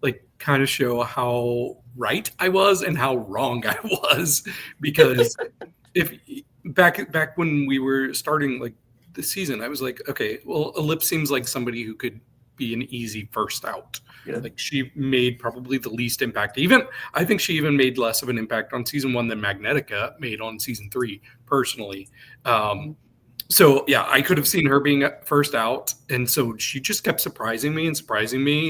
like kind of show how right I was and how wrong I was, because if back when we were starting like the season, I was like, okay, well, Elips seems like somebody who could be an easy first out. Yeah. Like she made probably the least impact. I think she even made less of an impact on season 1 than Magnetica made on season 3, personally. So yeah, I could have seen her being first out, and so she just kept surprising me,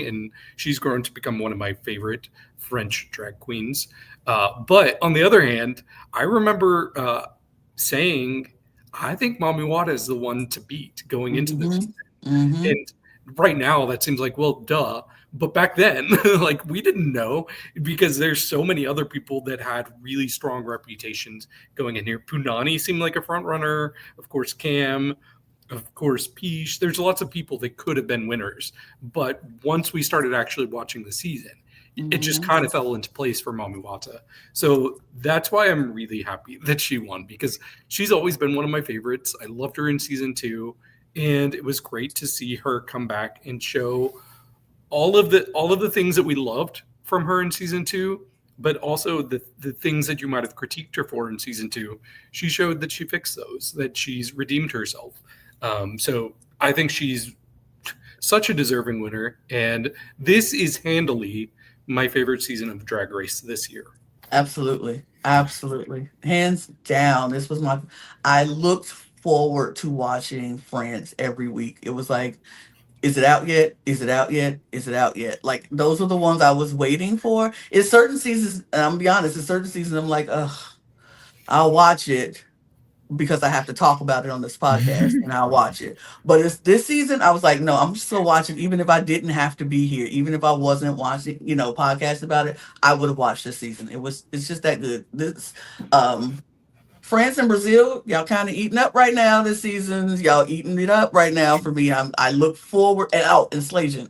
and she's grown to become one of my favorite French drag queens. But on the other hand, I remember saying, I think Mami Watta is the one to beat going into this season. And right now that seems like, well, duh. But back then, like, we didn't know because there's so many other people that had really strong reputations going in here. Punani seemed like a front runner. Of course, Kam. Of course, Piche. There's lots of people that could have been winners. But once we started actually watching the season, it just kind of fell into place for Mami Watta. So that's why I'm really happy that she won, because she's always been one of my favorites. I loved her in season 2, and it was great to see her come back and show all of the things that we loved from her in season 2, but also the things that you might have critiqued her for in season 2. She showed that she fixed those, that she's redeemed herself. So I think she's such a deserving winner, and this is handily my favorite season of Drag Race this year. Absolutely. Absolutely. Hands down. I looked forward to watching France every week. It was like, is it out yet? Is it out yet? Is it out yet? Like, those are the ones I was waiting for. In certain seasons, and I'm gonna be honest, in certain seasons, I'm like, ugh, I'll watch it because I have to talk about it on this podcast and I'll watch it. But it's this season, I was like, no, I'm just gonna watch it, even if I didn't have to be here, even if I wasn't watching, podcast about it, I would have watched this season. It's just that good. This France and Brazil, y'all kind of eating up right now this season. Y'all eating it up right now for me. I look forward and Slasian.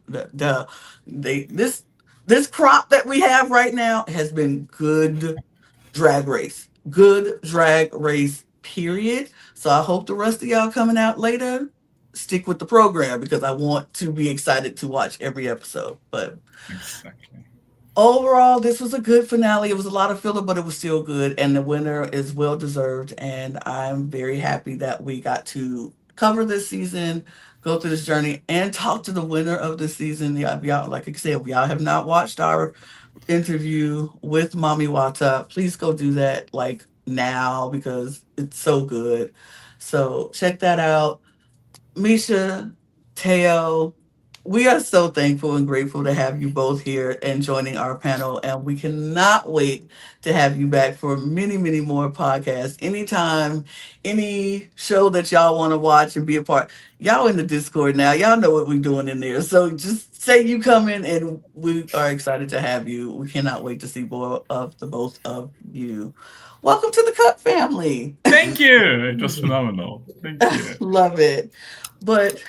This crop that we have right now has been good drag race. Good drag race, period. So I hope the rest of y'all coming out later stick with the program because I want to be excited to watch every episode. But Exactly. overall, this was a good finale. It was a lot of filler, but it was still good. And the winner is well deserved. And I'm very happy that we got to cover this season, go through this journey, and talk to the winner of the season. Yeah, if y'all, like I said, if y'all have not watched our interview with Mami Watta, please go do that like now because it's so good. So check that out. Misha, Theo, we are so thankful and grateful to have you both here and joining our panel. And we cannot wait to have you back for many, many more podcasts. Anytime, any show that y'all want to watch and be a part, y'all in the Discord now. Y'all know what we're doing in there. So just say you come in and we are excited to have you. We cannot wait to see more of the both of you. Welcome to the Cut family. Thank you. It was phenomenal. Thank you. Love it. But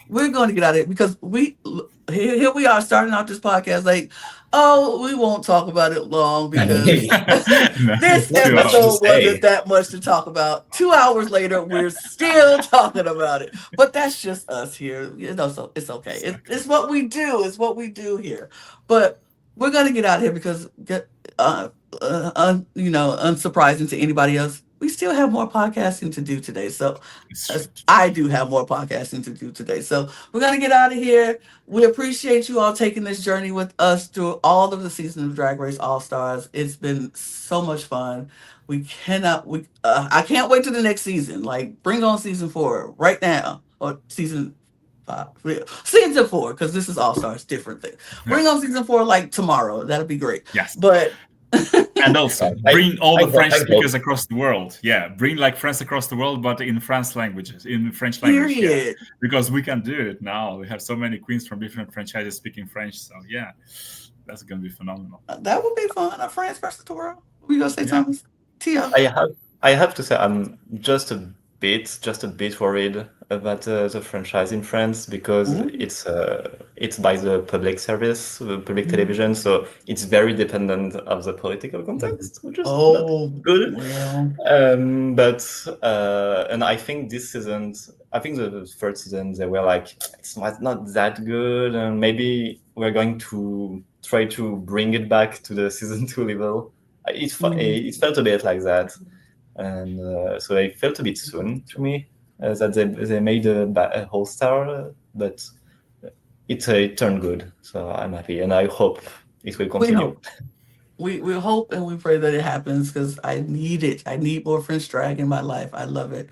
we're going to get out of it because here we are starting out this podcast like, oh, we won't talk about it long because No, this it's too much to episode say. wasn't that much to talk about. 2 hours later, we're still talking about it. But that's just us here. So it's okay. It's what we do. It's what we do here. But we're going to get out of here because, unsurprising to anybody else, we still have more podcasting to do today. So It's true. I do have more podcasting to do today. So we're going to get out of here. We appreciate you all taking this journey with us through all of the season of Drag Race All Stars. It's been so much fun. I can't wait to the next season. Like, bring on season 4 right now, or season 5, season 4, because this is All Stars, different thing. Bring on season 4 like tomorrow. That'll be great. Yes. But And also I- bring all the I French hope- speakers across the world. Yeah, bring like France across the world, but in French languages, in French language. Yeah. period. Because we can do it now. We have so many queens from different franchises speaking French. So yeah, that's gonna be phenomenal. That would be fun. A France versus the world. We gonna say Yeah. Thomas? Tia. I have to say I'm just a bit worried about the franchise in France because Ooh. it's by the public service, the public television, so it's very dependent of the political context, which is Oh, not good. well. And I think the third season they were like it's not that good, and maybe we're going to try to bring it back to the season 2 level. It felt a bit like that, and so it felt a bit soon to me that they made a whole star, but it turned good, so I'm happy, and I hope it will continue. hope. We hope and we pray that it happens because I need it. I need more French drag in my life. I love it.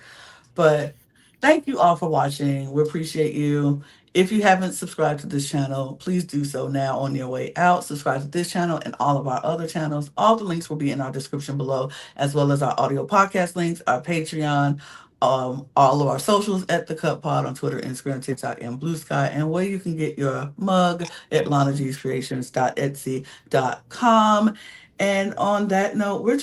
But thank you all for watching. We appreciate you. If you haven't subscribed to this channel, please do so now on your way out. Subscribe to this channel and all of our other channels. All the links will be in our description below, as well as our audio podcast links, our Patreon, all of our socials at The Cut Pod on Twitter, Instagram, TikTok, and Blue Sky, and where you can get your mug at lanagcreations.etsy.com. And on that note, we're going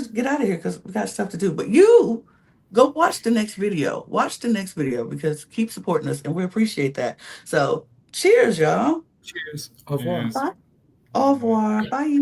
to get out of here because we got stuff to do. But you go watch the next video. Watch the next video because keep supporting us and we appreciate that. So cheers, y'all. Cheers. Au revoir. Yes. Au revoir. Bye.